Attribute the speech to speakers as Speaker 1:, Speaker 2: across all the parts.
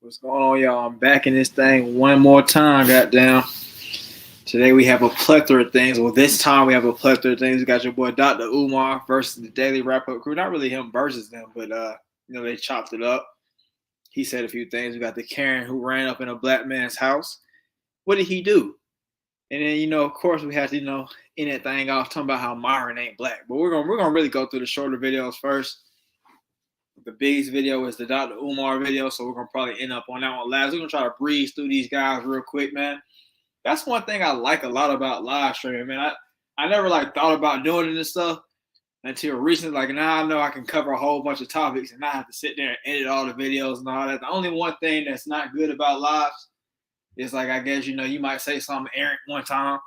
Speaker 1: What's going on, y'all? I'm back in this thing one more time, goddamn. Today we have a plethora of things. Well, this time we have a plethora of things. We got your boy Dr. Umar versus the Daily Wrap Up Crew. Not really him versus them, but they chopped it up. He said a few things. We got the Karen who ran up in a black man's house. What did he do? And then, of course, we had to, end that thing off talking about how Myron ain't black. But we're gonna really go through the shorter videos first. The biggest video is the Dr. Umar video, so we're gonna probably end up on that one last. We're gonna try to breeze through these guys real quick, man. That's one thing I like a lot about live streaming, man. I never thought about doing it and stuff until recently. Now I know I can cover a whole bunch of topics and not have to sit there and edit all the videos and all that. The only one thing that's not good about lives is I guess you might say something errant one time.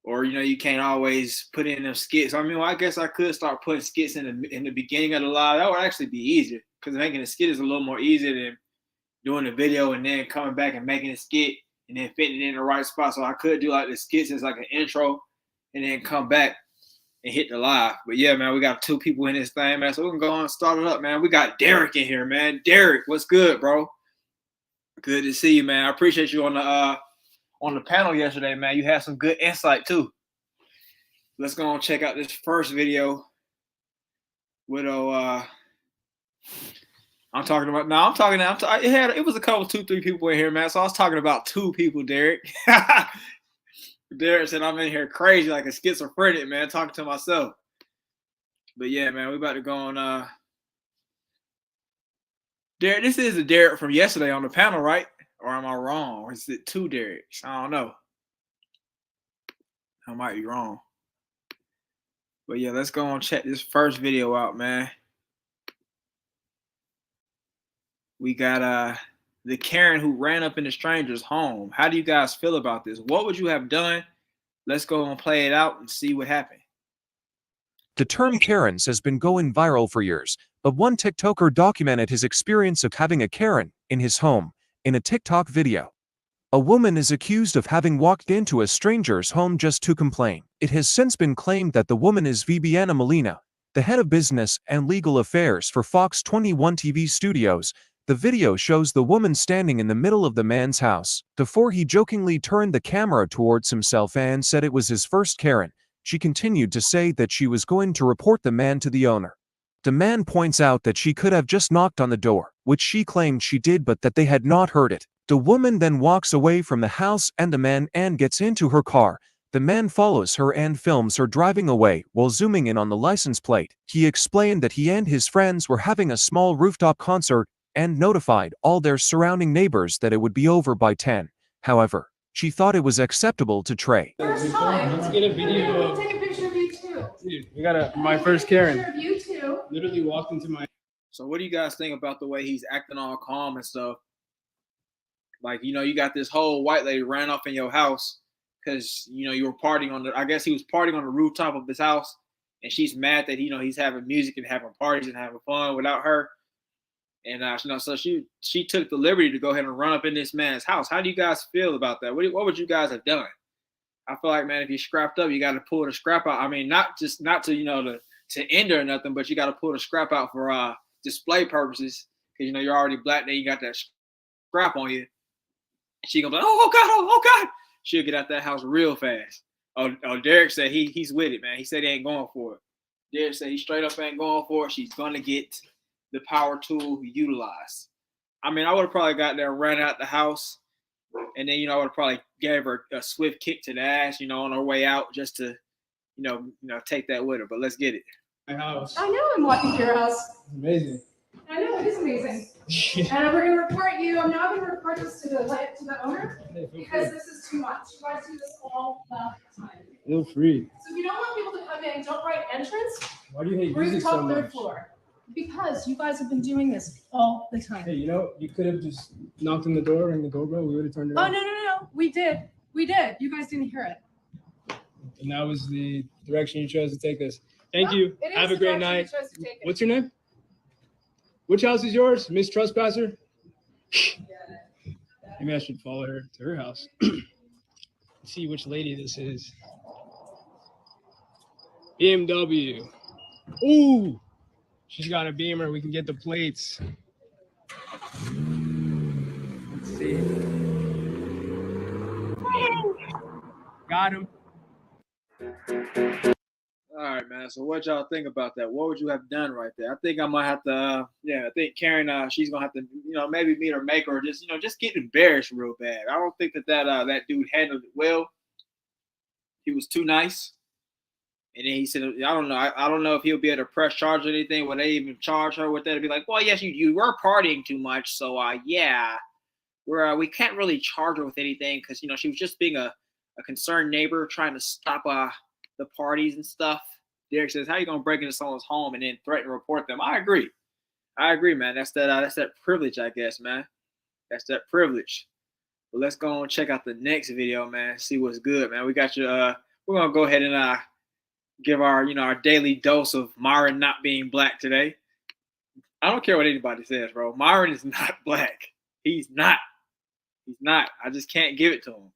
Speaker 1: Or you can't always put in them skits. I guess I could start putting skits in the beginning of the live. That would actually be easier because making a skit is a little more easier than doing the video and then coming back and making a skit and then fitting it in the right spot. So I could do the skits as an intro and then come back and hit the live. But yeah, man, we got two people in this thing, man. So we can go on and start it up, man. We got Derek in here, man. Derek, what's good, bro? Good to see you, man. I appreciate you on the panel yesterday, man. You had some good insight too. Let's go and check out this first video with it was a couple 2-3 people in here, man. So I was talking about 2 people, Derek. Derek said I'm in here crazy like a schizophrenic, man, talking to myself. But yeah, man, we about to go on Derek, this is the Derek from yesterday on the panel, right? Or am I wrong? Or is it 2 Dereks? I don't know. I might be wrong. But yeah, let's go and check this first video out, man. We got the Karen who ran up in the stranger's home. How do you guys feel about this? What would you have done? Let's go and play it out and see what happened.
Speaker 2: The term Karens has been going viral for years, but one TikToker documented his experience of having a Karen in his home in a TikTok video. A woman is accused of having walked into a stranger's home just to complain. It has since been claimed that the woman is Viviana Molina, the head of business and legal affairs for Fox 21 TV studios. The video shows the woman standing in the middle of the man's house. Before he jokingly turned the camera towards himself and said it was his first Karen, she continued to say that she was going to report the man to the owner. The man points out that she could have just knocked on the door, which she claimed she did, but that they had not heard it. The woman then walks away from the house and the man and gets into her car. The man follows her and films her driving away while zooming in on the license plate. He explained that he and his friends were having a small rooftop concert and notified all their surrounding neighbors that it would be over by 10. However, she thought it was acceptable to Trey.
Speaker 3: First time. Let's get a video. Take a picture of you too. Dude, we got my first Karen. Picture of you too. Literally walked into my.
Speaker 1: So what do you guys think about the way he's acting all calm and stuff? You got this whole white lady ran off in your house because, you were partying I guess he was partying on the rooftop of his house, and she's mad that, he's having music and having parties and having fun without her. And, so she took the liberty to go ahead and run up in this man's house. How do you guys feel about that? What would you guys have done? I feel like, man, if you scrapped up, you got to pull the scrap out. Not to, to end her or nothing, but you got to pull the scrap out for display purposes because, you're already black, then you got that scrap on you. She goes like, oh God. She'll get out that house real fast. Oh, Derek said he's with it, man. He said he ain't going for it. Derek said he straight up ain't going for it. She's going to get the power tool utilized. I would have probably got there and ran out the house. And then, I would have probably gave her a swift kick to the ass, on her way out just to, take that with her. But let's get it.
Speaker 3: My house.
Speaker 4: I know I'm walking to your house.
Speaker 3: It's amazing.
Speaker 4: I know, it is amazing. And we're going to report you. I'm now going to report this to the owner because this is too much. You guys do this all the time.
Speaker 3: Feel free.
Speaker 4: So if you don't want people to come in, don't write entrance.
Speaker 3: Why do you hate
Speaker 4: we're
Speaker 3: music so much?
Speaker 4: Third floor. Because you guys have been doing this all the time.
Speaker 3: Hey, you could have just knocked on the door and the GoPro. We would have turned it on.
Speaker 4: Oh, no. We did. You guys didn't hear it.
Speaker 3: And that was the direction you chose to take this. Thank you. Have a great night. What's your name? Which house is yours, Miss Trespasser? Maybe I should follow her to her house. See which lady this is. BMW. Ooh, she's got a Beamer. We can get the plates.
Speaker 5: See?
Speaker 3: Got him.
Speaker 1: All right, man. So what y'all think about that? What would you have done right there? I think I might have to. I think Karen. She's gonna have to. Maybe meet her maker or just get embarrassed real bad. I don't think that dude handled it well. He was too nice. And then he said, I don't know. I don't know if he'll be able to press charge or anything. Will they even charge her with that? To be like, well, yes, you were partying too much. So, we can't really charge her with anything because, she was just being a concerned neighbor trying to stop the parties and stuff. Derek says, how you going to break into someone's home and then threaten to report them? I agree, man. That's that privilege, I guess, man. That's that privilege. But let's go and check out the next video, man. See what's good, man. We got you. We're going to go ahead and give our daily dose of Myron not being black today. I don't care what anybody says, bro. Myron is not black. He's not. I just can't give it to him.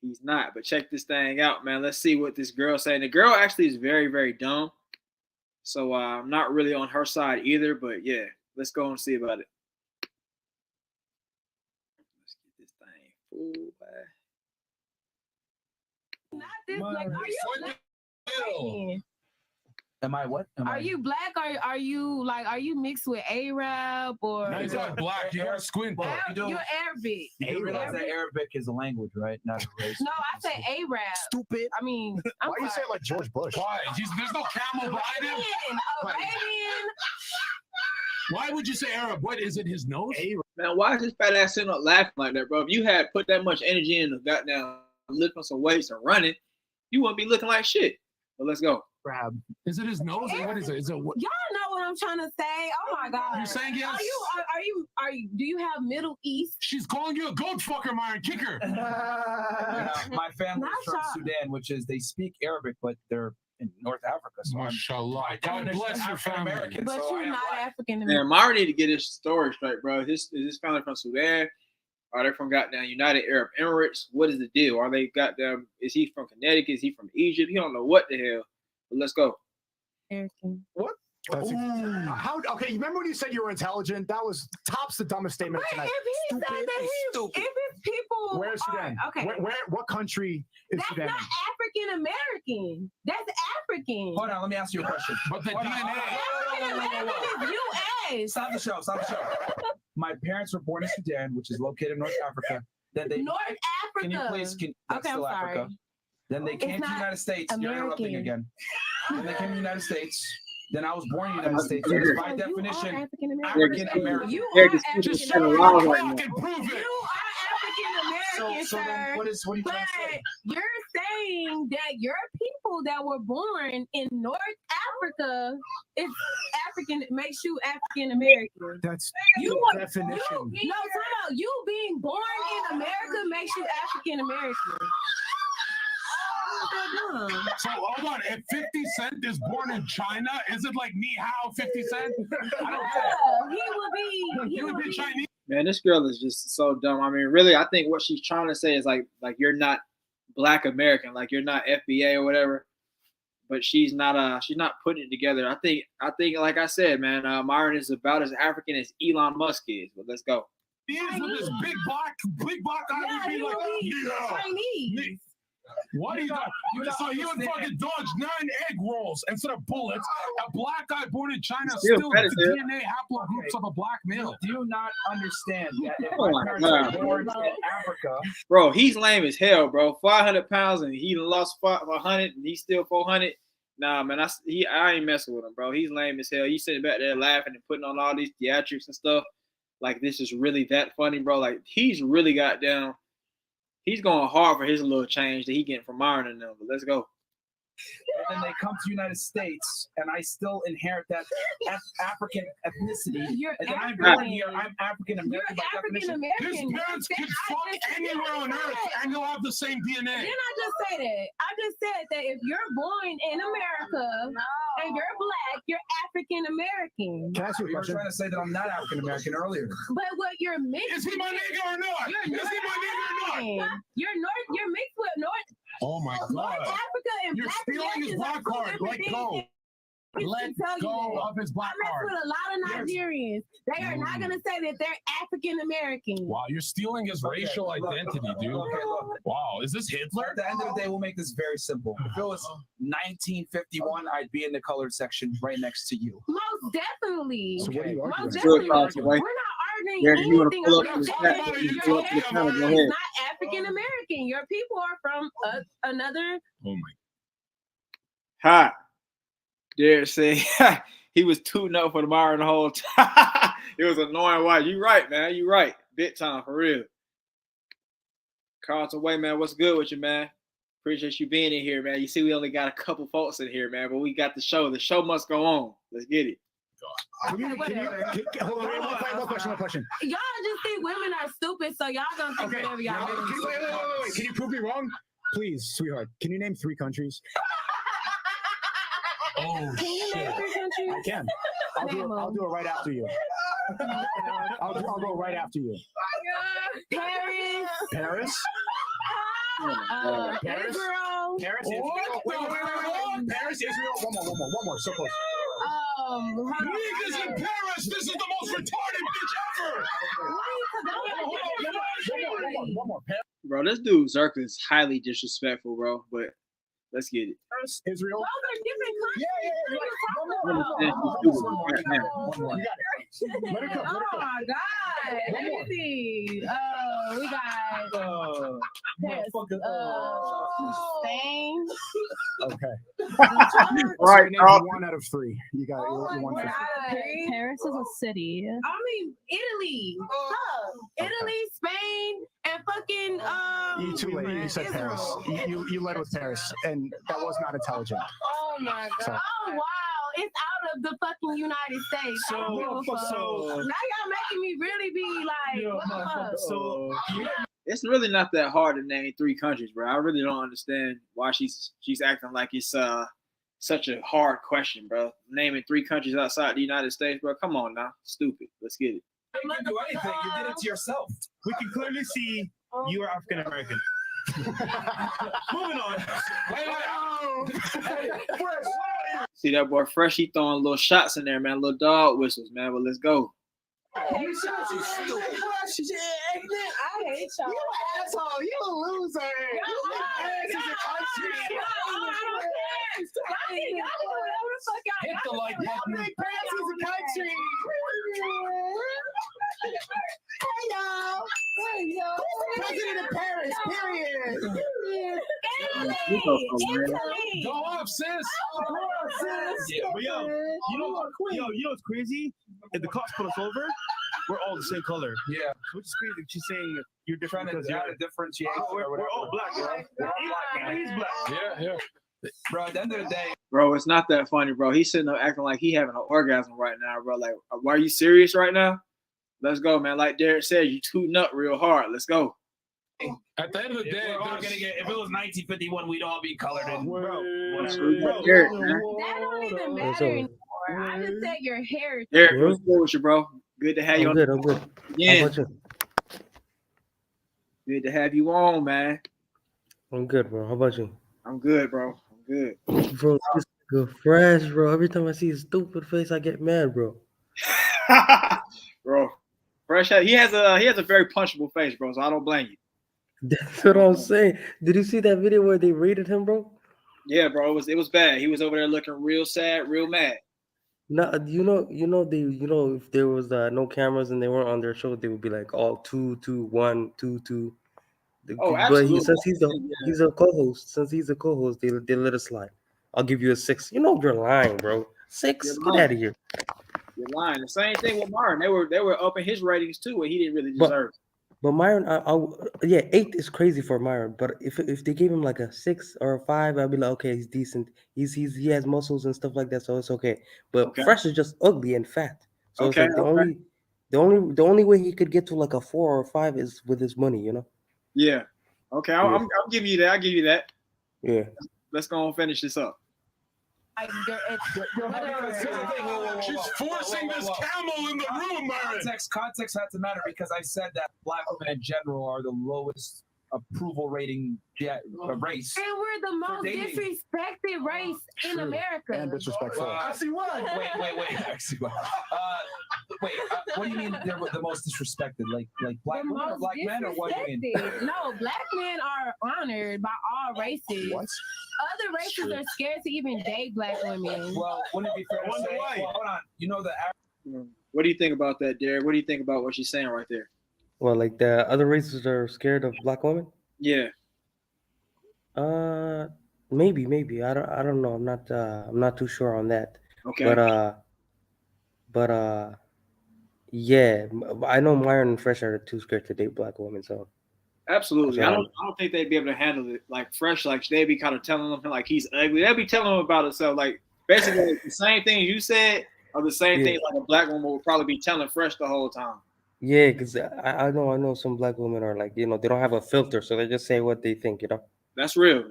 Speaker 1: He's not. But check this thing out, man. Let's see what this girl's saying. The girl actually is very, very dumb. So I'm not really on her side either. But yeah, let's go and see about it. Let's get this thing full back.
Speaker 6: Not this black. Are you black?
Speaker 5: Am I what?
Speaker 6: Are you black? Are you mixed with Arab or?
Speaker 7: No, he's not black. You gotta squint.
Speaker 6: You're Arabic.
Speaker 5: You realize that Arabic is a language, right? Not a race.
Speaker 6: No, I say Arab.
Speaker 5: Stupid.
Speaker 6: I mean,
Speaker 8: why you say it like George Bush?
Speaker 7: Why? There's no camel behind him.
Speaker 6: Arabian.
Speaker 7: Why would you say Arab? What is it? His nose?
Speaker 1: Man, why is this fat ass sitting up laughing like that, bro? If you had put that much energy in the goddamn lifting some weights and running, you wouldn't be looking like shit. But let's go.
Speaker 5: Grab.
Speaker 7: Is it his nose? Or what is it? Is it what?
Speaker 6: Y'all know what I'm trying to say. Oh my God.
Speaker 7: You're saying yes?
Speaker 6: Are you? Do you have Middle East?
Speaker 7: She's calling you a goat fucker, Myron. Kick her.
Speaker 5: My family is from Sudan, which is they speak Arabic, but they're in North Africa. So
Speaker 7: Mashallah. God bless your family.
Speaker 6: But you're not African American.
Speaker 1: Man, Myron need to get his story straight, bro. Is his family from Sudan? Are they from goddamn United Arab Emirates? What is the deal? Are they goddamn? Is he from Connecticut? Is he from Egypt? He don't know what the hell. But let's go.
Speaker 6: American.
Speaker 8: What? How? Okay, you remember when you said you were intelligent? That was tops the dumbest statement tonight.
Speaker 6: If he said that if it's people.
Speaker 8: Where's Sudan?
Speaker 6: Okay.
Speaker 8: What country is
Speaker 6: That's
Speaker 8: Sudan?
Speaker 6: not African American. That's African.
Speaker 5: hold on, let me ask you a question.
Speaker 7: But the
Speaker 5: Hold on,
Speaker 7: DNA.
Speaker 6: African American is U.S.
Speaker 5: Stop the show. Stop the show. My parents were born in Sudan, which is located in North Africa. Then they
Speaker 6: North Africa.
Speaker 5: Can you please? That's
Speaker 6: Okay, I'm
Speaker 5: still
Speaker 6: sorry.
Speaker 5: Africa. Then they came to the United States. You're interrupting again. Then they came to the United States. Then I was born in the United States. So it's by definition, African American.
Speaker 6: You are African
Speaker 7: Just show
Speaker 6: American.
Speaker 7: your clock and prove it.
Speaker 6: You are African American,
Speaker 5: So then what are you trying
Speaker 6: But
Speaker 5: to say?
Speaker 6: you're saying that your people that were born in North Africa is African, makes you African American.
Speaker 8: That's
Speaker 6: You
Speaker 8: the
Speaker 6: want
Speaker 8: definition.
Speaker 6: no, time out. You being born in America makes you African American.
Speaker 7: So hold on. If 50 Cent is born in China, is it like ni hao 50 Cent? I don't know.
Speaker 6: He
Speaker 7: would be Chinese.
Speaker 1: Man, this girl is just so dumb. I mean, really, I think what she's trying to say is like you're not Black American, like you're not FBA or whatever. But she's not putting it together. I think like I said, man, Myron is about as African as Elon Musk is. But let's go.
Speaker 7: He is with this big black guy would be like, yeah.
Speaker 6: Chinese.
Speaker 7: What do you got? So he would fucking dodge 9 egg rolls instead of bullets. A black guy born in China still the DNA haplogroups of a black male.
Speaker 5: Do you not understand that if
Speaker 1: Oh
Speaker 5: my
Speaker 1: my
Speaker 5: parents
Speaker 1: God.
Speaker 5: were born in Africa,
Speaker 1: Bro, he's lame as hell, bro. 500 pounds and he lost 500 and he's still 400. Nah, man, I ain't messing with him, bro. He's lame as hell. He's sitting back there laughing and putting on all these theatrics and stuff. Like, this is really that funny, bro. Like, he's really got down. He's going hard for his little change that he getting from Myron and them. But let's go.
Speaker 5: and then they come to the United States, and I still inherit that African ethnicity.
Speaker 6: You're
Speaker 5: and then I'm
Speaker 6: African.
Speaker 5: born here, I'm African American by
Speaker 6: African
Speaker 5: definition.
Speaker 6: American.
Speaker 7: His parents could fuck anywhere on earth and he'll have the same DNA.
Speaker 6: Didn't I just say that? I just said that if you're born in America and you're black, you're African American.
Speaker 8: Can I ask you a
Speaker 5: You were
Speaker 8: question?
Speaker 5: trying to say that I'm not African American earlier.
Speaker 6: But what you're mixed
Speaker 7: Is he my nigga or not? Is he my nigga or not?
Speaker 6: You're mixed with North
Speaker 7: Oh my
Speaker 6: Africa and
Speaker 7: You're
Speaker 6: Black
Speaker 7: stealing his
Speaker 6: Americans are
Speaker 7: black
Speaker 6: two
Speaker 7: card.
Speaker 6: different
Speaker 7: Let
Speaker 6: things.
Speaker 7: go. Let go of his black
Speaker 6: I
Speaker 7: card.
Speaker 6: mess with a lot of Nigerians. They are not gonna say that they're African American.
Speaker 7: Wow, you're stealing his racial identity, dude. Wow, is this Hitler?
Speaker 5: At the end of the day, we'll make this very simple. If it was 1951, I'd be in the colored section right next to you.
Speaker 6: Most definitely.
Speaker 8: So what are you arguing?
Speaker 6: Most
Speaker 1: Good,
Speaker 6: definitely.
Speaker 1: Pastor
Speaker 6: We're
Speaker 1: White.
Speaker 6: not
Speaker 1: Yeah,
Speaker 6: arguing
Speaker 1: you wanna
Speaker 6: anything
Speaker 1: pull
Speaker 6: about
Speaker 1: up the
Speaker 6: your
Speaker 1: stat,
Speaker 6: heritage.
Speaker 1: you
Speaker 6: Your
Speaker 1: pull up the
Speaker 6: heritage
Speaker 1: camera, go
Speaker 6: is
Speaker 1: ahead.
Speaker 6: not African American. Your people are from another.
Speaker 7: Oh my.
Speaker 1: Hi. Derek said he was tooting up for the Myron the whole time. It was annoying. Why? You right, man. You right. Big time, for real. Carlton Way, man, what's good with you, man? Appreciate you being in here, man. You see, we only got a couple folks in here, man, but we got the show. The show must go on. Let's get it.
Speaker 8: Hold on, one question.
Speaker 6: Y'all just think women are stupid, so y'all gonna think whatever y'all do.
Speaker 8: Wait. Can you prove me wrong? Please, sweetheart. Can you name 3 countries?
Speaker 7: Oh,
Speaker 6: Can you name 3 countries?
Speaker 8: I can. I'll do it right after you. I'll go right after you.
Speaker 6: Paris.
Speaker 8: Paris? Paris?
Speaker 6: Israel.
Speaker 8: Paris, Israel. Wait. Paris, Israel. One more. So close.
Speaker 7: niggas in Paris. This is the most retarded bitch ever.
Speaker 8: One more.
Speaker 1: Bro, this dude Zerka is highly disrespectful, bro, but let's get it.
Speaker 8: Paris, Israel.
Speaker 6: Those are different countries.
Speaker 8: You got it. Let it come.
Speaker 6: Oh my God. Let me see. We got Spain.
Speaker 8: Okay.
Speaker 1: Right,
Speaker 8: Carl. 1 out of 3. You got it. You're 1 for 3.
Speaker 9: Paris is a city.
Speaker 6: I mean, Italy. Italy, Spain, and fucking
Speaker 8: You too late. You said Paris. You led with Paris, and that was not intelligent.
Speaker 6: Oh my God. Oh wow. It's out of the fucking United States.
Speaker 3: So
Speaker 6: now y'all making me really be like, what the fuck?
Speaker 3: So
Speaker 1: It's really not that hard to name 3 countries, bro. I really don't understand why she's acting like it's such a hard question, bro. Naming 3 countries outside the United States, bro. Come on now, stupid. Let's get it.
Speaker 5: You didn't do anything. You did it to yourself.
Speaker 3: we can clearly see you are African American. Moving on.
Speaker 1: See that boy Fresh? He throwing little shots in there, man. Little dog whistles, man. But let's go.
Speaker 6: I hate y'all.
Speaker 8: You asshole. You a loser.
Speaker 7: Hit the like button.
Speaker 8: Paris is a country. President of Paris, period.
Speaker 7: Go off, sis.
Speaker 3: Yeah, but yo, you know what's crazy? If the cops put us over, we're all the same color.
Speaker 5: Yeah.
Speaker 3: Which is crazy. She's saying you're different
Speaker 5: Trying
Speaker 3: because
Speaker 5: to
Speaker 3: you're
Speaker 5: add a differentiation.
Speaker 3: we're all black, bro. He's black.
Speaker 7: Yeah.
Speaker 5: Bro, at the end of the day,
Speaker 1: Bro, it's not that funny, bro. He's sitting there acting like he having an orgasm right now, bro. Like, why are you serious right now? Let's go, man. Like Derek said, you tooting up real hard. Let's go.
Speaker 7: At the end of the day,
Speaker 5: we're all gonna get, if it was 1951, we'd all be colored in.
Speaker 1: Derek, man.
Speaker 6: That don't even matter anymore. I just said your hair.
Speaker 1: Derek, what's good with you, bro? Good to have you on.
Speaker 10: I'm good.
Speaker 1: Yeah.
Speaker 10: How about you?
Speaker 1: Good to have you on, man.
Speaker 10: I'm good, bro. How about you?
Speaker 1: I'm good, bro. I'm good.
Speaker 10: Bro, this nigga fresh, bro. Every time I see his stupid face, I get mad, bro.
Speaker 1: Bro, Fresh, he has a very punchable face, bro. So I don't blame you.
Speaker 10: That's what I'm saying. Did you see that video where they rated him, bro?
Speaker 1: Yeah, bro. It was bad. He was over there looking real sad, real mad.
Speaker 10: No, if there was no cameras and they weren't on their show, they would be like all 2, 2, 1, 2, 2.
Speaker 1: Oh,
Speaker 10: But
Speaker 1: absolutely.
Speaker 10: since he's a co-host, they let it slide. I'll give you a 6. You know you're lying, bro. 6. Get out of here.
Speaker 1: You're lying. The same thing with Myron. They were upping his ratings too, and he didn't really deserve it.
Speaker 10: But Myron, 8 is crazy for Myron. But if they gave him like a 6 or a 5, I'd be like, okay, he's decent. He has muscles and stuff like that, so it's okay. But Fresh is just ugly and fat. So it's like the only way he could get to like a 4 or 5 is with his money, you know?
Speaker 1: Yeah. Okay, I'll give you that. I'll give you that.
Speaker 10: Yeah.
Speaker 1: Let's go and finish this up.
Speaker 7: She's forcing this camel in the room, Myron.
Speaker 5: Context had to matter because I said that black women in general are the lowest approval rating race.
Speaker 6: And we're the most disrespected race in America.
Speaker 8: And disrespectful.
Speaker 5: I see what. Wait. I see what. What do you mean they're the most disrespected? Like black women or black men, or what do you mean?
Speaker 6: No, black men are honored by all races.
Speaker 8: What?
Speaker 6: Other races are scared to even date black women.
Speaker 5: Well, wouldn't it be fair to say? Well, hold on. You know
Speaker 1: What do you think about that, Derek? What do you think about what she's saying right there?
Speaker 10: Well, like the other races are scared of black women.
Speaker 1: Yeah.
Speaker 10: Maybe. I don't know. I'm not too sure on that.
Speaker 1: Okay.
Speaker 10: But yeah, I know Myron and Fresh are too scared to date black women. So
Speaker 1: absolutely, I don't think they'd be able to handle it. Like Fresh, like they'd be kind of telling him like he's ugly. They'd be telling him about it. So like basically like, the same thing you said are the same thing like a black woman would probably be telling Fresh the whole time.
Speaker 10: Yeah, because I know some black women are like, they don't have a filter, so they just say what they think,
Speaker 1: That's real.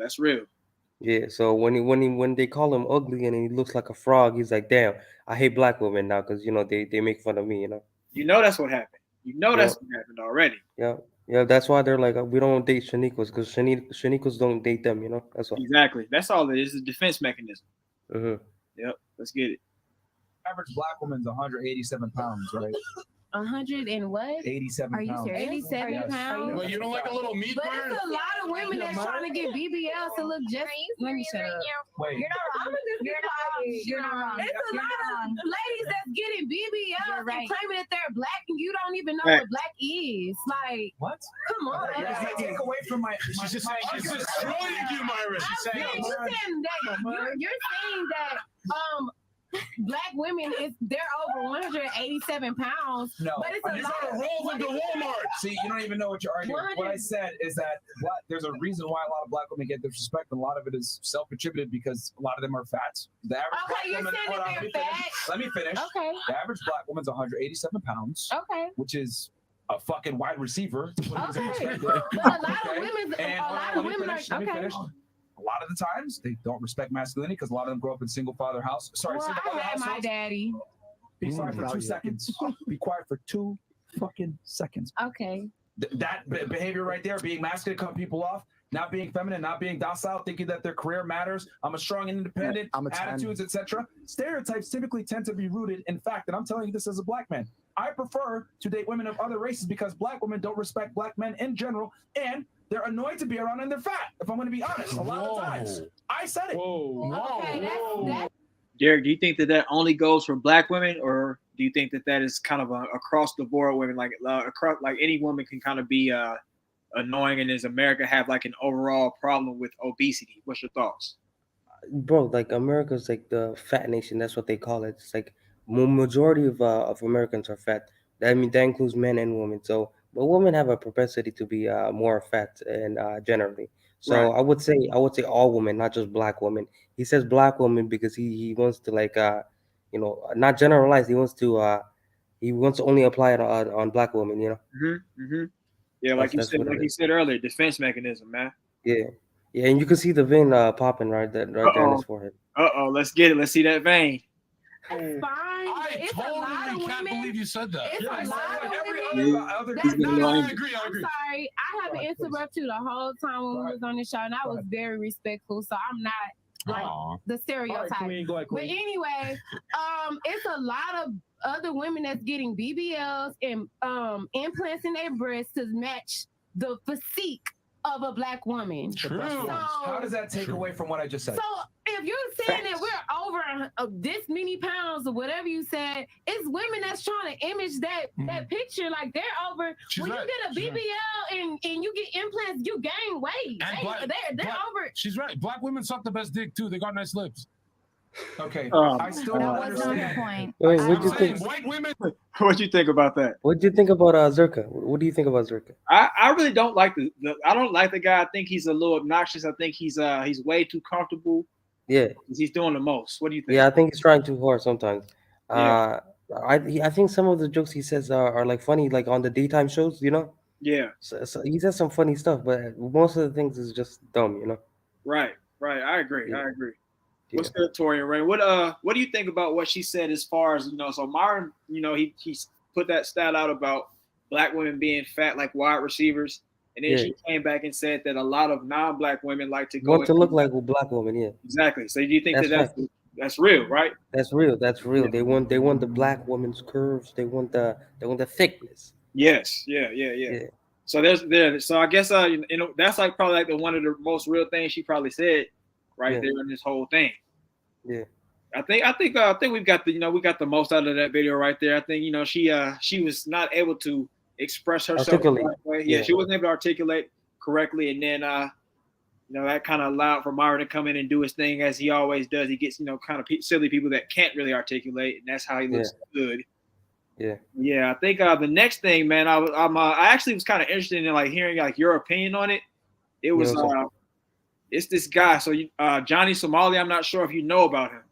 Speaker 10: Yeah, so when they call him ugly and he looks like a frog, he's like, damn, I hate black women now because they make fun of me,
Speaker 1: that's what happened. That's what happened already.
Speaker 10: Yeah, that's why they're like, we don't date Shaniquas because Shaniquas don't date them, that's why.
Speaker 1: Exactly, that's all it is, a defense mechanism.
Speaker 10: Mm-hmm.
Speaker 1: Yep, let's get it.
Speaker 5: Average black woman's 187 pounds, right?
Speaker 6: 100 and what?
Speaker 5: 87 pounds.
Speaker 6: Are you serious? 87 pounds?
Speaker 7: Well, you don't like a little meat
Speaker 6: But
Speaker 7: burn?
Speaker 6: it's a lot of women that's trying to get BBL to look just. Let me shut up.
Speaker 5: Wait.
Speaker 6: You're not wrong. It's a lot of ladies that's getting BBL and claiming that they're black and you don't even know what black is. Like,
Speaker 5: what?
Speaker 6: Come on.
Speaker 5: Take away from my.
Speaker 7: She's just saying she's destroying you, Myron. She's saying
Speaker 6: you're saying that black women they're over 187 pounds.
Speaker 5: No,
Speaker 6: but it's a lot of
Speaker 7: rolls into Walmart.
Speaker 5: See, you don't even know what you're arguing. What I said is that there's a reason why a lot of black women get disrespect, and a lot of it is self-attributed because a lot of them are fat. The average black woman. Let me finish.
Speaker 6: Okay.
Speaker 5: The average black woman's 187 pounds.
Speaker 6: Okay.
Speaker 5: Which is a fucking wide receiver. To put it in perspective.
Speaker 6: But a lot of women.
Speaker 5: Let me finish. A lot of the times they don't respect masculinity because a lot of them grow up in single father house. Sorry,
Speaker 6: well,
Speaker 5: single
Speaker 6: I had my daddy.
Speaker 5: Be quiet for 2 seconds. Be quiet for 2 fucking seconds.
Speaker 6: Okay.
Speaker 5: That behavior right there, being masculine, cutting people off, not being feminine, not being docile, thinking that their career matters. I'm a strong and independent, attitudes, etc. Stereotypes typically tend to be rooted in fact, and I'm telling you this as a black man. I prefer to date women of other races because black women don't respect black men in general, and they're annoyed to be around and they're fat. If I'm going to be honest, a lot of times. I said it.
Speaker 6: Okay,
Speaker 1: Derek, do you think that only goes for black women, or do you think that is kind of across the board women, like across, like any woman can kind of be annoying, and does America have like an overall problem with obesity? What's your thoughts?
Speaker 10: Bro, like America's like the fat nation. That's what they call it. It's like majority of Americans are fat. I mean, that includes men and women. So, but women have a propensity to be more fat and generally. So I would say all women, not just black women. He says black women because he wants to like not generalize. He wants to only apply it on black women.
Speaker 1: Yeah, like you said earlier, defense mechanism, man.
Speaker 10: Yeah, and you can see the vein popping right there in his forehead.
Speaker 1: Let's get it. Let's see that vein.
Speaker 6: It's fine.
Speaker 7: I totally can't believe you said that.
Speaker 6: It's a lot of
Speaker 7: women. I agree.
Speaker 6: I'm sorry. I haven't interrupted you the whole time when we was on the show, and I was very respectful. So I'm not like the stereotype.
Speaker 3: Right,
Speaker 6: but anyway, it's a lot of other women that's getting BBLs and implants in their breasts to match the physique of a black woman.
Speaker 5: True. So, how does that take away from what I just said?
Speaker 6: So if you're saying that we're over this many pounds or whatever you said, it's women that's trying to image that picture like they're over. When you get a BBL and you get implants, you gain weight. They're over.
Speaker 7: She's right. Black women suck the best dick too. They got nice lips.
Speaker 5: Okay, I still don't understand.
Speaker 6: Point.
Speaker 10: Wait, what'd you think?
Speaker 7: White women.
Speaker 1: What'd you think about that?
Speaker 10: What'd you think about Zerka? What do you think about Zerka?
Speaker 1: I really don't like I don't like the guy. I think he's a little obnoxious. I think he's way too comfortable.
Speaker 10: Yeah,
Speaker 1: he's doing the most. What do you think?
Speaker 10: Yeah, I think he's trying too hard sometimes. I think some of the jokes he says are like funny, like on the daytime shows,
Speaker 1: Yeah.
Speaker 10: So he says some funny stuff, but most of the things is just dumb,
Speaker 1: Right. I agree. Yeah. What's good, Tori and Ray? What do you think about what she said as far as so Myron, he put that stat out about black women being fat like wide receivers. And then she came back and said that a lot of non-black women like to go
Speaker 10: want to look like a black woman. Yeah,
Speaker 1: exactly. So do you think
Speaker 10: that's
Speaker 1: that's real, right?
Speaker 10: That's real. That's real.
Speaker 1: Yeah.
Speaker 10: They want the black woman's curves. They want the thickness.
Speaker 1: Yes. Yeah. So so I guess that's like probably like one of the most real things she probably said right there in this whole thing.
Speaker 10: Yeah.
Speaker 1: I think we've got we got the most out of that video right there. I think she was not able to express herself the right way. Yeah, she wasn't able to articulate correctly, and then that kind of allowed for Myron to come in and do his thing as he always does. He gets kind of silly people that can't really articulate, and that's how he looks good. Yeah. I think the next thing, man, I actually was kind of interested in like hearing like your opinion on it. It was it's this guy. So Johnny Somali. I'm not sure if you know about him.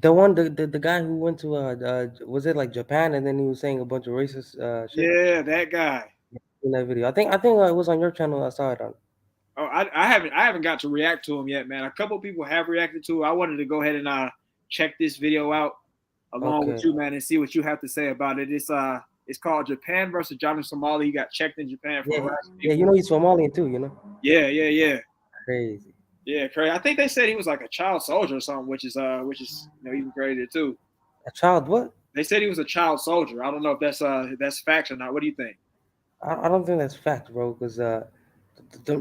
Speaker 10: The one, the guy who went to was it like Japan, and then he was saying a bunch of racist shit.
Speaker 1: Yeah, that guy.
Speaker 10: In that video, I think it was on your channel. I saw it on.
Speaker 1: Oh, I haven't got to react to him yet, man. A couple people have reacted to it. I wanted to go ahead and check this video out along with you, man, and see what you have to say about it. It's called Japan versus Johnny Somali. He got checked in Japan for
Speaker 10: he's Somalian too,
Speaker 1: Yeah.
Speaker 10: Crazy.
Speaker 1: Yeah, crazy. I think they said he was like a child soldier or something, which is even crazier too.
Speaker 10: A child what?
Speaker 1: They said he was a child soldier. I don't know if that's facts or not. What do you think?
Speaker 10: I don't think that's fact, bro, because the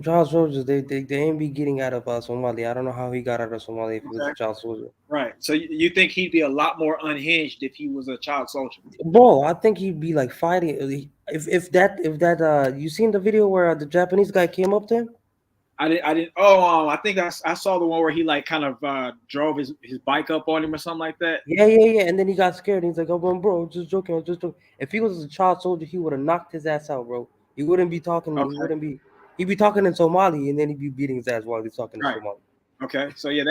Speaker 10: child soldiers they ain't be getting out of Somali. I don't know how he got out of Somali if he was a child soldier.
Speaker 1: Right. So you think he'd be a lot more unhinged if he was a child soldier?
Speaker 10: Bro, I think he'd be like fighting. If that you seen the video where the Japanese guy came up to him?
Speaker 1: I didn't. Oh, I think I saw the one where he like kind of drove his bike up on him or something like that.
Speaker 10: Yeah. And then he got scared. And he's like, "Oh, bro, just joking, just joking." If he was a child soldier, he would have knocked his ass out, bro. He wouldn't be talking.
Speaker 1: Okay.
Speaker 10: He wouldn't be. He'd be talking in Somali, and then he'd be beating his ass while he's talking in Somali.
Speaker 1: Okay. So he's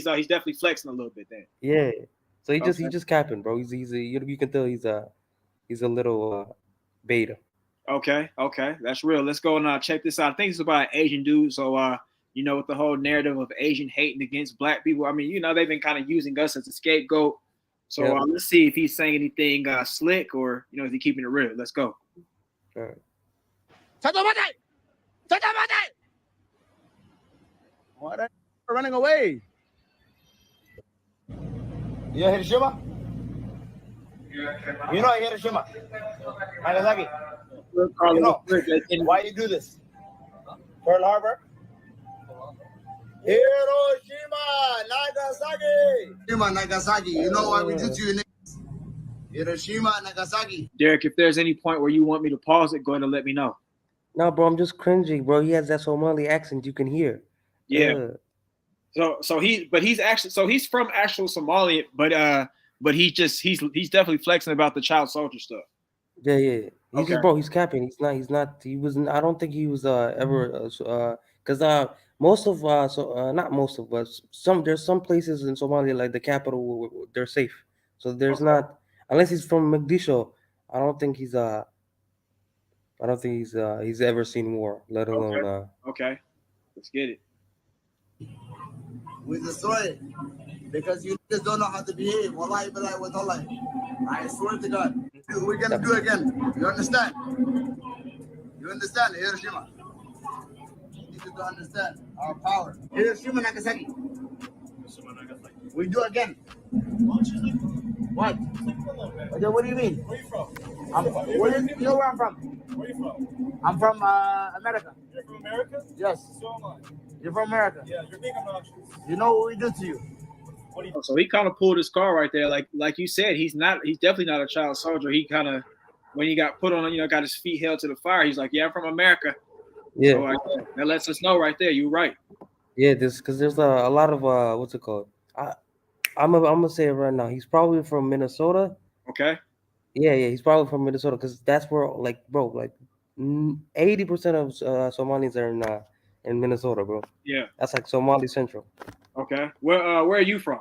Speaker 1: definitely flexing a little bit then.
Speaker 10: Yeah. So he just capping, bro. You can tell he's a little beta.
Speaker 1: Okay, that's real. Let's go and check this out. I think it's about an Asian dude. So, with the whole narrative of Asian hating against black people, I mean, they've been kind of using us as a scapegoat. So let's see if he's saying anything slick or, is he keeping it real? Let's go.
Speaker 10: All right.
Speaker 9: What are you running away? You know Hiroshima? You know Hiroshima? Nagasaki? You know, why you do this? Pearl Harbor? Hiroshima, Nagasaki. You know why we do to you? Hiroshima, Nagasaki.
Speaker 1: Derek, if there's any point where you want me to pause it, go ahead and let me know.
Speaker 10: No, bro, I'm just cringing, bro. He has that Somali accent you can hear.
Speaker 1: Yeah. So he's from actual Somalia, but he's definitely flexing about the child soldier stuff.
Speaker 10: Yeah. He's capping. He wasn't. I don't think he was ever because most of not most of us. There's some places in Somalia like the capital they're safe. So there's not unless he's from Mogadishu. I don't think he's ever seen war, let alone.
Speaker 1: Okay, let's get it.
Speaker 9: We destroy it because you just don't know how to behave. Wallahi, billahi, wa tallahi. I swear to God, we're gonna do it again. You understand? You understand, Hiroshima? You need to understand our power. Hiroshima, Nagasaki. We do again. What? What do you mean? Where are you from? You know where I'm from? Where are you from? I'm from America. You're from America? Yes. So am I. You're from America? Yeah, you're being obnoxious. You know what we do to you?
Speaker 1: So he kind of pulled his car right there, like you said. He's definitely not a child soldier. He kind of, when he got put on, got his feet held to the fire. He's like, "Yeah, I'm from America."
Speaker 10: Yeah.
Speaker 1: So that lets us know right there. You're right.
Speaker 10: Yeah, because there's a lot of what's it called? I'm gonna say it right now. He's probably from Minnesota.
Speaker 1: Okay.
Speaker 10: Yeah, he's probably from Minnesota because that's where 80% of Somalis are in Minnesota, bro.
Speaker 1: Yeah.
Speaker 10: That's like Somali Central.
Speaker 1: Okay. Where are you from?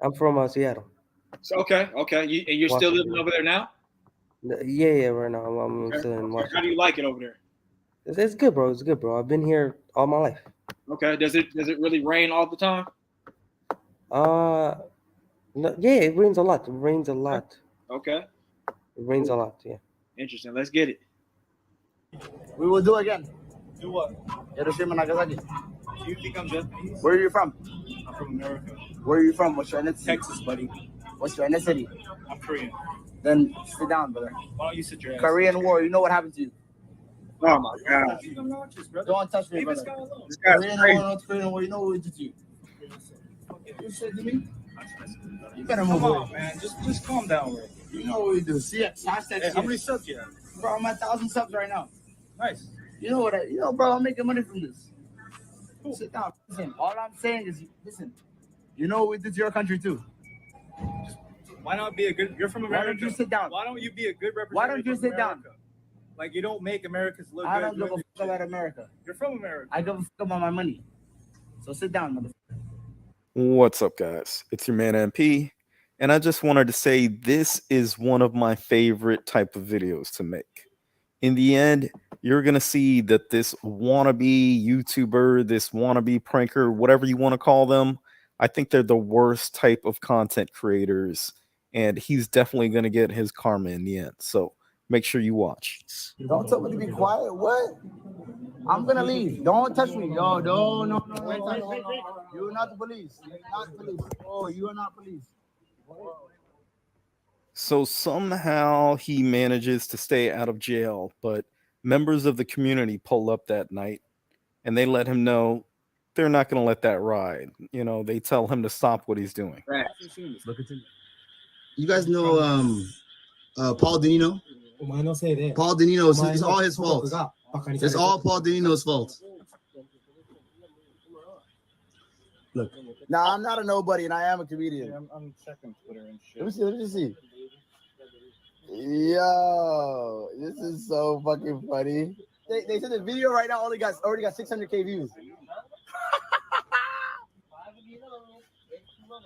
Speaker 10: I'm from Seattle.
Speaker 1: So okay. You're still living over there now?
Speaker 10: Yeah. Right now, I'm still in Washington.
Speaker 1: How do you like it over there?
Speaker 10: It's good, bro. It's good, bro. I've been here all my life.
Speaker 1: Okay. Does it really rain all the time?
Speaker 10: No, yeah, it rains a lot.
Speaker 1: Okay.
Speaker 10: It rains a lot. Yeah.
Speaker 1: Interesting. Let's get it.
Speaker 9: We will do again.
Speaker 11: Do what?
Speaker 9: Hiroshima, Nagasaki.
Speaker 11: Do you think I'm Japanese?
Speaker 9: Where are you from?
Speaker 11: I'm from America.
Speaker 9: Where are you from? What's your ethnicity?
Speaker 11: Texas, buddy.
Speaker 9: What's your ethnicity?
Speaker 11: I'm Korean.
Speaker 9: Then sit down, brother.
Speaker 11: Why don't you sit your ass?
Speaker 9: Korean War, you know what happened to you?
Speaker 1: Oh my God.
Speaker 9: Don't touch me,
Speaker 11: Leave
Speaker 9: brother.
Speaker 11: this guy alone.
Speaker 1: This guy's
Speaker 9: Korean
Speaker 1: crazy.
Speaker 9: War, North Korean War, you know what we did to you. You said to me? You better move
Speaker 11: Come
Speaker 9: away.
Speaker 11: on, man. Just calm down, bro.
Speaker 9: You know what we do. See,
Speaker 11: Hey, how many subs you have?
Speaker 9: Bro, I'm at 1,000 subs right now.
Speaker 11: Nice.
Speaker 9: You know what? You know, bro, I'm making money from this. Sit down. Listen, all I'm saying is, listen. You know what we did to your country too.
Speaker 11: Why not be a good? You're from America.
Speaker 9: Why don't you sit down?
Speaker 11: Why don't you be a good representative?
Speaker 9: Why don't you
Speaker 11: of
Speaker 9: sit down?
Speaker 11: America? Like you don't make Americans look
Speaker 9: I
Speaker 11: good.
Speaker 9: don't give a fuck about America.
Speaker 11: You're from America.
Speaker 9: I give a fuck about my money. So sit down, motherfucker.
Speaker 12: What's up, guys? It's your man MP, and I just wanted to say this is one of my favorite type of videos to make. In the end, you're gonna see that this wannabe YouTuber, this wannabe pranker, whatever you want to call them, I think they're the worst type of content creators, and he's definitely gonna get his karma in the end. So make sure you watch.
Speaker 9: Don't tell me to be quiet. What? I'm gonna leave. Don't touch me. Yo, no. You're not the police. You're not police. Oh, you are not police.
Speaker 12: So somehow he manages to stay out of jail, but members of the community pull up that night and they let him know they're not going to let that ride. You know, they tell him to stop what he's doing.
Speaker 1: Right.
Speaker 9: You guys know Paul Dinino? Paul Dinino, it's all his fault. It's all Paul Dinino's fault. Look, now I'm not a nobody and I am a comedian.
Speaker 11: Yeah, I'm checking Twitter and shit.
Speaker 9: Let me see. Yo, this is so fucking funny. They said the video right now already got 600K views.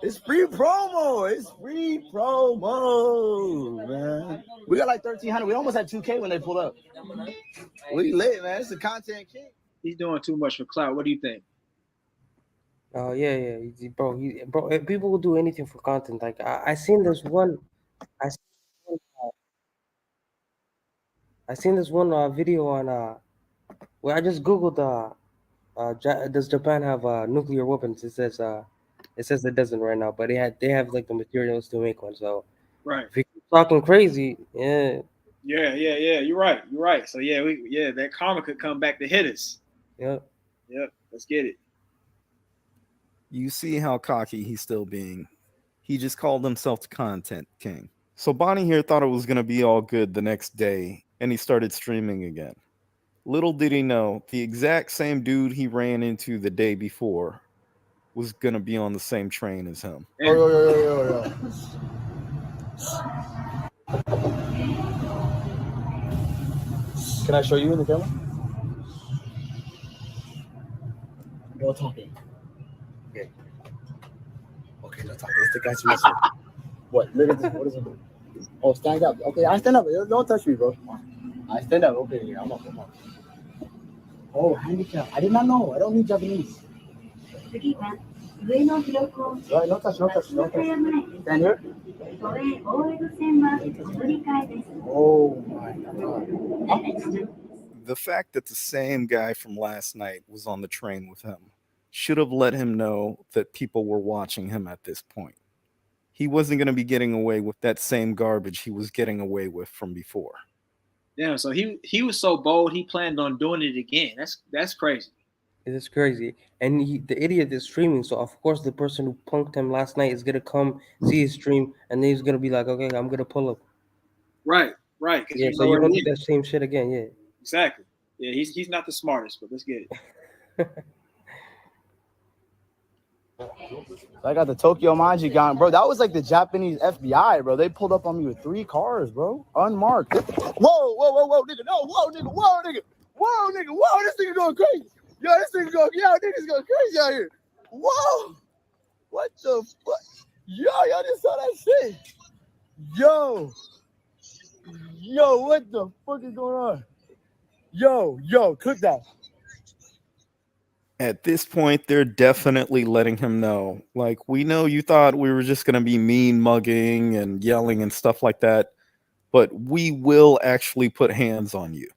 Speaker 9: It's free promo. It's free promo, man. We got like 1,300. We almost had 2K when they pulled up. We lit, man. It's a content king.
Speaker 1: He's doing too much for clout. What do you think?
Speaker 10: Oh yeah, bro. People will do anything for content. Like I seen this one. I seen this one video on where I just googled does Japan have nuclear weapons? It says it doesn't right now, but they have like the materials to make one. So
Speaker 1: right,
Speaker 10: if you keep talking crazy, yeah.
Speaker 1: You're right. So that karma could come back to hit us.
Speaker 10: Yep.
Speaker 1: Let's get it.
Speaker 12: You see how cocky he's still being. He just called himself the content king. So Bonnie here thought it was going to be all good the next day, and he started streaming again. Little did he know, the exact same dude he ran into the day before was going to be on the same train as him.
Speaker 9: Yo. Can I show you in the camera? No talking. Okay, no talking. It's the guy's message. What? Look at this. What is it? Oh, stand up. Okay, I stand up. Don't touch me, bro. I stand up. Okay, yeah, I'm up. Oh, handicap. I did not know. I don't need Japanese. Right, no touch. Stand here. Oh my God.
Speaker 12: The fact that the same guy from last night was on the train with him should have let him know that people were watching him at this point. He wasn't going to be getting away with that same garbage he was getting away with from before.
Speaker 1: Yeah, so he was so bold, he planned on doing it again. That's crazy.
Speaker 10: It is crazy. And the idiot is streaming, so of course the person who punked him last night is gonna come see his stream, and then he's gonna be like, okay, I'm gonna pull up.
Speaker 1: Right.
Speaker 10: Yeah, so you don't need that same shit again. Yeah.
Speaker 1: Exactly. Yeah, he's not the smartest, but let's get it.
Speaker 9: I got the Tokyo Manji gun, bro. That was like the Japanese FBI, bro. They pulled up on me with 3 cars, bro, unmarked. Whoa, nigga, no, whoa, this nigga going crazy. Yo, niggas going crazy out here. Whoa, what the fuck? Yo, y'all just saw that shit. Yo, what the fuck is going on? Yo, cook that.
Speaker 12: At this point, they're definitely letting him know. Like, we know you thought we were just going to be mean mugging and yelling and stuff like that, but we will actually put hands on you.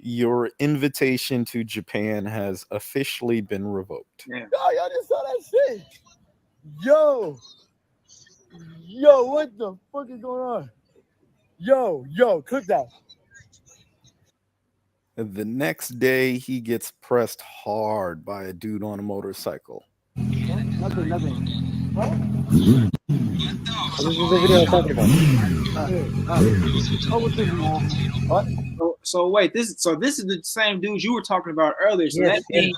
Speaker 12: your invitation to Japan has officially been revoked.
Speaker 1: Yeah.
Speaker 9: Oh, y'all just saw that shit. Yo, what the fuck is going on? Yo, click that.
Speaker 12: The next day, he gets pressed hard by a dude on a motorcycle.
Speaker 9: Nothing.
Speaker 10: This is the video I'm talking about.
Speaker 9: What?
Speaker 1: So wait, this is the same dude you were talking about earlier. So
Speaker 10: Yes,
Speaker 1: that means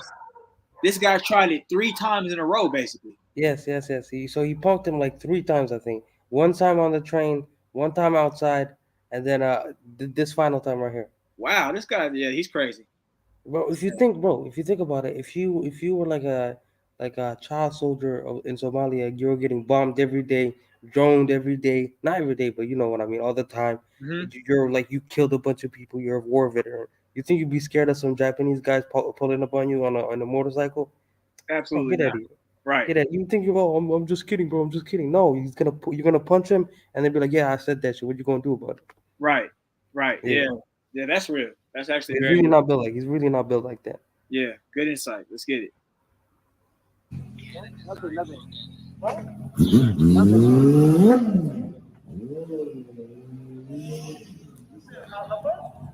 Speaker 1: this guy tried it 3 times in a row, basically.
Speaker 10: Yes. He punked him like 3 times, I think. 1 time on the train, 1 time outside, and then this final time right here.
Speaker 1: Wow, this guy, yeah, he's crazy.
Speaker 10: Bro, if you think about it, if you were like a child soldier in Somalia, you're getting bombed every day, droned every day, not every day, but you know what I mean, all the time. You're like, you killed a bunch of people, you're a war veteran. You think you'd be scared of some Japanese guys pulling up on you on a motorcycle?
Speaker 1: Absolutely
Speaker 10: Get
Speaker 1: not.
Speaker 10: out of here.
Speaker 1: Right.
Speaker 10: Get out. You think I'm just kidding, bro. I'm just kidding. No, you're gonna punch him, and then be like, yeah, I said that shit. What you gonna do about it?
Speaker 1: Right.
Speaker 10: Yeah.
Speaker 1: Yeah, that's real. That's actually
Speaker 10: He's
Speaker 1: very
Speaker 10: really
Speaker 1: real.
Speaker 10: not built like that.
Speaker 1: Yeah, good insight. Let's get it.
Speaker 9: Nothing.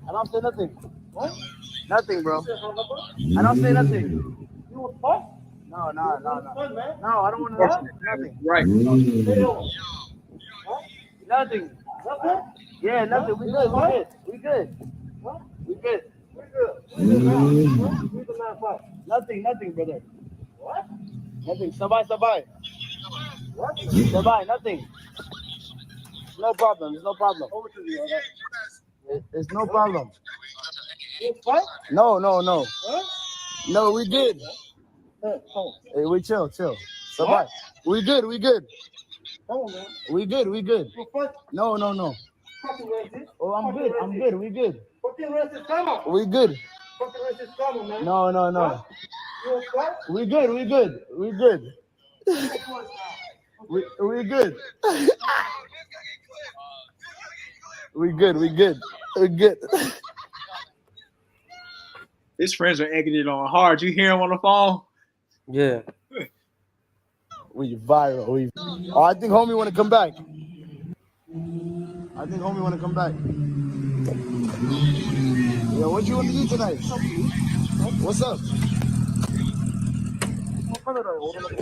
Speaker 9: I don't say nothing. What? Nothing, bro. I don't say nothing. You want fuck? No. No, I don't want to. Nothing.
Speaker 1: Right.
Speaker 9: Nothing. Yeah, nothing. We good. Nothing, brother. What? Nothing. Sabai. What? Sabai, nothing. No problem. There's no problem. There's no problem. What? No. What? No, we good. Hey, we chill. Sabai. We good. Come on, man. We good. No. Oh, I'm good. We good. We good. No. We good. We good. We good.
Speaker 1: His friends are egging it on hard. You hear him on the phone?
Speaker 10: Yeah.
Speaker 9: We viral. Oh, I think homie want to come back. Yo, what you want to do tonight? What's up? What do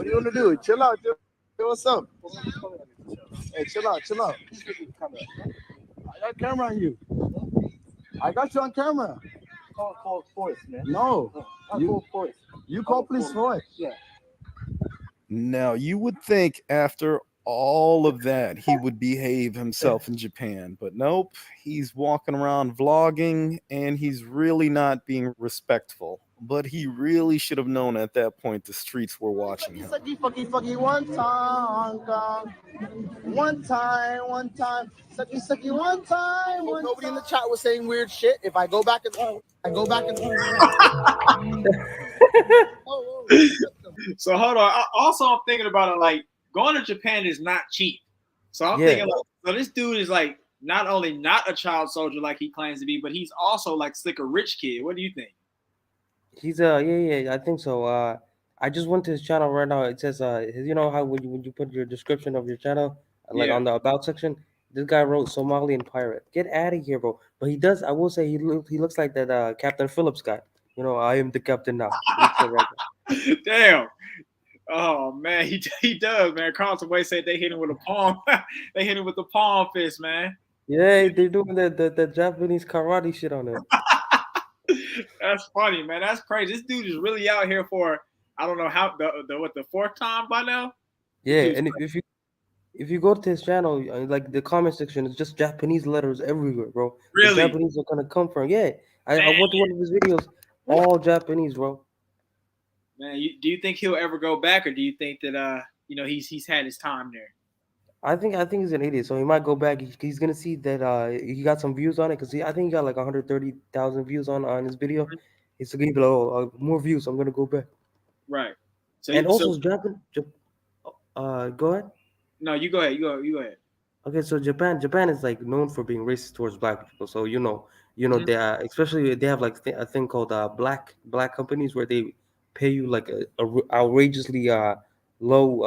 Speaker 9: you want to do? Chill out. What's up? Hey, chill out. I got camera on you. I got you on camera. Call force, man. No. Call force. You call police for what? Yeah.
Speaker 12: Now, you would think after all of that, he would behave himself in Japan, but nope, he's walking around vlogging and he's really not being respectful. But he really should have known at that point the streets were watching him.
Speaker 9: Sucky, one time. Sucky, one time. Nobody in the chat was saying weird shit. If I go back and
Speaker 1: So hold on. I'm thinking about it, like, going to Japan is not cheap. So I'm thinking, like, so this dude is like not only not a child soldier like he claims to be, but he's also like slick a rich kid. What do you think?
Speaker 10: He's I think so. I just went to his channel right now. It says you know how when you put your description of your channel, like on the about section, this guy wrote Somalian pirate. Get out of here, bro. But he does. I will say he looks like that Captain Phillips guy. You know, I am the captain now.
Speaker 1: Damn. Oh man, he does, man. Carlton Way said they hit him with a palm. They hit him with the palm fist, man.
Speaker 10: Yeah, they're doing the Japanese karate shit on him.
Speaker 1: That's funny, man. That's crazy. This dude is really out here for, I don't know how the 4th time by now.
Speaker 10: Yeah, and if you go to his channel, like the comment section, it's just Japanese letters everywhere, bro.
Speaker 1: Really?
Speaker 10: The Japanese are gonna come from. Yeah, I went to one of his videos, all Japanese, bro.
Speaker 1: Man, do you think he'll ever go back, or do you think that he's had his time there?
Speaker 10: I think he's an idiot, so he might go back. He's gonna see that he got some views on it, because I think he got like 130,000 views on his video. He's gonna be like, oh, more views. I'm gonna go back.
Speaker 1: Right. So
Speaker 10: and also, Japan. Go ahead.
Speaker 1: No, you go ahead. You go ahead.
Speaker 10: Okay, so Japan is like known for being racist towards black people. So
Speaker 1: Mhm.
Speaker 10: they especially they have like a thing called black companies where they pay you like a outrageously low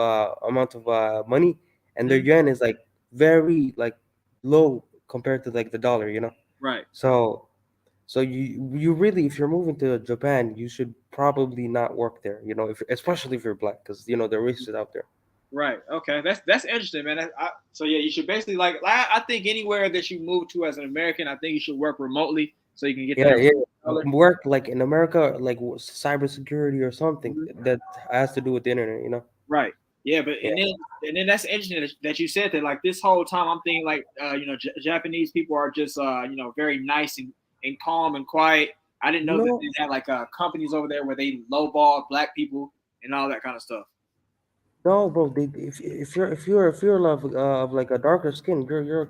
Speaker 10: amount of money, and their
Speaker 1: Mhm.
Speaker 10: yuan is like very like low compared to like the dollar.
Speaker 1: Right.
Speaker 10: So you really, if you're moving to Japan, you should probably not work there. If especially if you're black, because they're racist out there.
Speaker 1: Right. Okay. That's interesting, man. So yeah, you should basically I think anywhere that you move to as an American, I think you should work remotely so you can get
Speaker 10: Yeah,
Speaker 1: that
Speaker 10: yeah.
Speaker 1: dollar.
Speaker 10: Work like in America, like cybersecurity or something
Speaker 1: Mhm.
Speaker 10: that has to do with the internet.
Speaker 1: Right. Yeah, but
Speaker 10: Yeah.
Speaker 1: and then that's interesting that you said that. Like this whole time, I'm thinking like Japanese people are just very nice and calm and quiet. I didn't know that
Speaker 10: No,
Speaker 1: they had like companies over there where they lowball black people and all that kind of stuff.
Speaker 10: no, bro. If you're of like a darker skin, you're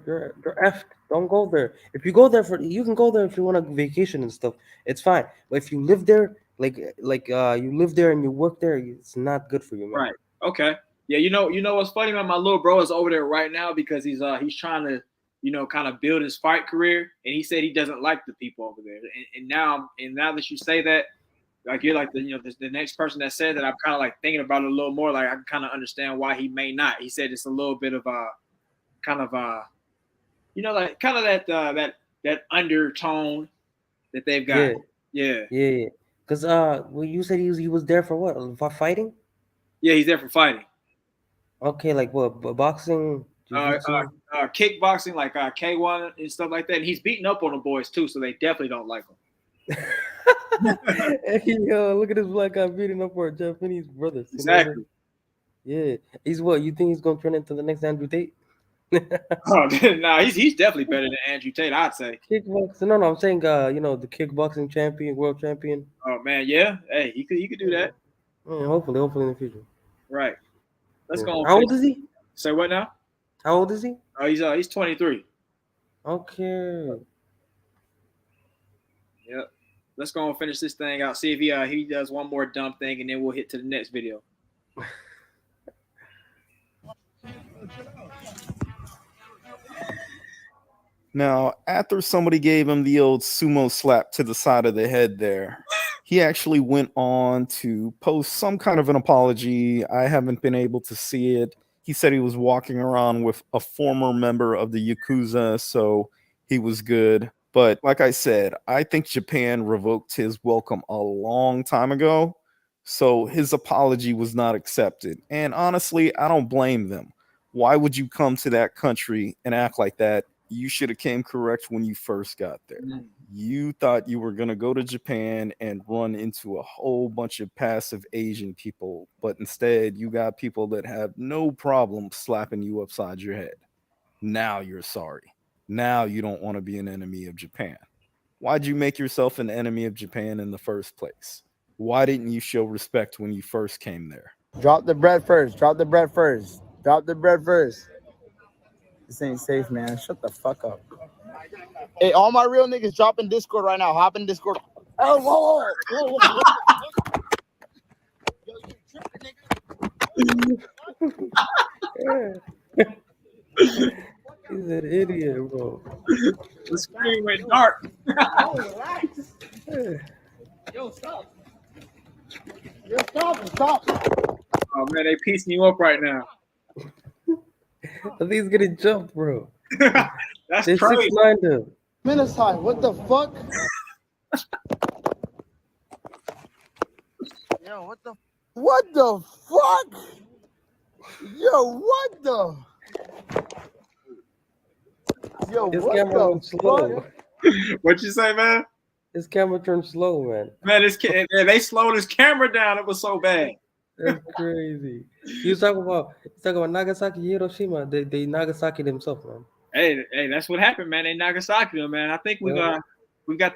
Speaker 10: effed. Don't go there. If you go there you can go there if you want a vacation and stuff. It's fine. But if you live there, you live there and you work there, it's not good for you, man.
Speaker 1: Right. Okay. Yeah. You know what's funny, man? My little bro is over there right now because he's trying to kind of build his fight career, and he said he doesn't like the people over there. And now that you say that, like you're like the next person that said that, I'm kind of like thinking about it a little more. Like I can kind of understand why he may not. He said it's a little bit of a kind of like kind of that undertone that they've got.
Speaker 10: Yeah,
Speaker 1: Yeah.
Speaker 10: yeah. Cause well, you said he was there for what? For fighting?
Speaker 1: Yeah. He's there for fighting.
Speaker 10: Okay, like what? Boxing,
Speaker 1: uh,
Speaker 10: jujitsu.
Speaker 1: Kickboxing, like K1 and stuff like that. And he's beating up on the boys too, so they definitely don't like him.
Speaker 10: Hey, yo, look at this black guy beating up our Japanese brothers.
Speaker 1: Exactly.
Speaker 10: Yeah, he's what? You think he's gonna turn into the next Andrew Tate?
Speaker 1: Oh, nah, he's definitely better than Andrew Tate, I'd say.
Speaker 10: Kickboxing? No, I'm saying, the kickboxing champion, world champion.
Speaker 1: Oh man, yeah. Hey, he could do that.
Speaker 10: Yeah, hopefully in the future.
Speaker 1: Right. Let's
Speaker 10: Yeah.
Speaker 1: go on.
Speaker 10: How old is he?
Speaker 1: Say what now?
Speaker 10: How old is he?
Speaker 1: Oh, he's 23.
Speaker 10: Okay.
Speaker 1: Yep. Let's go and finish this thing out. See if he does one more dumb thing, and then we'll hit to the next video.
Speaker 12: Now, after somebody gave him the old sumo slap to the side of the head there, he actually went on to post some kind of an apology. I haven't been able to see it. He said he was walking around with a former member of the Yakuza, so he was good. But like I said, I think Japan revoked his welcome a long time ago, so his apology was not accepted. And honestly, I don't blame them. Why would you come to that country and act like that? You should have came correct when you first got there. You thought you were going to go to Japan and run into a whole bunch of passive Asian people, but instead you got people that have no problem slapping you upside your head. Now you're sorry. Now you don't want to be an enemy of Japan. Why'd you make yourself an enemy of Japan in the first place? Why didn't you show respect when you first came there?
Speaker 9: Drop the bread first. Drop the bread first. Drop the bread first. This ain't safe, man. Shut the fuck up. Hey, all my real niggas drop in Discord right now. Hop in Discord. Oh, whoa, whoa, whoa. Yo, you tripping, nigga?
Speaker 10: He's an idiot, bro.
Speaker 1: The screen went dark.
Speaker 9: Relax. Yo, stop. Yo, stop.
Speaker 1: Oh man, they piecing you up right now.
Speaker 10: I think he's getting jumped, bro.
Speaker 1: That's
Speaker 10: They
Speaker 1: crazy.
Speaker 10: 6'9" him.
Speaker 9: Minutes high. What the fuck? Yo, what the? What the fuck? Yo, what the? Yo,
Speaker 10: His
Speaker 9: what
Speaker 10: camera
Speaker 9: the
Speaker 10: went slow.
Speaker 1: What you say, man?
Speaker 10: His camera turned slow, man.
Speaker 1: Man, they slowed his camera down. It was so bad.
Speaker 10: That's crazy. He's talking about Nagasaki, Hiroshima. They Nagasaki themselves, man.
Speaker 1: Hey, that's what happened, man. They Nagasaki him, man. I think we got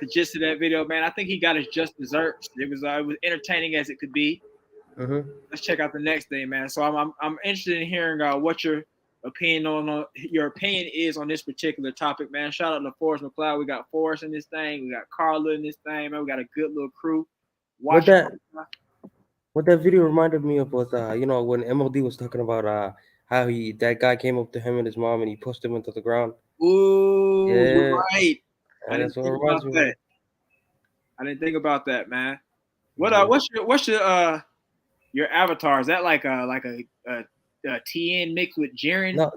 Speaker 1: the gist of that video, man. I think he got his just desserts. It was entertaining as it could be. Let's check out the next thing, man. So I'm interested in hearing what your opinion is on this particular topic, man. Shout out to Forrest McLeod. We got Forrest in this thing. We got Carla in this thing, man. We got a good little crew.
Speaker 10: What that video reminded me of was when MLD was talking about how that guy came up to him and his mom and he pushed him into the ground.
Speaker 1: Ooh, you're
Speaker 10: Yeah,
Speaker 1: right. I
Speaker 10: and
Speaker 1: didn't
Speaker 10: that's what it
Speaker 1: think
Speaker 10: reminds
Speaker 1: about
Speaker 10: me of.
Speaker 1: that. I didn't think about that, man.
Speaker 10: Mhm.
Speaker 1: What's your avatar? Is that like a TN mixed with Jiren?
Speaker 10: No,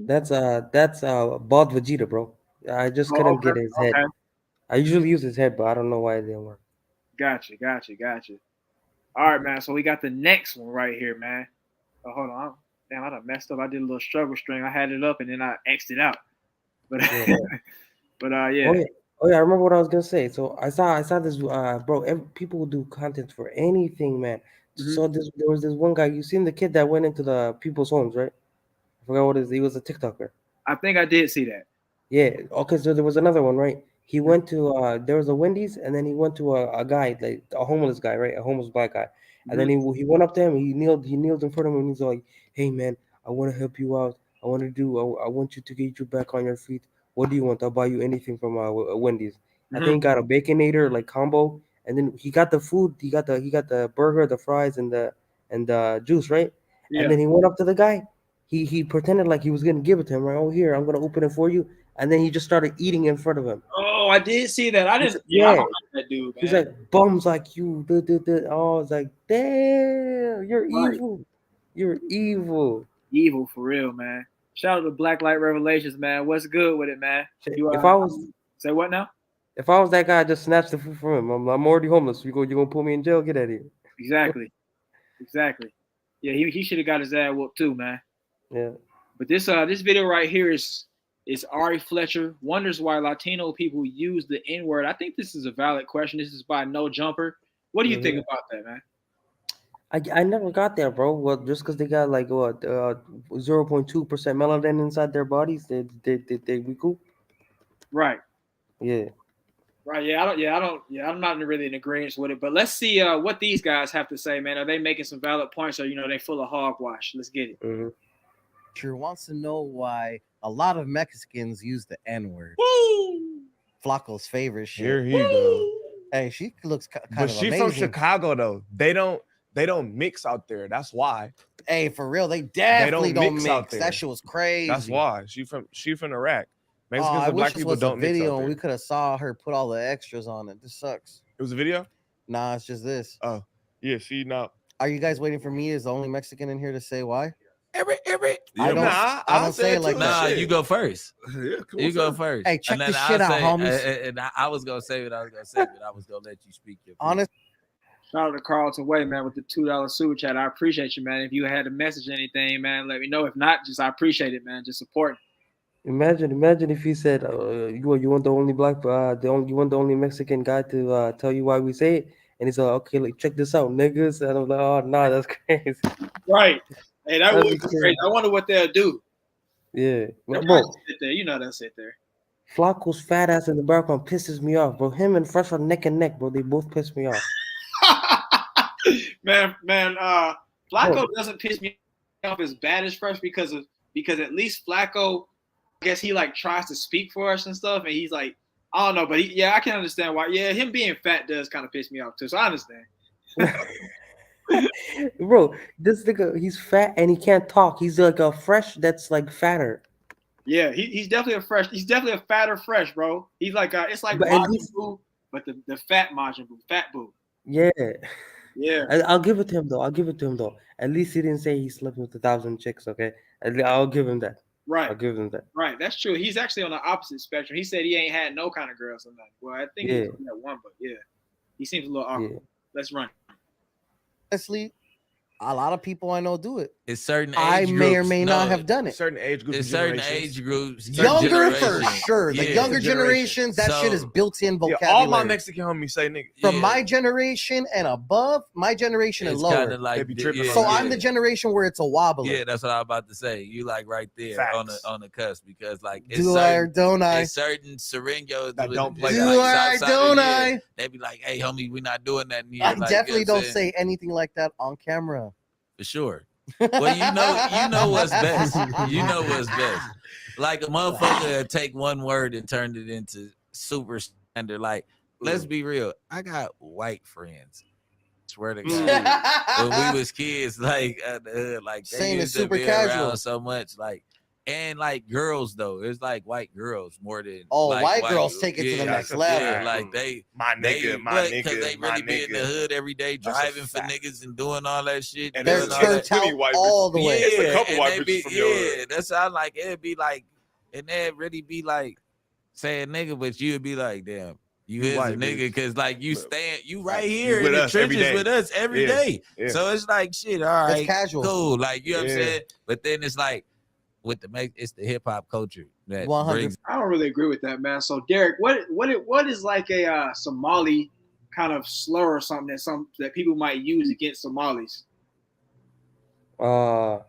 Speaker 10: that's bald Vegeta, bro. I just
Speaker 1: Oh,
Speaker 10: couldn't
Speaker 1: okay,
Speaker 10: get his head.
Speaker 1: okay.
Speaker 10: I usually use his head, but I don't know why it didn't work.
Speaker 1: Gotcha. All right, man. So we got the next one right here, man. Oh, hold on. Damn, I done messed up. I did a little struggle string. I had it up and then I X'd it out. But
Speaker 10: Yeah.
Speaker 1: but
Speaker 10: Oh
Speaker 1: yeah.
Speaker 10: yeah. Oh yeah, I remember what I was gonna say. So I saw this bro. People will do content for anything, man.
Speaker 1: Mhm.
Speaker 10: So there was this one guy. You seen the kid that went into the people's homes, right? I forgot what it is. He was a TikToker.
Speaker 1: I think I did see that.
Speaker 10: Yeah. Okay. So there was another one, right? He went to there was a Wendy's, and then he went to a guy, like a homeless guy, right? A homeless black guy, and then he went up to him. He kneeled in front of him, and he's like, "Hey man, I want to help you out. I want you to get you back on your feet. What do you want? I'll buy you anything from Wendy's." I think he got a baconator like combo, and then he got the food. He got the burger, the fries, and the juice, right? And
Speaker 1: Yeah.
Speaker 10: then he went up to the guy. He pretended like he was gonna give it to him, right? Oh, here, I'm gonna open it for you. And then he just started eating in front of him.
Speaker 1: Oh, I did see that. I
Speaker 10: He's,
Speaker 1: didn't. Yeah, I
Speaker 10: yeah,
Speaker 1: don't like that dude, man.
Speaker 10: he's like bums like you. Oh, it's like damn, you're
Speaker 1: Right.
Speaker 10: evil. You're evil.
Speaker 1: Evil for real, man. Shout out to Black Light Revelations, man. What's good with it, man?
Speaker 10: If I was
Speaker 1: say what now?
Speaker 10: If I was that guy, I just snatched the food from him. I'm already homeless. You gonna put me in jail? Get out of here.
Speaker 1: Exactly. Yeah, he should have got his ass whooped too, man.
Speaker 10: Yeah.
Speaker 1: But this video right here is Ari Fletcher wonders why Latino people use the N-word. I think this is a valid question. This is by No Jumper. What do you think about that, man?
Speaker 10: I never got there, bro. Well, just because they got like what 0.2% melanin inside their bodies, they recoup.
Speaker 1: Right.
Speaker 10: Yeah.
Speaker 1: Right. I'm not really in agreement with it. But let's see what these guys have to say, man. Are they making some valid points, or they full of hogwash? Let's get it.
Speaker 13: Sure wants to know why a lot of Mexicans use the N-word. Flacco's favorite shit.
Speaker 14: Here he goes.
Speaker 13: Hey, she looks kind
Speaker 14: But
Speaker 13: of
Speaker 14: she
Speaker 13: amazing.
Speaker 14: from Chicago though. They don't mix out there. That's why.
Speaker 13: Hey, for real, they definitely don't mix.
Speaker 14: out there.
Speaker 13: That shit was crazy.
Speaker 14: That's why. She from Iraq. Mexicans
Speaker 13: I
Speaker 14: and black
Speaker 13: wish this
Speaker 14: people
Speaker 13: was
Speaker 14: don't
Speaker 13: a
Speaker 14: mix
Speaker 13: video
Speaker 14: out
Speaker 13: and
Speaker 14: there.
Speaker 13: we could have saw her put all the extras on it. This sucks.
Speaker 14: It was a video?
Speaker 13: Nah, it's just this.
Speaker 14: Oh, yeah. See now.
Speaker 13: Are you guys waiting for me as the only Mexican in here to say why?
Speaker 14: Every.
Speaker 13: I don't say it like that.
Speaker 15: Nah, you go first.
Speaker 7: Yeah,
Speaker 15: you go first.
Speaker 13: Hey, check
Speaker 15: and then
Speaker 13: this shit
Speaker 15: I'll
Speaker 13: out,
Speaker 15: say,
Speaker 13: homies.
Speaker 15: And I was gonna say what I was gonna say, but I was gonna let you speak your piece.
Speaker 13: Honest.
Speaker 1: Shout out to Carlton Way, man, with the $2 super chat. I appreciate you, man. If you had a message or anything, man, let me know. If not, I appreciate it, man. Just support.
Speaker 10: Imagine if he said, "You want the only you want the only Mexican guy to tell you why we say it," and he's like, "Okay, like check this out, niggas," and I'm like, "Oh nah, that's crazy."
Speaker 1: Right. Hey, that
Speaker 10: That'd
Speaker 1: would
Speaker 10: be
Speaker 1: be
Speaker 10: crazy.
Speaker 1: great. I wonder what they'll do.
Speaker 10: Yeah,
Speaker 1: They'll
Speaker 10: bro.
Speaker 1: sit there. They'll sit there.
Speaker 10: Flacco's fat ass in the background pisses me off, bro. Him and Fresh are neck and neck, bro. They both piss me off.
Speaker 1: man, Flacco doesn't piss me off as bad as Fresh because at least Flacco, I guess he like tries to speak for us and stuff, and he's like, I don't know, but I can understand why. Yeah, him being fat does kind of piss me off too, so I understand.
Speaker 10: Bro, this nigga, he's fat and he can't talk. He's like a Fresh that's like fatter.
Speaker 1: Yeah, he's definitely he's definitely a fatter Fresh, bro. He's like it's like
Speaker 10: But at
Speaker 1: Majin
Speaker 10: least-
Speaker 1: Buu, but the fat Majin Buu, fat Buu.
Speaker 10: Yeah.
Speaker 1: Yeah.
Speaker 10: I'll give it to him though. At least he didn't say he slept with 1,000 chicks, okay? I'll give him that.
Speaker 1: Right.
Speaker 10: I'll give him that.
Speaker 1: Right, that's true. He's actually on the opposite spectrum. He said he ain't had no kind of girls or nothing. Well, I think he had one, but yeah, he seems a little awkward.
Speaker 10: Yeah.
Speaker 1: Let's run.
Speaker 13: Honestly, a lot of people I know do it.
Speaker 15: It's certain age
Speaker 13: I
Speaker 15: groups.
Speaker 13: may or may not have done it.
Speaker 14: Certain age groups.
Speaker 15: It's certain age groups.
Speaker 13: Younger for
Speaker 15: generations.
Speaker 13: sure. The
Speaker 15: Yeah.
Speaker 13: younger generations, that shit is built-in
Speaker 14: Yeah,
Speaker 13: vocabulary.
Speaker 14: all my Mexican homies say nigga.
Speaker 13: From my generation and above, my generation and
Speaker 15: It's
Speaker 13: lower.
Speaker 15: kinda like
Speaker 14: They be tripping
Speaker 15: yeah,
Speaker 13: So
Speaker 15: yeah.
Speaker 13: I'm the generation where it's a wobbler.
Speaker 15: Yeah, that's what I was about to say. You like right there
Speaker 14: Facts.
Speaker 15: on the cusp because like it's
Speaker 13: Do I or don't I?
Speaker 15: It's certain Serenos
Speaker 14: That don't play
Speaker 13: Do
Speaker 14: that.
Speaker 13: I,
Speaker 15: Southside
Speaker 13: don't
Speaker 15: of here,
Speaker 13: I?
Speaker 15: They be like, hey homie, we not doing that in here.
Speaker 13: I
Speaker 15: Like,
Speaker 13: definitely
Speaker 15: you know what
Speaker 13: don't
Speaker 15: I'm saying?
Speaker 13: say anything like that on camera.
Speaker 15: For sure. Well, you know what's best. You know what's best. Like a motherfucker take one word and turn it into super standard. Like, let's be real. I got white friends. Swear to God. When we was kids, like at the hood, like they
Speaker 13: Saying
Speaker 15: used
Speaker 13: it's
Speaker 15: to be
Speaker 13: super casual.
Speaker 15: around so much, like. And like girls though, it's like white girls more than
Speaker 13: like white girls take it to the next level.
Speaker 15: Yeah, like they because they really be in the hood every day driving for niggas and doing all that shit.
Speaker 13: And they're turned out all the way.
Speaker 15: Yeah,
Speaker 16: it's a couple white
Speaker 15: be,
Speaker 16: bitches from your hood.
Speaker 15: that's how like it'd be like, and they'd really be like saying nigga, but you'd be like, damn. You is a nigga because like you right here in the trenches with us every day. So it's like shit, all right,
Speaker 13: casual.
Speaker 15: cool. Like you know what I'm saying? But then it's like it's the hip hop culture that
Speaker 13: 100.
Speaker 15: brings.
Speaker 1: I don't really agree with that, man. So Derek, what is like a Somali kind of slur or something that people might use against Somalis?
Speaker 10: Banana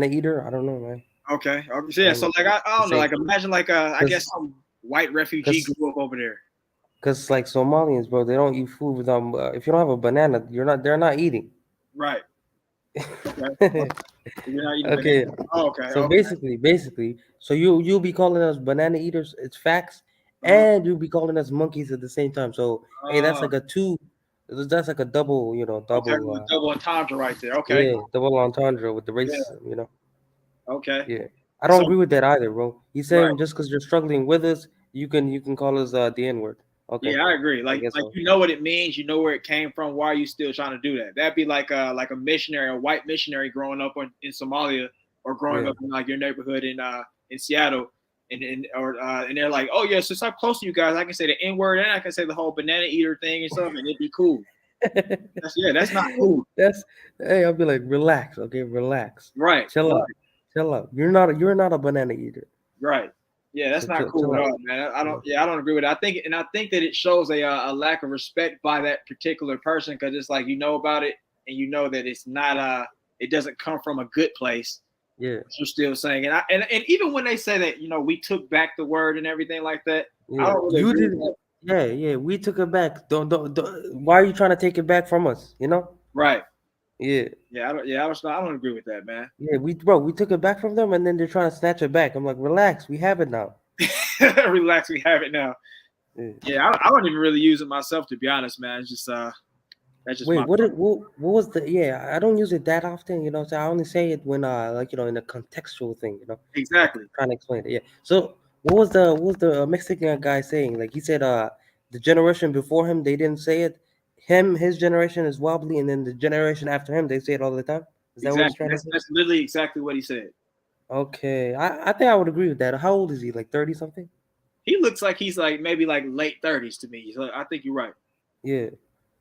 Speaker 10: eater. I don't know, man.
Speaker 1: Okay. Yeah. So like I don't know. Like imagine like I guess some white refugee grew up over there.
Speaker 10: Because like Somalians, bro, they don't eat food without. If you don't have a banana, they're not eating.
Speaker 1: Right. Okay.
Speaker 10: Okay.
Speaker 1: Oh, okay.
Speaker 10: So basically, so you'll be calling us banana eaters. It's facts, and you'll be calling us monkeys at the same time. So hey, that's like a two. That's like a double, double.
Speaker 1: Double entendre right there. Okay.
Speaker 10: Yeah, double entendre with the racism,
Speaker 1: Okay.
Speaker 10: Yeah, I don't agree with that either, bro. He's saying just because you're struggling with us, you can call us the N-word. Okay.
Speaker 1: Yeah, I agree. Like
Speaker 10: so.
Speaker 1: You know what it means, you know where it came from. Why are you still trying to do that? That'd be like a missionary, a white missionary growing up in Somalia or growing up in like your neighborhood in Seattle, and they're like, oh yeah, since I'm close to you guys, I can say the N-word and I can say the whole banana eater thing and stuff, and it'd be cool. That's not cool.
Speaker 10: I'll be like, relax, okay, relax.
Speaker 1: Right.
Speaker 10: Chill out. You're not a banana eater.
Speaker 1: Right. Yeah, that's not cool at all, man. I don't agree with it. I think that it shows a lack of respect by that particular person because it's like you know about it and you know that it's not it doesn't come from a good place.
Speaker 10: Yeah.
Speaker 1: You're still saying it. And even when they say that, we took back the word and everything like that,
Speaker 10: yeah.
Speaker 1: I don't really agree with that.
Speaker 10: Yeah, we took it back. Don't. Why are you trying to take it back from us?
Speaker 1: Right.
Speaker 10: Yeah.
Speaker 1: I don't agree with that, man.
Speaker 10: Yeah, we took it back from them, and then they're trying to snatch it back. I'm like, relax, we have it now.
Speaker 1: Relax, we have it now. Yeah, I don't even really use it myself, to be honest, man. It's just that's just.
Speaker 10: Wait, what was the? Yeah, I don't use it that often. So I only say it when in a contextual thing.
Speaker 1: Exactly.
Speaker 10: Trying to explain it. Yeah. So what was the Mexican guy saying? Like he said, the generation before him they didn't say it. His generation is wobbly, and then the generation after him they say it all the time. Is that
Speaker 1: exactly.
Speaker 10: what he's trying to say?
Speaker 1: That's literally exactly what he said.
Speaker 10: Okay, I think I would agree with that. How old is he? Like 30 something?
Speaker 1: He looks like he's like maybe like late 30s to me. So I think you're right.
Speaker 10: Yeah,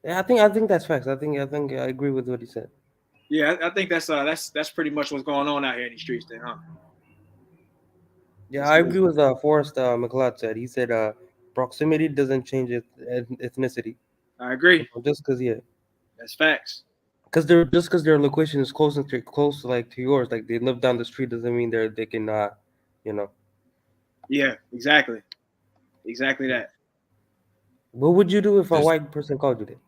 Speaker 10: I think that's facts. I think I agree with what he said.
Speaker 1: Yeah, I think that's pretty much what's going on out here in the streets, then, huh?
Speaker 10: Yeah, I agree with Forrest McLeod said. He said proximity doesn't change ethnicity.
Speaker 1: I agree.
Speaker 10: Just because,
Speaker 1: that's facts.
Speaker 10: Because their location is close like to yours, like they live down the street doesn't mean they can
Speaker 1: Yeah, exactly that.
Speaker 10: What would you do if a white person called you that?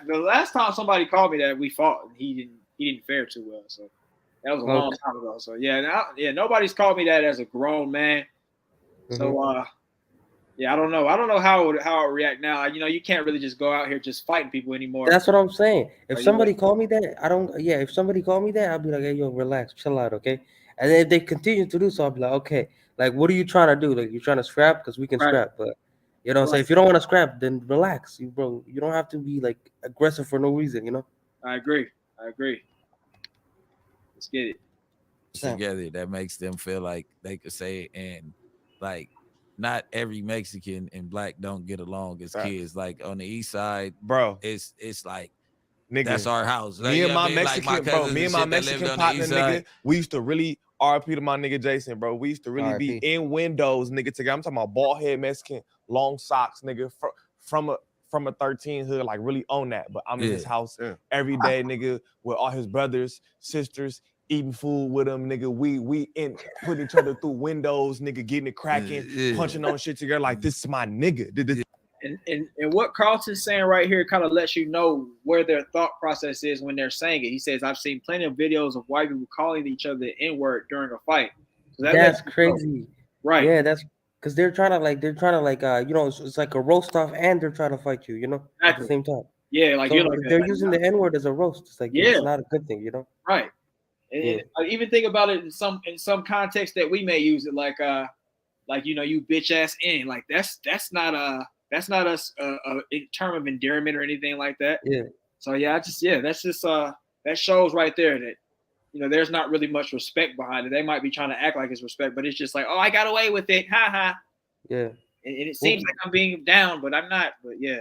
Speaker 1: The last time somebody called me that, we fought, and he didn't fare too well. So that was a long time ago. So nobody's called me that as a grown man. So I don't know. I don't know how I would react now. You can't really just go out here just fighting people anymore.
Speaker 10: That's what I'm saying. If somebody called me that, if somebody called me that, I'll be like, hey, yo, relax, chill out, okay? And then if they continue to do so, I'll be like, okay, like, what are you trying to do? Like, you're trying to scrap? Because we can scrap. But, so if you don't want to scrap, then relax, bro. You don't have to be, like, aggressive for no reason,
Speaker 1: I agree. Let's get it.
Speaker 15: Together, that makes them feel like they could say it. And, like, not every Mexican and black don't get along as kids. Like, on the east side,
Speaker 14: bro,
Speaker 15: it's like,
Speaker 14: nigga,
Speaker 15: that's our house. Like,
Speaker 14: me and my Mexican partner, nigga, we used to really RP to my nigga Jason, bro. We used to really be in windows, nigga, together. I'm talking about bald head Mexican, long socks, nigga, from a 13 hood, like really own that. But I'm in his house every day, nigga, with all his brothers, sisters, eating food with him, nigga. We in putting each other through windows, nigga, getting it cracking, punching on shit together. Like, this is my nigga.
Speaker 1: And what Carlton's saying right here kind of lets you know where their thought process is when they're saying it. He says, I've seen plenty of videos of white people calling each other the N-word during a fight. So
Speaker 10: that's crazy.
Speaker 1: Right.
Speaker 10: Yeah, because they're trying to you know, it's like a roast off, and they're trying to fight you, you know, at the same time.
Speaker 1: Yeah, like
Speaker 10: So
Speaker 1: you're like
Speaker 10: if they're using the N word as a roast, it's like it's not a good thing, you know.
Speaker 1: Right. And I even think about it in some context that we may use it like you know, you bitch ass in, like that's not a term of endearment or anything like that.
Speaker 10: Yeah.
Speaker 1: So that's just that shows right there that, you know, there's not really much respect behind it. They might be trying to act like it's respect, but it's just like, oh, I got away with it, ha ha.
Speaker 10: Yeah.
Speaker 1: And it seems like I'm being down, but I'm not. But yeah.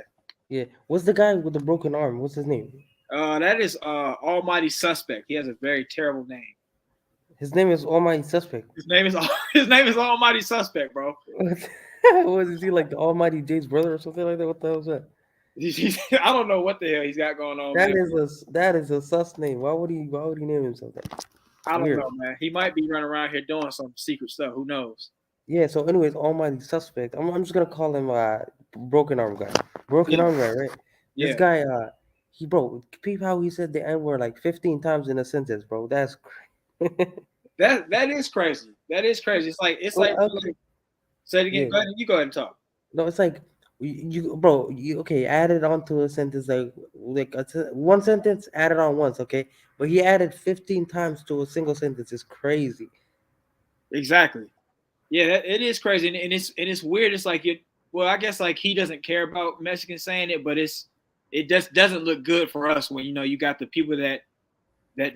Speaker 10: Yeah. What's the guy with the broken arm? What's his name?
Speaker 1: That is Almighty Suspect. He has a very terrible name.
Speaker 10: His name is Almighty Suspect.
Speaker 1: His name is Almighty Suspect, bro.
Speaker 10: What is he, like the Almighty Jade's brother or something like that? What the hell is that?
Speaker 1: I don't know what the hell he's got going on.
Speaker 10: That is a sus name. Why would he name himself that?
Speaker 1: I don't know, man. He might be running around here doing some secret stuff. Who knows?
Speaker 10: Yeah. So, anyways, Almighty Suspect. I'm just gonna call him broken arm guy. Broken arm guy, right?
Speaker 1: Yeah.
Speaker 10: This guy, peep how he said the N word like 15 times in a sentence, bro. That's crazy.
Speaker 1: that is crazy. That is crazy. It's like say it again.
Speaker 10: Yeah.
Speaker 1: Go ahead, you go ahead and talk.
Speaker 10: No, it's like you add it onto a sentence like one sentence added on once, okay, but he added 15 times to a single sentence. Is crazy.
Speaker 1: Exactly. Yeah, it is crazy, and it's weird. It's like well, I guess like he doesn't care about Mexicans saying it, but it just doesn't look good for us when, you know, you got the people that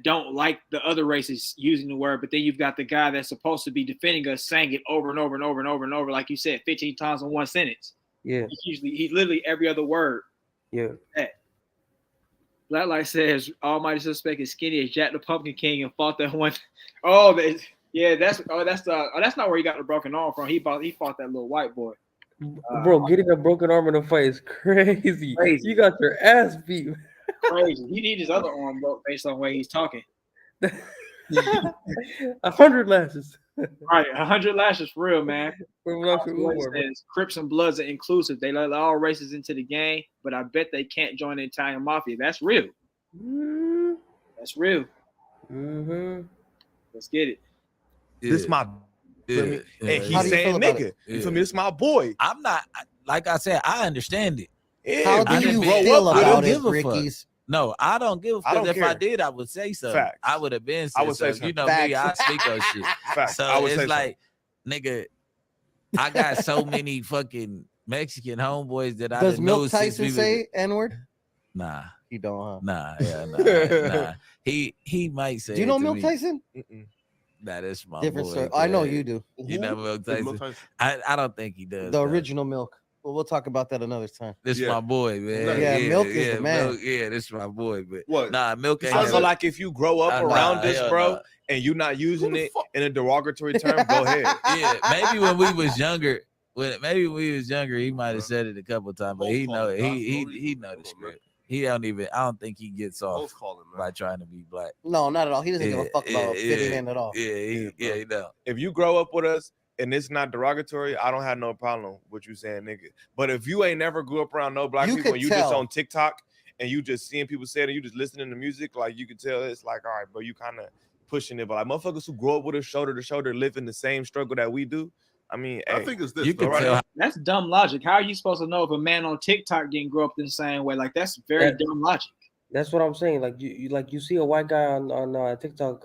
Speaker 1: don't like the other races using the word, but then you've got the guy that's supposed to be defending us saying it over and over and over and over and over, like you said, 15 times in one sentence.
Speaker 10: Yeah.
Speaker 1: He's literally every other word.
Speaker 10: Yeah.
Speaker 1: Blacklight says Almighty Suspect is skinny as Jack the Pumpkin King and fought that one. Oh, that's not where he got the broken arm from. He fought that little white boy.
Speaker 10: Bro, getting a broken arm in a fight is crazy. You got your ass beat.
Speaker 1: Crazy. He needs his other arm broke based on the way he's talking.
Speaker 10: 100 lashes.
Speaker 1: Right, 100 lashes for real, man. Crips and Bloods are inclusive. They let all races into the game, but I bet they can't join the Italian mafia. That's real. That's real.
Speaker 10: Mm-hmm.
Speaker 1: Let's get it.
Speaker 14: This my and he's saying nigga. You feel me? This my boy.
Speaker 15: I'm not, like I said, I understand it.
Speaker 13: How do you feel about it, Ricky's?
Speaker 15: No, I don't give a fuck. If I did, I would say so.
Speaker 14: Facts.
Speaker 15: I would have been.
Speaker 14: I would say
Speaker 15: you know me, I speak on shit.
Speaker 14: Facts.
Speaker 15: So it's like, nigga, I got so many fucking Mexican homeboys that I
Speaker 13: does
Speaker 15: know.
Speaker 13: Milk Tyson say N-word?
Speaker 15: Nah,
Speaker 13: he don't. Huh?
Speaker 15: Nah. He might say.
Speaker 13: Do you know Milk Tyson?
Speaker 15: Nah, that's my
Speaker 13: different
Speaker 15: boy,
Speaker 13: story. I know you do.
Speaker 15: You know Milk Tyson? I don't think he does.
Speaker 13: The original Milk. Well, we'll talk about that another time.
Speaker 15: This my boy, man.
Speaker 13: Yeah, Milk is the man.
Speaker 15: Milk, this is my boy. But
Speaker 14: what?
Speaker 15: Nah, Milk ain't.
Speaker 14: I feel like if you grow up around this, bro, and you're not using it in a derogatory term, go ahead.
Speaker 15: Yeah, maybe when we was younger, he might have said it a couple of times, but he know he know the script. He don't even. I don't think he gets off by trying to be black.
Speaker 13: No, not at all. He doesn't give a fuck about fitting in at all.
Speaker 15: Yeah, he don't.
Speaker 14: If you grow up with us and it's not derogatory, I don't have no problem with you saying nigga. But if you ain't never grew up around no black people and you just on TikTok and you just seeing people say it and you just listening to music, like you can tell it's like, all right, bro, you kind of pushing it. But like motherfuckers who grow up with us shoulder to shoulder, living the same struggle that we do. I mean,
Speaker 16: I think it's this.
Speaker 1: You can tell. That's dumb logic. How are you supposed to know if a man on TikTok didn't grow up the same way? Like that's very dumb logic.
Speaker 10: That's what I'm saying. Like you see a white guy on TikTok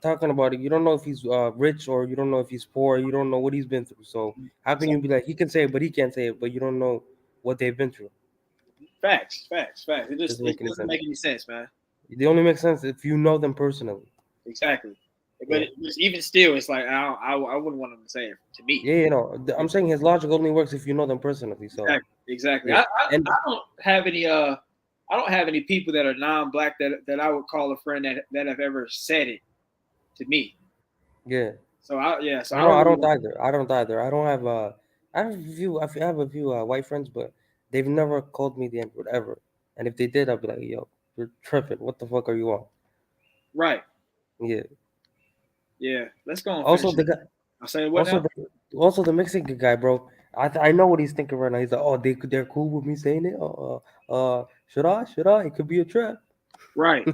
Speaker 10: talking about it. You don't know if he's rich or you don't know if he's poor. You don't know what he's been through. So how can you be like, he can say it, but he can't say it, but you don't know what they've been through?
Speaker 1: Facts. It just doesn't make any sense, man.
Speaker 10: They only make sense if you know them personally.
Speaker 1: Exactly. But even still, it's like I wouldn't want him to say it to me.
Speaker 10: Yeah, you know, I'm saying his logic only works if you know them personally. So
Speaker 1: exactly.
Speaker 10: Yeah.
Speaker 1: I don't have any people that are non-black that I would call a friend that have ever said it to me.
Speaker 10: Yeah.
Speaker 1: So I
Speaker 10: don't either. I don't have I have a few white friends, but they've never called me the N-word ever. And if they did, I'd be like, yo, you're tripping. What the fuck are you on?
Speaker 1: Right.
Speaker 10: Yeah.
Speaker 1: Yeah. Let's go on.
Speaker 10: Also, the guy.
Speaker 1: I say what
Speaker 10: also the Mexican guy, bro. I know what he's thinking right now. He's like, oh, they're cool with me saying it. Should I? It could be a trap.
Speaker 1: Right.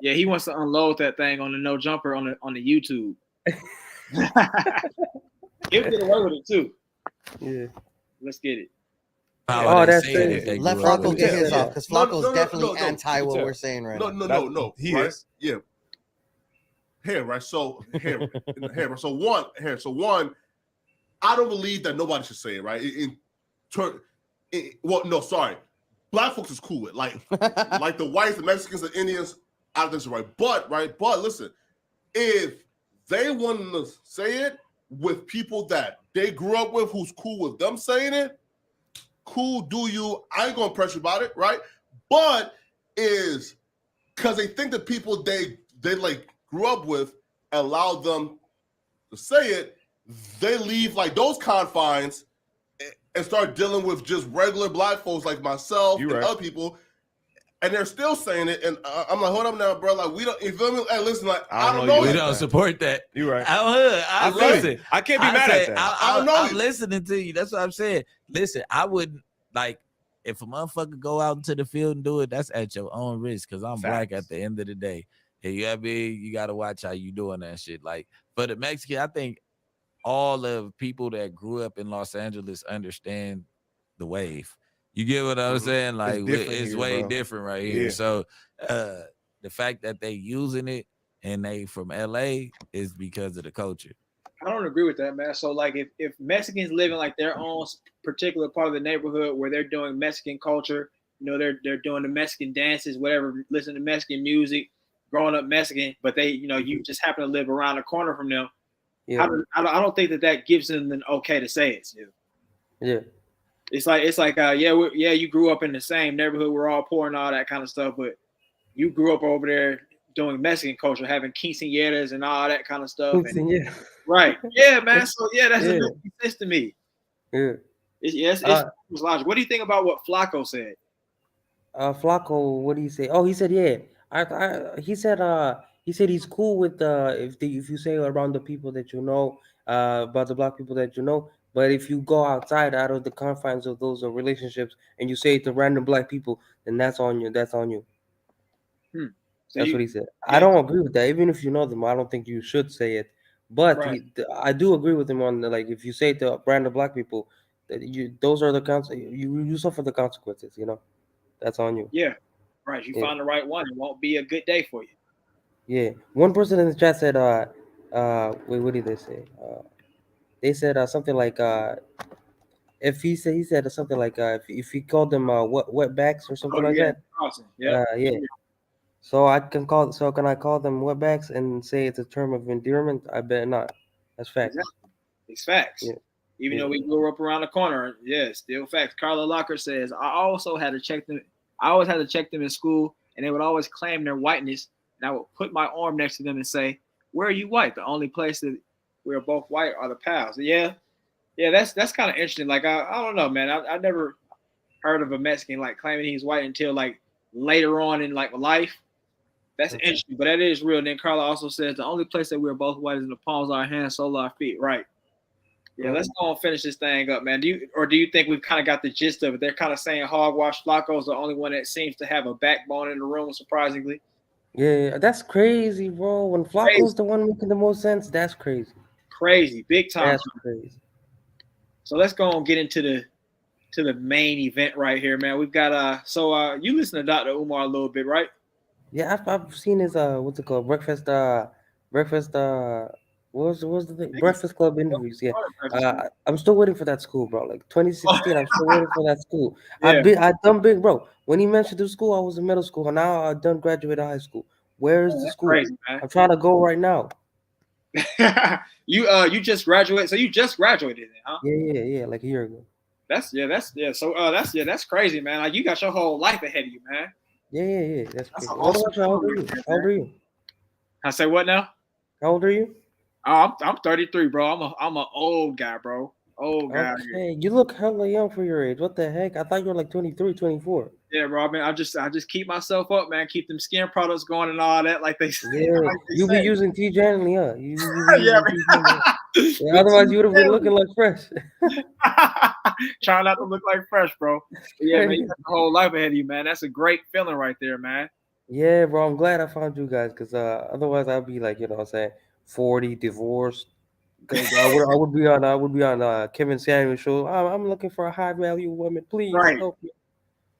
Speaker 1: Yeah, he wants to unload that thing on the no jumper on the YouTube. He'll get away with it too.
Speaker 10: Yeah.
Speaker 1: Let's get it.
Speaker 13: Oh, that's crazy. Let Flacco get his off because Flacco's definitely anti what we're saying right now.
Speaker 16: No.
Speaker 14: He
Speaker 16: right?
Speaker 14: is.
Speaker 16: Yeah. Here, right? So So one, I don't believe that nobody should say it, right? Black folks is cool with like the whites, the Mexicans, the Indians. I don't think so, right? But listen, if they want to say it with people that they grew up with, who's cool with them saying it, cool, do you? I ain't gonna pressure about it, right? But is because they think the people they like grew up with allow them to say it, they leave like those confines and start dealing with just regular black folks like myself and other people, and they're still saying it. And I'm like, hold up now, bro. Like we don't, you feel me? Hey, listen, like I don't know.
Speaker 15: We don't support that.
Speaker 14: You're right.
Speaker 15: I listen.
Speaker 14: I can't be mad at that.
Speaker 16: I don't know.
Speaker 15: I'm listening to you. That's what I'm saying. Listen, I wouldn't like. If a motherfucker go out into the field and do it, that's at your own risk. Cause I'm black at the end of the day. And you gotta watch how you doing that shit. Like for the Mexican, I think all of people that grew up in Los Angeles understand the wave. You get what I'm saying? Like it's way different right here.
Speaker 14: Yeah.
Speaker 15: So the fact that they using it and they from LA is because of the culture.
Speaker 1: I don't agree with that, man. So like if Mexicans live in like their own particular part of the neighborhood where they're doing Mexican culture, they're doing the Mexican dances, whatever, listening to Mexican music, growing up Mexican, but they, you just happen to live around the corner from them. Yeah. I don't think that gives them an okay to say it. Still.
Speaker 10: Yeah.
Speaker 1: It's like you grew up in the same neighborhood, we're all poor and all that kind of stuff, but you grew up over there doing Mexican culture, having quinceañeras and all that kind of stuff. Right. Yeah, man. So that's a bit sense to me.
Speaker 10: Yeah.
Speaker 1: It's logic. What do you think about what Flacco said?
Speaker 10: Flacco, what did he say? Oh, he said, he said he's cool with if you say around the people that about the black people that but if you go outside out of the confines of those relationships and you say it to random black people, then that's on you. That's on you.
Speaker 1: So
Speaker 10: that's what he said. Yeah. I don't agree with that. Even if you know them, I don't think you should say it. But I do agree with him on like if you say it to random black people, that those are the you suffer the consequences. That's on you.
Speaker 1: Yeah, right. You find the right one, it won't be a good day for you.
Speaker 10: Yeah. One person in the chat said, wait, what did they say? They said something like if he said something like if he called them wetbacks or something like that.
Speaker 1: Awesome. Yeah.
Speaker 10: So can I call them wetbacks and say it's a term of endearment? I bet not. That's facts.
Speaker 1: Exactly. It's facts. Yeah. Even though we grew up around the corner, still facts. Carla Locker says, I always had to check them in school, and they would always claim their whiteness, and I would put my arm next to them and say, where are you white? The only place that we're both white are the pals. Yeah, that's kind of interesting. Like, I don't know, man. I never heard of a Mexican, like, claiming he's white until, like, later on in, like, life. That's interesting, but that is real. And then Carla also says, the only place that we're both white is in the palms of our hands, soles of our feet. Right. Yeah, let's go and finish this thing up, man. Do you think we've kind of got the gist of it? They're kind of saying hogwash. Flacco's the only one that seems to have a backbone in the room, surprisingly.
Speaker 10: Yeah, that's crazy, bro. When Flacco's the one making the most sense, that's crazy.
Speaker 1: Crazy, big time.
Speaker 10: That's crazy.
Speaker 1: So let's go and get into the main event right here, man. We've got you listen to Dr. Umar a little bit, right?
Speaker 10: Yeah, I've seen his what's it called? Breakfast what was the thing? Breakfast Club interviews. Yeah. I'm still waiting for that school, bro. Like 2016, I'm still waiting for that school. I done big, bro. When he mentioned the school, I was in middle school, and now I done graduated high school. Where is the school?
Speaker 1: Crazy,
Speaker 10: I'm trying to go right now.
Speaker 1: You just graduated, so you just graduated, huh?
Speaker 10: Yeah, like a year ago.
Speaker 1: That's crazy, man. Like you got your whole life ahead of you, man.
Speaker 10: Yeah. That's crazy. Awesome. How old are you?
Speaker 1: I say what now?
Speaker 10: How old are you?
Speaker 1: Oh, I'm 33, bro. I'm an old guy, bro. Old guy.
Speaker 10: Okay, you look hella young for your age. What the heck? I thought you were like 23, 24.
Speaker 1: Yeah, bro. I mean, I just keep myself up, man. Keep them skin products going and all that, like they say.
Speaker 10: Yeah, you be using T. Janley, huh?
Speaker 1: Yeah.
Speaker 10: Otherwise, you would have been looking like fresh.
Speaker 1: Trying not to look like fresh, bro. But yeah, man, you got the whole life ahead of you, man. That's a great feeling right there, man.
Speaker 10: Yeah, bro. I'm glad I found you guys, because otherwise I'd be like, 40, divorced, Because I would be on Kevin Samuel's show. I'm looking for a high value woman. Please help me.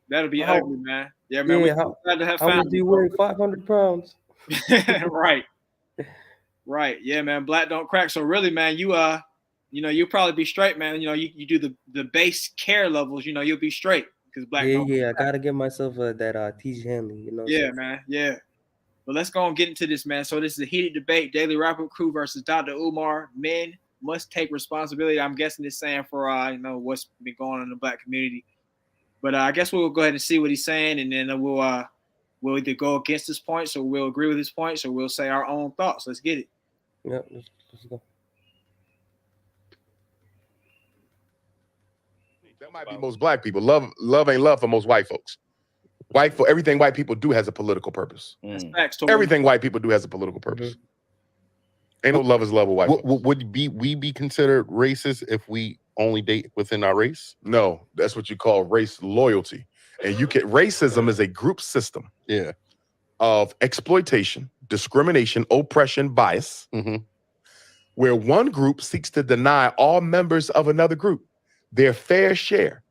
Speaker 1: That'll be ugly, man. Yeah, man.
Speaker 10: Yeah,
Speaker 1: We're glad to have
Speaker 10: how much
Speaker 1: found
Speaker 10: do you weigh? 500 pounds.
Speaker 1: Right. Right. Yeah, man. Black don't crack. So really, man, you'll probably be straight, man. You do the base care levels, you'll be straight because black don't
Speaker 10: I
Speaker 1: crack.
Speaker 10: gotta get myself that TG Henley,
Speaker 1: Yeah, man. Yeah. But let's go and get into this, man. So this is a heated debate. Daily Rap-Up Crew versus Dr. Umar. Men must take responsibility. I'm guessing this saying for what's been going on in the black community. But I guess we'll go ahead and see what he's saying, and then we'll either go against his points or we'll agree with his points or we'll say our own thoughts. Let's get it.
Speaker 10: Yeah, let's go.
Speaker 17: That might be most black people. Love ain't love for most white folks. Everything white people do has a political purpose.
Speaker 1: That's facts. Totally.
Speaker 17: Everything white people do has a political purpose. Ain't no love is love with white folks.
Speaker 18: Would we be considered racist if we only date within our race?
Speaker 17: No, that's what you call race loyalty. And racism is a group system of exploitation, discrimination, oppression, bias, where one group seeks to deny all members of another group their fair share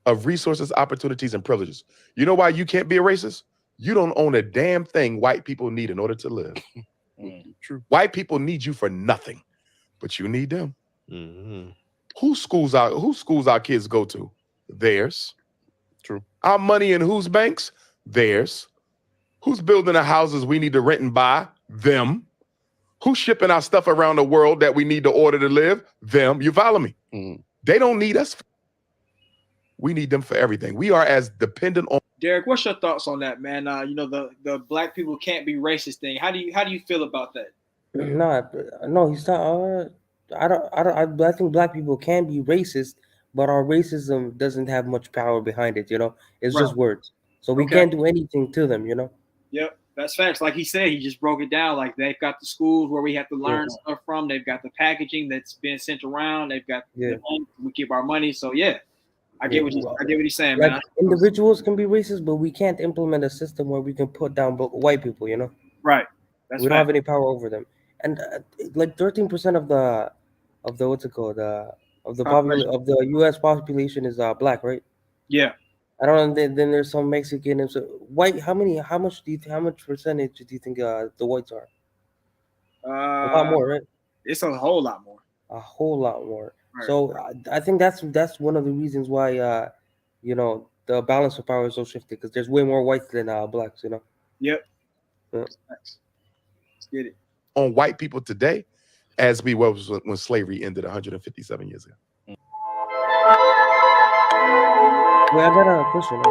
Speaker 17: of resources, opportunities, and privileges. You know why you can't be a racist? You don't own a damn thing white people need in order to live.
Speaker 18: True.
Speaker 17: White people need you for nothing, but you need them. Whose schools our kids go to? Theirs.
Speaker 18: True.
Speaker 17: Our money in whose banks? Theirs. Who's building the houses we need to rent and buy? Them. Who's shipping our stuff around the world that we need to order to live? Them. You follow me? They don't need us. We need them for everything. We are as dependent on.
Speaker 1: Derek, what's your thoughts on that, man? The black people can't be racist thing. How do you feel about that?
Speaker 10: No, he's not. I think black people can be racist, but our racism doesn't have much power behind it. It's just words. So we can't do anything to them.
Speaker 1: Yep, that's facts. Like he said, he just broke it down. Like they've got the schools where we have to learn stuff from. They've got the packaging that's being sent around. They've got the money. We keep our money. So I get what he's saying,
Speaker 10: like,
Speaker 1: man.
Speaker 10: Individuals can be racist, but we can't implement a system where we can put down white people.
Speaker 1: Right.
Speaker 10: We don't have any power over them. And like 13% of the what's it called? Of the U.S. population is black, right?
Speaker 1: Yeah.
Speaker 10: I don't know. Then there's some Mexican and so white. How much percentage do you think the whites are? A lot more, right?
Speaker 1: It's a whole lot more.
Speaker 10: A whole lot more.
Speaker 1: Right.
Speaker 10: So I think that's one of the reasons why the balance of power is so shifted because there's way more whites than blacks.
Speaker 1: Yep.
Speaker 10: Yeah.
Speaker 1: Let's get it.
Speaker 17: On white people today, as we was when slavery ended 157 years ago.
Speaker 10: Wait, I got a question.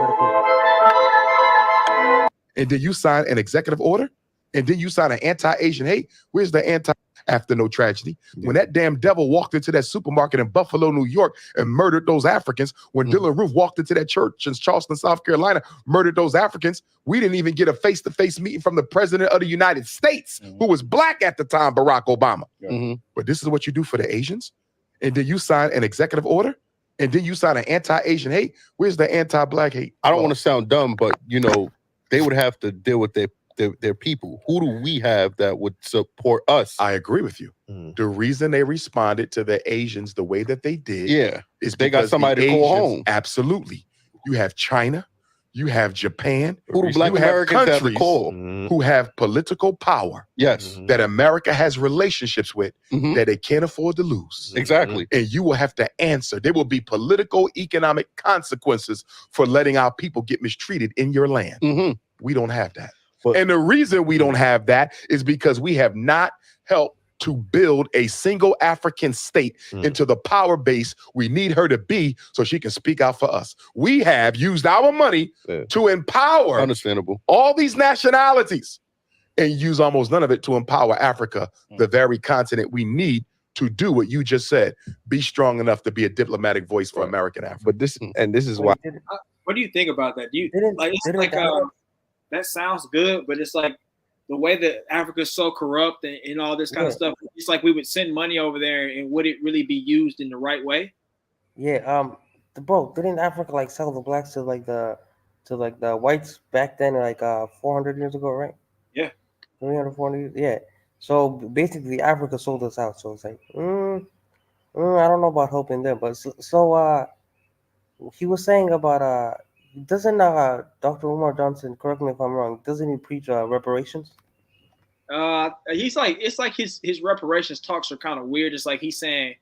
Speaker 17: And then you sign an executive order, and then you sign an anti-Asian hate. Where's the after no tragedy? When that damn devil walked into that supermarket in Buffalo, New York, and murdered those Africans, when Dylann Roof walked into that church in Charleston, South Carolina, murdered those Africans, we didn't even get a face-to-face meeting from the president of the United States, who was black at the time, Barack Obama. But this is what you do for the Asians? And then you sign an executive order? And then you sign an anti-Asian hate? Where's the anti-black hate?
Speaker 18: I don't want to sound dumb, but they would have to deal with their people. Who do we have that would support us?
Speaker 17: I agree with you. The reason they responded to the Asians the way that they did is
Speaker 18: they got somebody to call home.
Speaker 17: Absolutely. You have China, you have Japan,
Speaker 18: who do black Americans have to call?
Speaker 17: Who have political power.
Speaker 18: Yes.
Speaker 17: That America has relationships with that they can't afford to lose.
Speaker 18: Exactly.
Speaker 17: And you will have to answer. There will be political, economic consequences for letting our people get mistreated in your land. We don't have that. And the reason we don't have that is because we have not helped to build a single African state into the power base we need her to be so she can speak out for us. We have used our money to empower all these nationalities and use almost none of it to empower Africa, the very continent we need to do what you just said. Be strong enough to be a diplomatic voice for American Africa.
Speaker 18: But this is why.
Speaker 1: What do you think about that? That sounds good, but it's like the way that Africa is so corrupt and all this kind of stuff. It's like we would send money over there, and would it really be used in the right way?
Speaker 10: Yeah. Bro, didn't Africa sell the blacks to the whites back then, 400 years ago, right?
Speaker 1: Yeah.
Speaker 10: 300, 400 years. Yeah. So basically, Africa sold us out. So it's like, I don't know about helping them, but he was saying about doesn't Dr. Umar Johnson, correct me if I'm wrong, doesn't he preach reparations?
Speaker 1: He's like, it's like his reparations talks are kind of weird. It's like he's saying,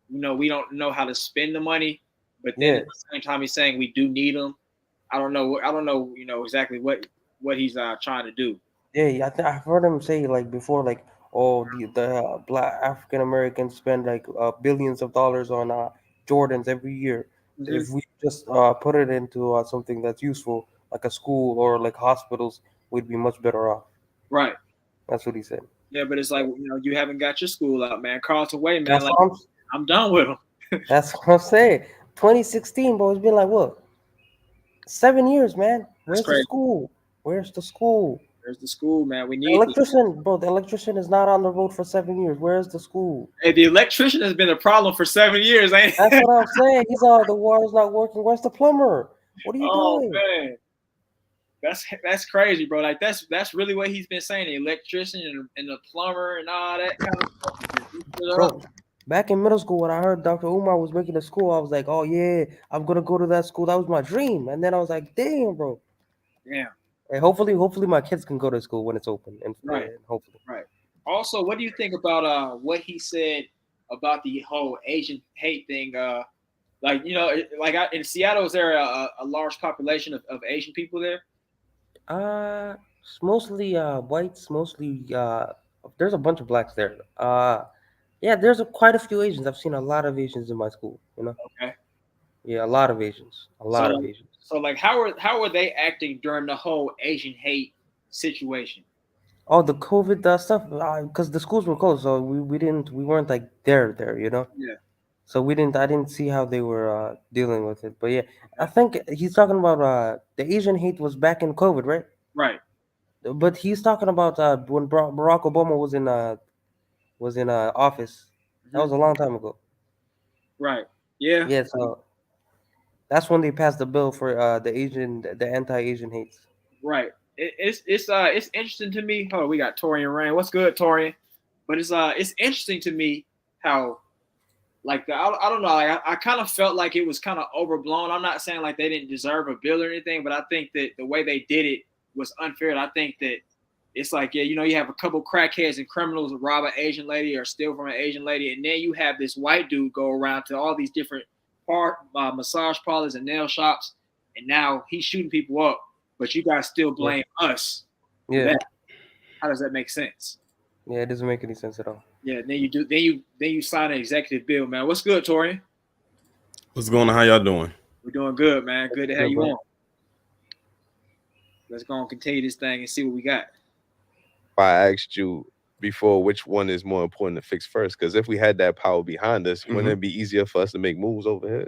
Speaker 1: we don't know how to spend the money, but then at the same time he's saying we do need them. I don't know, exactly what he's trying to do.
Speaker 10: Yeah, I've heard him say like before, like, oh, the Black African Americans spend like billions of dollars on Jordans every year.
Speaker 1: Mm-hmm.
Speaker 10: If we just put it into something that's useful, like a school or like hospitals, we'd be much better off.
Speaker 1: Right.
Speaker 10: That's what he said.
Speaker 1: Yeah, but it's like, you haven't got your school out, man. Carlton Way, man.
Speaker 10: That's
Speaker 1: Like, I'm done with him.
Speaker 10: That's what I'm saying. 2016, but it's been like what? 7 years, man. Where's the school? Where's the school?
Speaker 1: Where's the school, man? We need
Speaker 10: the electrician, bro. The electrician is not on the road for 7 years. Where's the school?
Speaker 1: Hey, the electrician has been a problem for 7 years, ain't it?
Speaker 10: That's what I'm saying. He's all the water's not working. Where's the plumber? What are you doing?
Speaker 1: Man. That's crazy, bro. Like that's really what he's been saying. The electrician and the plumber and all that kind of stuff.
Speaker 10: Bro, back in middle school, when I heard Dr. Umar was making a school, I was like, oh yeah, I'm gonna go to that school. That was my dream. And then I was like, damn, bro.
Speaker 1: Yeah.
Speaker 10: Hey, hopefully my kids can go to school when it's open. And
Speaker 1: Right.
Speaker 10: Hopefully.
Speaker 1: Right. Also, what do you think about what he said about the whole Asian hate thing? Like, in Seattle, is there a large population of Asian people there?
Speaker 10: It's mostly whites, mostly there's a bunch of blacks there. Yeah, there's quite a few Asians. I've seen a lot of Asians in my school,
Speaker 1: Okay.
Speaker 10: Yeah, a lot of Asians. A lot of Asians.
Speaker 1: So like how are they acting during the whole Asian hate situation?
Speaker 10: Oh, the COVID stuff, because the schools were closed, so we weren't like there,
Speaker 1: Yeah.
Speaker 10: So I didn't see how they were dealing with it. But yeah, I think he's talking about the Asian hate was back in COVID, right?
Speaker 1: Right.
Speaker 10: But he's talking about when Barack Obama was in office. That was a long time ago.
Speaker 1: Right. Yeah.
Speaker 10: Yeah. So that's when they passed the bill for the anti-Asian hates.
Speaker 1: Right. It's interesting to me. Oh, we got Torian Rain. What's good, Torian? But it's interesting to me how, like, I don't know. Like, I kind of felt like it was kind of overblown. I'm not saying like they didn't deserve a bill or anything, but I think that the way they did it was unfair. And I think that it's like, yeah, you have a couple crackheads and criminals rob an Asian lady or steal from an Asian lady, and then you have this white dude go around to all these different massage parlors and nail shops, and now he's shooting people up, but you guys still blame us.
Speaker 10: Yeah.
Speaker 1: How does that make sense?
Speaker 10: Yeah, it doesn't make any sense at all.
Speaker 1: Yeah, then you sign an executive bill, man. What's good, Torian?
Speaker 19: What's going on? How y'all doing?
Speaker 1: We're doing good, man. Good to have you
Speaker 10: bro.
Speaker 1: on. Let's go and continue this thing and see what we got.
Speaker 20: I asked you before which one is more important to fix first, because if we had that power behind us, wouldn't it be easier for us to make moves over here?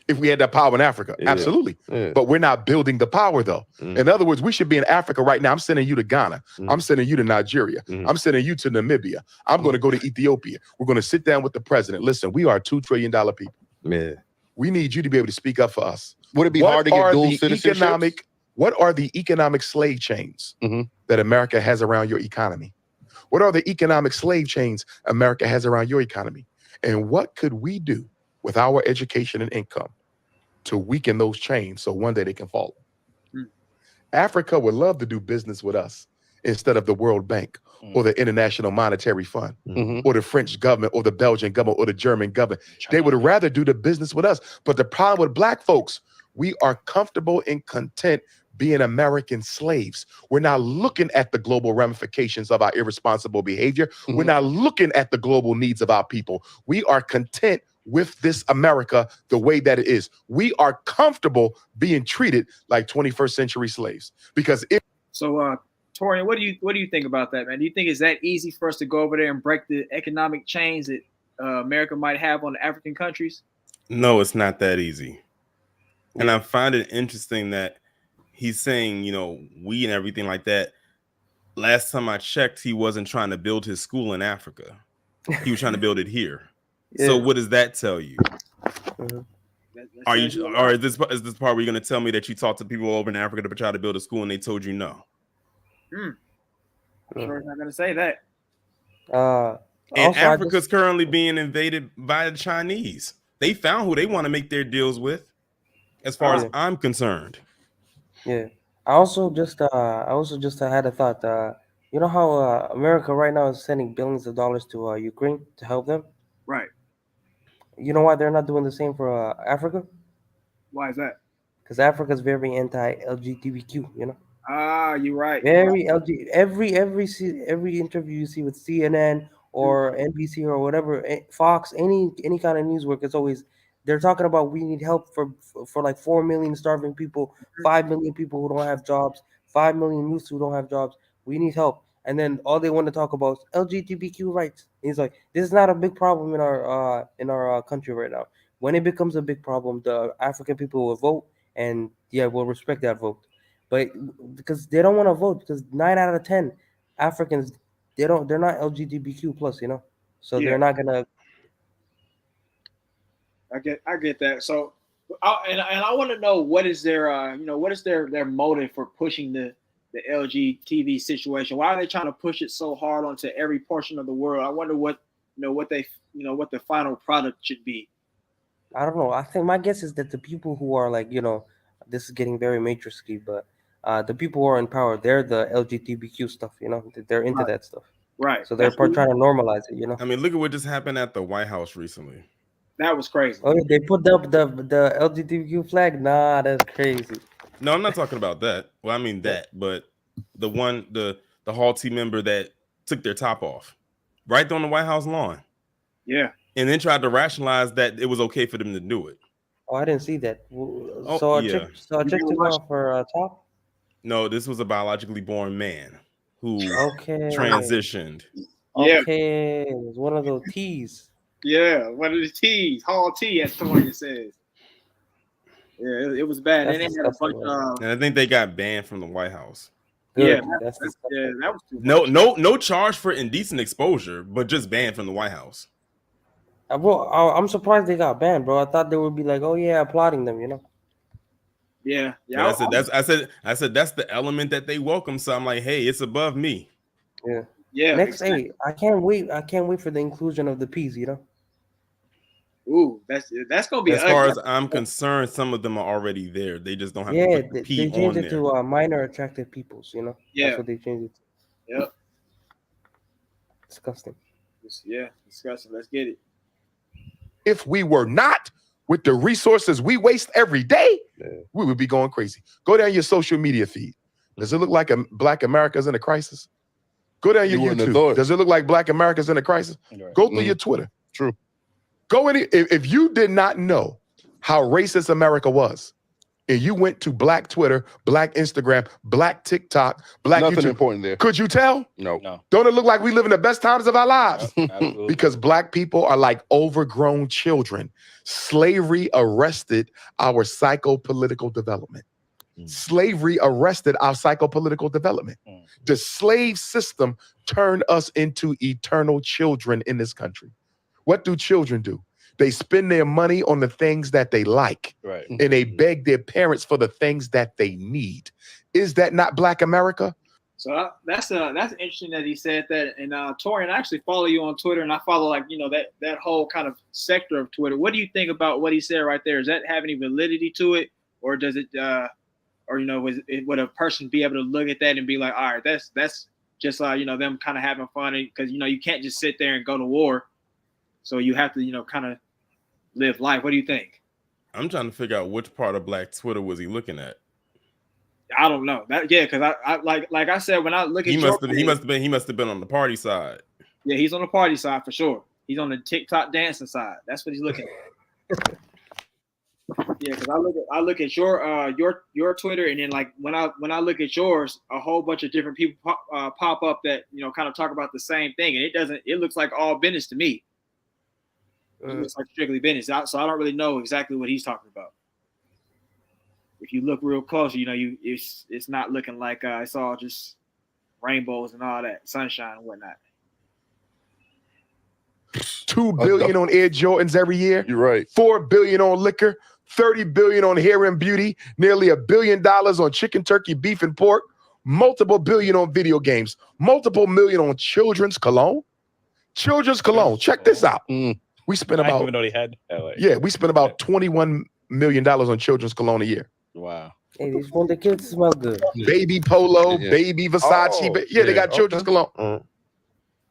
Speaker 17: If we had that power in Africa, absolutely.
Speaker 20: Yeah.
Speaker 17: But we're not building the power, though. In other words, we should be in Africa right now. I'm sending you to Ghana. I'm sending you to Nigeria. I'm sending you to Namibia. I'm going to go to Ethiopia. We're going to sit down with the president. Listen, we are $2 trillion people.
Speaker 20: Yeah.
Speaker 17: We need you to be able to speak up for us.
Speaker 18: Would it be hard to get dual citizenship?
Speaker 17: What are the economic slave chains that America has around your economy? What are the economic slave chains America has around your economy? And what could we do with our education and income to weaken those chains so one day they can fall? Africa would love to do business with us instead of the World Bank or the International Monetary Fund or the French government or the Belgian government or the German government. They would rather do the business with us. But the problem with black folks, we are comfortable and content being American slaves. We're not looking at the global ramifications of our irresponsible behavior. We're not looking at the global needs of our people. We are content with this America the way that it is. We are comfortable being treated like 21st century slaves. Because if
Speaker 1: Torian, what do you think about that, man? Do you think it's that easy for us to go over there and break the economic chains that America might have on the African countries?
Speaker 19: No, it's not that easy. And I find it interesting that he's saying, we and everything like that. Last time I checked, he wasn't trying to build his school in Africa. He was trying to build it here.
Speaker 10: Yeah.
Speaker 19: So what does that tell you? Are you, or is this part where you're going to tell me that you talked to people over in Africa to try to build a school and they told you no?
Speaker 1: Sure, not going to say that.
Speaker 19: And
Speaker 10: Also,
Speaker 19: Africa's currently being invaded by the Chinese. They found who they want to make their deals with, as far as I'm concerned.
Speaker 10: Yeah. I also just had a thought. You know how America right now is sending billions of dollars to Ukraine to help them?
Speaker 1: Right.
Speaker 10: You know why they're not doing the same for Africa?
Speaker 1: Why is that?
Speaker 10: Because Africa is very anti-LGBTQ. You know.
Speaker 1: Ah, you're right.
Speaker 10: Very every interview you see with CNN or NBC or whatever, Fox, any kind of news work, it's always they're talking about we need help for like 4 million starving people, 5 million people who don't have jobs, 5 million youths who don't have jobs. We need help, and then all they want to talk about is LGBTQ rights. He's like, this is not a big problem in our country right now. When it becomes a big problem, the African people will vote, and we'll respect that vote. But because they don't want to vote, because 9 out of 10 Africans they're not LGBTQ plus, you know, so they're not gonna.
Speaker 1: I get that. So, I want to know what is their what is their motive for pushing the LGBT situation? Why are they trying to push it so hard onto every portion of the world? I wonder what what the final product should be.
Speaker 10: I don't know. I think my guess is that the people who are like, this is getting very matrixy, but the people who are in power, they're the LGBTQ stuff, you know, they're into that stuff.
Speaker 1: Right.
Speaker 10: So they're trying to normalize it, you know.
Speaker 19: I mean, look at what just happened at the White House recently.
Speaker 1: That was crazy.
Speaker 10: Oh, they put up the LGBTQ flag. Nah, that's crazy.
Speaker 19: No, I'm not talking about that. Well, I mean that, but the Hall-T member that took their top off right on the White House lawn.
Speaker 1: Yeah.
Speaker 19: And then tried to rationalize that it was okay for them to do it.
Speaker 10: Oh, I didn't see that.
Speaker 19: So
Speaker 10: I checked it out for top.
Speaker 19: No, this was a biologically born man who transitioned.
Speaker 10: Okay, it was one of those T's.
Speaker 1: Yeah, one of the T's, Hall-T, as Tonya says. Yeah, it was bad. And they had a bunch of.
Speaker 19: And I think they got banned from the White House.
Speaker 1: Good. Yeah, that was too
Speaker 19: much. No charge for indecent exposure, but just banned from the White House.
Speaker 10: Bro, I'm surprised they got banned, bro. I thought they would be like, oh yeah, applauding them, you know.
Speaker 1: Yeah.
Speaker 19: I said that's the element that they welcome. So I'm like, hey, it's above me.
Speaker 10: Yeah.
Speaker 1: Yeah.
Speaker 10: Next, hey, I can't wait for the inclusion of the P's, you know.
Speaker 1: Ooh, that's gonna be.
Speaker 19: As far as I'm concerned, some of them are already there. They just don't have to put the P
Speaker 10: they changed
Speaker 19: on
Speaker 10: it
Speaker 19: there.
Speaker 10: to minor attractive peoples, you know.
Speaker 1: Yeah.
Speaker 10: That's what they changed it to.
Speaker 1: Yep.
Speaker 10: Disgusting.
Speaker 1: Yeah, disgusting. Let's get it.
Speaker 17: If we were not with the resources we waste every day, we would be going crazy. Go down your social media feed. Does it look like Black America's in a crisis? Go down your YouTube. Does it look like Black America's in a crisis? Right. Go through your Twitter.
Speaker 18: True.
Speaker 17: Go in. If you did not know how racist America was, and you went to Black Twitter, Black Instagram, Black TikTok, Black
Speaker 18: Nothing
Speaker 17: YouTube,
Speaker 18: important there.
Speaker 17: could you tell?
Speaker 18: No.
Speaker 17: Don't it look like we live in the best times of our lives?
Speaker 18: Absolutely.
Speaker 17: Because Black people are like overgrown children. Slavery arrested our psychopolitical development. Slavery arrested our psychopolitical development. The slave system turned us into eternal children in this country. What do children do? They spend their money on the things that they like,
Speaker 18: right,
Speaker 17: and they beg their parents for the things that they need. Is that not Black America?
Speaker 1: So that's interesting that he said that. And Torian, I actually follow you on Twitter, and I follow that whole kind of sector of Twitter. What do you think about what he said right there? Does that have any validity to it, or does it, would a person be able to look at that and be like, all right, that's just them kind of having fun, because you can't just sit there and go to war, so you have to kind of live life. What do you think?
Speaker 19: I'm trying to figure out which part of Black Twitter was he looking at.
Speaker 1: I don't know that. Yeah, because I like I said, when I look at
Speaker 19: he must have been on the party side.
Speaker 1: Yeah, he's on the party side for sure. He's on the TikTok dancing side. That's what he's looking at. Yeah, because I look at your Twitter, and then like when I look at yours, a whole bunch of different people pop up that kind of talk about the same thing, and it looks like all business to me. It looks like strictly business, so I don't really know exactly what he's talking about. If you look real close, it's not looking like it's all just rainbows and all that, sunshine and whatnot.
Speaker 17: 2 billion on Air Jordans every year.
Speaker 18: You're right.
Speaker 17: 4 billion on liquor, 30 billion on hair and beauty, nearly $1 billion on chicken, turkey, beef, and pork, multiple billion on video games, multiple million on children's cologne. Children's cologne. Check this out. We spent
Speaker 21: I didn't
Speaker 17: about
Speaker 21: even know they had LA.
Speaker 17: yeah, we spent about $21 million on children's cologne a year.
Speaker 21: Wow.
Speaker 10: Hey, these want the kids to smell good.
Speaker 17: Baby Polo,
Speaker 21: Yeah.
Speaker 17: Baby Versace.
Speaker 21: Oh,
Speaker 17: They got children's
Speaker 21: okay.
Speaker 17: cologne.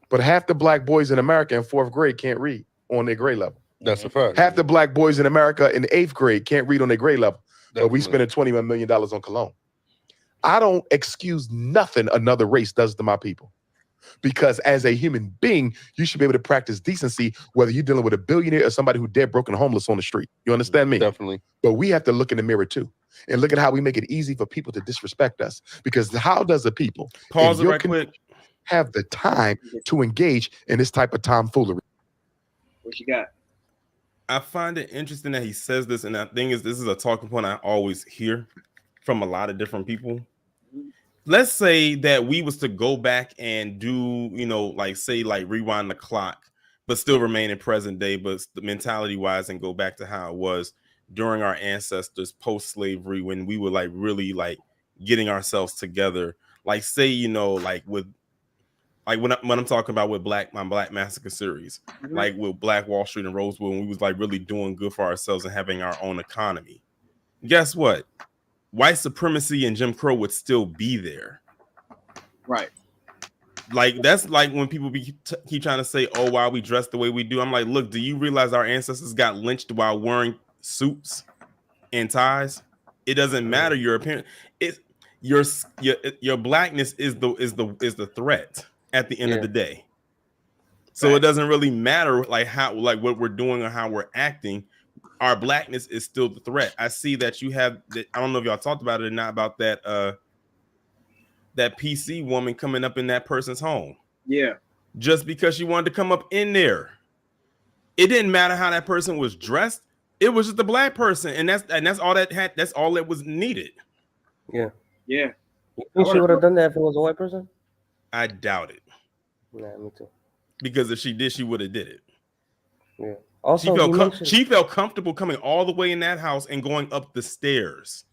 Speaker 17: But half the black boys in America in 4th grade can't read on their grade level.
Speaker 18: That's a fact.
Speaker 17: Half the black boys in America in 8th grade can't read on their grade level. But we
Speaker 18: Definitely.
Speaker 17: spending $21 million on cologne. I don't excuse nothing another race does to my people. Because as a human being, you should be able to practice decency, whether you're dealing with a billionaire or somebody who's dead, broken, homeless on the street. You understand me?
Speaker 18: Definitely.
Speaker 17: But we have to look in the mirror too. And look at how we make it easy for people to disrespect us. Because how does a people
Speaker 19: Pause
Speaker 17: in
Speaker 19: it
Speaker 17: your
Speaker 19: right quick.
Speaker 17: have the time to engage in this type of tomfoolery?
Speaker 1: What you got?
Speaker 19: I find it interesting that he says this, and the thing is, this is a talking point I always hear from a lot of different people. Let's say that we was to go back and do, like rewind the clock, but still remain in present day, but the mentality wise, and go back to how it was during our ancestors post-slavery, when we were like really like getting ourselves together. Like say, when I'm talking about with my Black Massacre series, like with Black Wall Street and Rosewood, when we was like really doing good for ourselves and having our own economy. Guess what? White supremacy and Jim Crow would still be there.
Speaker 1: Right.
Speaker 19: Like that's like when people keep trying to say, oh, why we dress the way we do. I'm like, look, do you realize our ancestors got lynched while wearing suits and ties? It doesn't matter your appearance. It's your blackness is the threat at the end of the day. So it doesn't really matter like what we're doing or how we're acting. Our blackness is still the threat. I see that you have that. I don't know if y'all talked about it or not, about that that PC woman coming up in that person's home. Yeah. Just because she wanted to come up in there. It didn't matter how that person was dressed. It was just a black person, and that's all that's all that was needed.
Speaker 10: Yeah.
Speaker 1: Yeah.
Speaker 10: You think she would have done that if it was a white person?
Speaker 19: I doubt it.
Speaker 10: Yeah, me too.
Speaker 19: Because if she did, she would have did it.
Speaker 10: Yeah. Also,
Speaker 19: she felt comfortable coming all the way in that house and going up the stairs.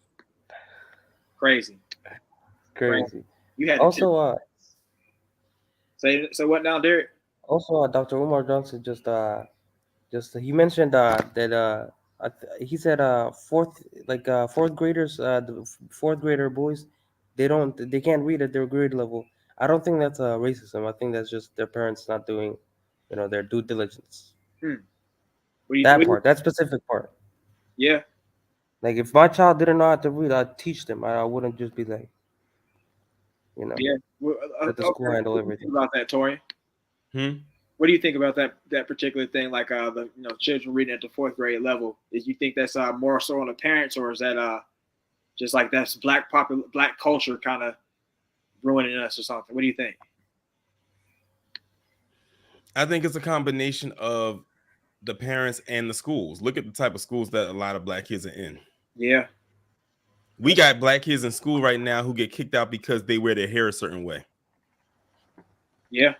Speaker 1: Crazy. You had
Speaker 10: also
Speaker 1: say what now, Derek?
Speaker 10: Also, Dr. Umar Johnson just he mentioned that he said fourth graders, the fourth grader boys, they can't read at their grade level. I don't think that's racism. I think that's just their parents not doing, their due diligence. That specific part.
Speaker 1: Yeah.
Speaker 10: Like if my child didn't know how to read, I'd teach them. I wouldn't just be like,
Speaker 1: Yeah.
Speaker 10: let the school handle everything.
Speaker 1: About that, Tori. What do you think about that particular thing? Like the children reading at the fourth grade level. Is you think that's more so on the parents, or is that just like that's black culture kind of ruining us or something? What do you think?
Speaker 19: I think it's a combination of the parents and the schools. Look at the type of schools that a lot of black kids are in.
Speaker 1: Yeah.
Speaker 19: We got black kids in school right now who get kicked out because they wear their hair a certain way.
Speaker 1: Yeah.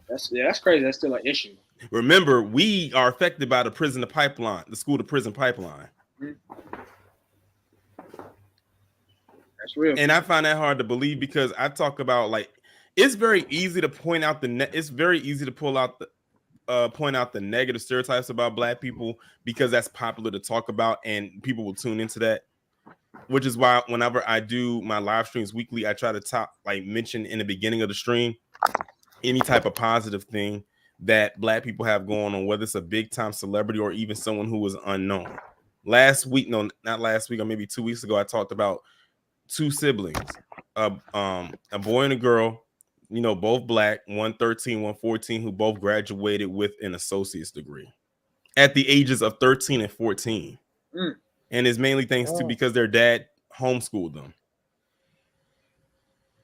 Speaker 1: That's crazy. That's still an issue.
Speaker 19: Remember, we are affected by the school to prison pipeline.
Speaker 1: That's real.
Speaker 19: And I find that hard to believe because I talk about it's very easy to point out point out the negative stereotypes about black people because that's popular to talk about and people will tune into that, which is why whenever I do my live streams weekly, I try to mention in the beginning of the stream any type of positive thing that black people have going on, whether it's a big time celebrity or even someone who was unknown. Not last week or maybe 2 weeks ago, I talked about two siblings, a boy and a girl, both black, one 13, one 14, who both graduated with an associate's degree at the ages of 13 and 14. And it's mainly thanks to because their dad homeschooled them.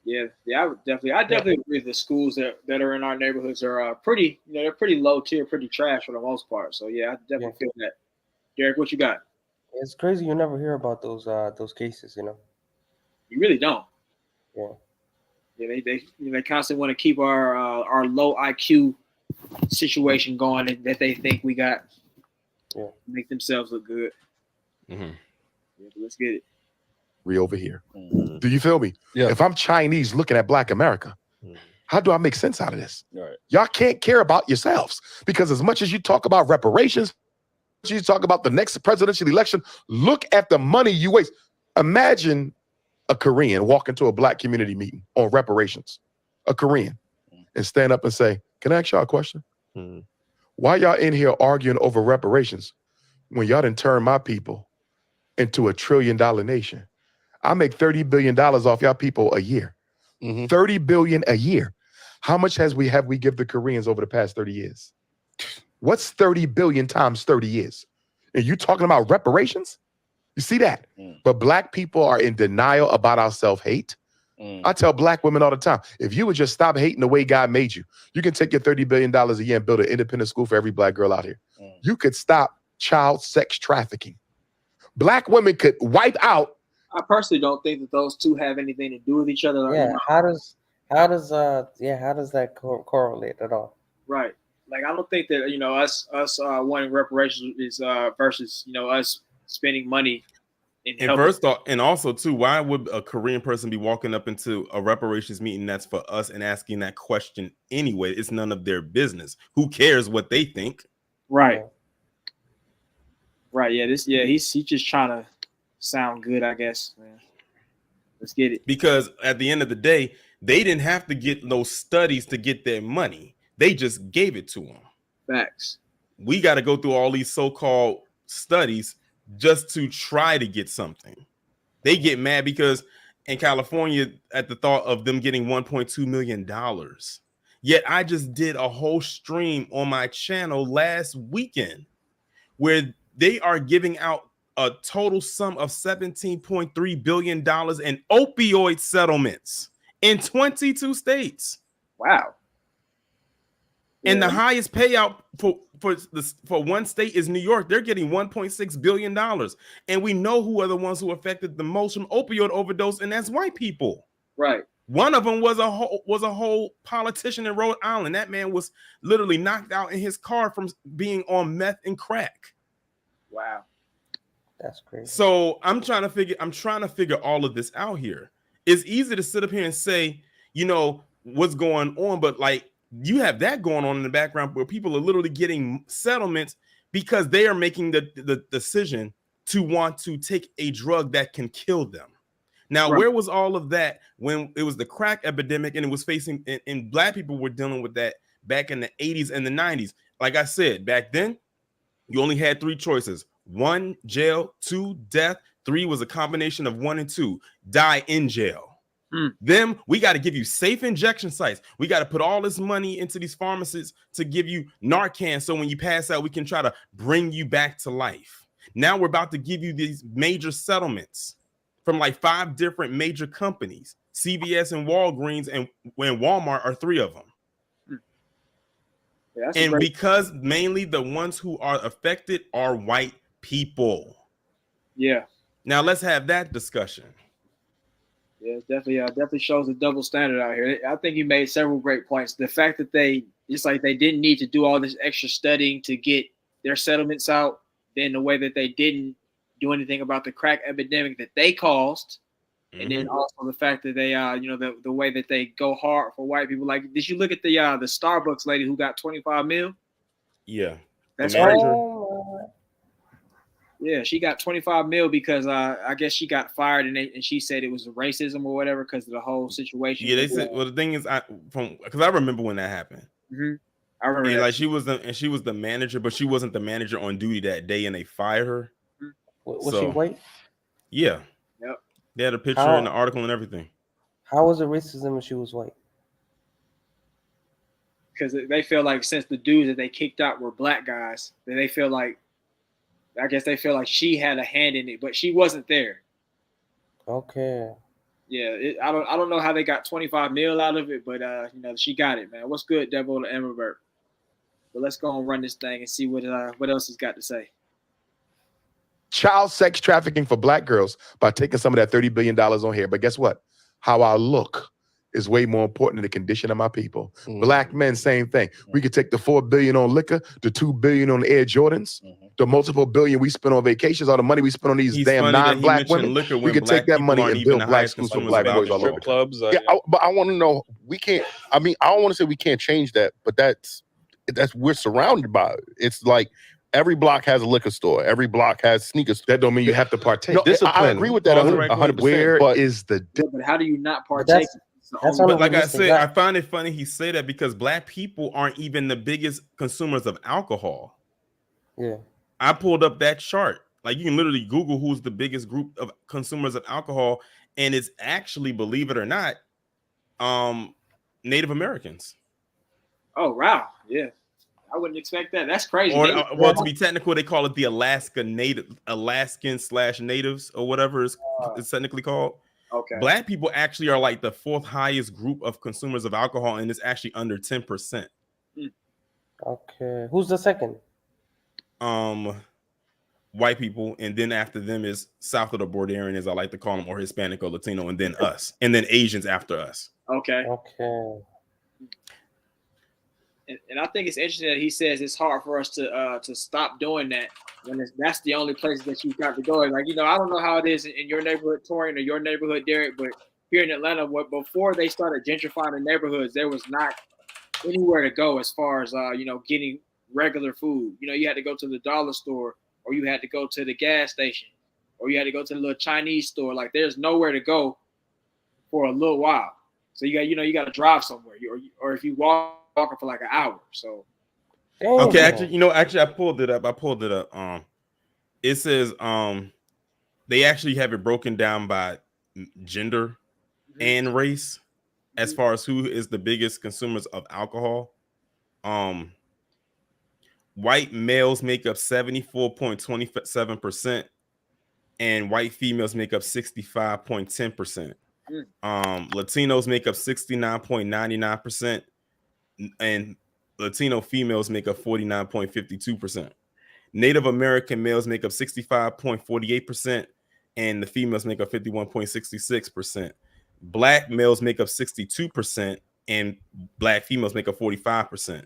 Speaker 1: Yeah, I definitely agree. The schools that are in our neighborhoods are pretty, they're pretty low tier, pretty trash for the most part. So yeah, I definitely feel that. Derek, what you got?
Speaker 10: It's crazy you never hear about those cases.
Speaker 1: You really don't.
Speaker 10: Yeah.
Speaker 1: Yeah, they constantly want to keep our low IQ situation going, and that they think we got.
Speaker 10: Yeah.
Speaker 1: Make themselves look good.
Speaker 19: Mm-hmm.
Speaker 1: Yeah, let's get it.
Speaker 17: Over here. Do you feel me? Yeah. If I'm Chinese looking at Black America, How do I make sense out of this?
Speaker 19: Right.
Speaker 17: Y'all can't care about yourselves because as much as you talk about reparations, you talk about the next presidential election, look at the money you waste. Imagine a Korean walk into a black community meeting on reparations, a Korean, and stand up and say, can I ask y'all a question? Why y'all in here arguing over reparations when y'all done turn my people into $1 trillion nation? I make $30 billion off y'all people a year. $30 billion a year. How much have we give the Koreans over the past 30 years? What's 30 billion times 30 years? And you talking about reparations? You see that? But black people are in denial about our self-hate. I tell black women all the time, if you would just stop hating the way God made you, you can take your $30 billion a year and build an independent school for every black girl out here. You could stop child sex trafficking. Black women could wipe out.
Speaker 1: I personally don't think that those two have anything to do with each other.
Speaker 10: Yeah, how does that correlate at all?
Speaker 1: Right. Like I don't think that us wanting reparations is versus us spending money.
Speaker 19: And first off, and also too, why would a Korean person be walking up into a reparations meeting that's for us and asking that question anyway? It's none of their business. Who cares what they think?
Speaker 1: Right. Right. Yeah. He's just trying to sound good, I guess. Man. Let's get it.
Speaker 19: Because at the end of the day, they didn't have to get those studies to get their money. They just gave it to them.
Speaker 1: Facts.
Speaker 19: We got to go through all these so-called studies just to try to get something. They get mad because in California, at the thought of them getting $1.2 million. Yet I just did a whole stream on my channel last weekend where they are giving out a total sum of $17.3 billion in opioid settlements in 22 states.
Speaker 1: Wow.
Speaker 19: And the highest payout for one state is New York. They're getting $1.6 billion. And we know who are the ones who are affected the most from opioid overdose, and that's white people.
Speaker 1: Right.
Speaker 19: One of them was a whole politician in Rhode Island. That man was literally knocked out in his car from being on meth and crack.
Speaker 1: Wow.
Speaker 10: That's crazy.
Speaker 19: So I'm trying to figure all of this out here. It's easy to sit up here and say, what's going on, but like you have that going on in the background where people are literally getting settlements because they are making the decision to want to take a drug that can kill them. Now, where was all of that when it was the crack epidemic and it was facing, and black people were dealing with that back in the 80s and the 90s? Like I said, back then, you only had 3 choices. 1, jail. 2, death. 3 was a combination of 1 and 2. Die in jail. Them, we got to give you safe injection sites. We got to put all this money into these pharmacies to give you Narcan. So when you pass out, we can try to bring you back to life. Now we're about to give you these major settlements from like 5 different major companies. CVS and Walgreens and Walmart are 3 of them. Yeah, and because mainly the ones who are affected are white people.
Speaker 1: Yeah.
Speaker 19: Now let's have that discussion.
Speaker 1: Yeah, it definitely shows a double standard out here. I think you made several great points. The fact that they didn't need to do all this extra studying to get their settlements out, then the way that they didn't do anything about the crack epidemic that they caused, and then also the fact that they the way that they go hard for white people. Like, did you look at the Starbucks lady who got 25 mil?
Speaker 19: Yeah,
Speaker 1: that's crazy. Yeah, she got 25 mil because I guess she got fired and she said it was racism or whatever because of the whole situation.
Speaker 19: Yeah, they said. Well, the thing is, because I remember when that happened.
Speaker 1: I remember.
Speaker 19: And like she was the manager, but she wasn't the manager on duty that day, and they fired her.
Speaker 10: Was she white?
Speaker 19: Yeah.
Speaker 1: Yep.
Speaker 19: They had a picture in the article and everything.
Speaker 10: How was it racism if she was white?
Speaker 1: Because they feel like since the dudes that they kicked out were black guys, then they feel like she had a hand in it, but she wasn't there.
Speaker 10: Okay.
Speaker 1: Yeah, I don't know how they got 25 mil out of it, but she got it, man. What's good, Devil and Amberbert? But let's go and run this thing and see what else he's got to say.
Speaker 17: Child sex trafficking for black girls by taking some of that $30 billion on here. But guess what? How I look is way more important than the condition of my people. Black men, same thing. We could take the $4 billion on liquor, the $2 billion on Air Jordans, the multiple billion we spend on vacations, all the money we spend on these damn non-black women, we could take that money and build black schools for black boys all over.
Speaker 18: Clubs, but I want to know. We can't. I mean, I don't want to say we can't change that, but that's we're surrounded by it. It's like every block has a liquor store. Every block has sneaker stores.
Speaker 17: That don't mean you have to partake.
Speaker 18: No, I agree with that 100%.
Speaker 17: Where is the?
Speaker 1: But how do you not partake?
Speaker 19: But like I said, I find it funny he say that because black people aren't even the biggest consumers of alcohol.
Speaker 10: Yeah.
Speaker 19: I pulled up that chart. Like you can literally Google who's the biggest group of consumers of alcohol, and it's actually, believe it or not, Native Americans.
Speaker 1: Oh wow, yeah, I wouldn't expect that. That's crazy.
Speaker 19: Well, to be technical, they call it the Alaskan/natives or whatever it's technically called.
Speaker 1: Okay.
Speaker 19: Black people actually are like the 4th highest group of consumers of alcohol, and it's actually under 10%.
Speaker 10: Okay, who's the second?
Speaker 19: White people, and then after them is south of the border, as I like to call them, or Hispanic or Latino, and then us, and then Asians after us.
Speaker 1: Okay.
Speaker 10: Okay.
Speaker 1: And I think it's interesting that he says it's hard for us to stop doing that when that's the only place that you've got to go. Like, you know, I don't know how it is in your neighborhood, Torian, or your neighborhood, Derek, but here in Atlanta, before they started gentrifying the neighborhoods, there was not anywhere to go as far as you know, getting regular food. You know, you had to go to the dollar store, or you had to go to the gas station, or you had to go to the little Chinese store. Like, there's nowhere to go for a little while. So you got to drive somewhere, or if you walking for like an hour. So
Speaker 19: okay, actually, I pulled it up. It says they actually have it broken down by gender and race as far as who is the biggest consumers of alcohol. White males make up 74.27%, and white females make up 65.10%. Latinos make up 69.99%, and Latino females make up 49.52%. Native American males make up 65.48%, and the females make up 51.66%. Black males make up 62%, and black females make up 45%.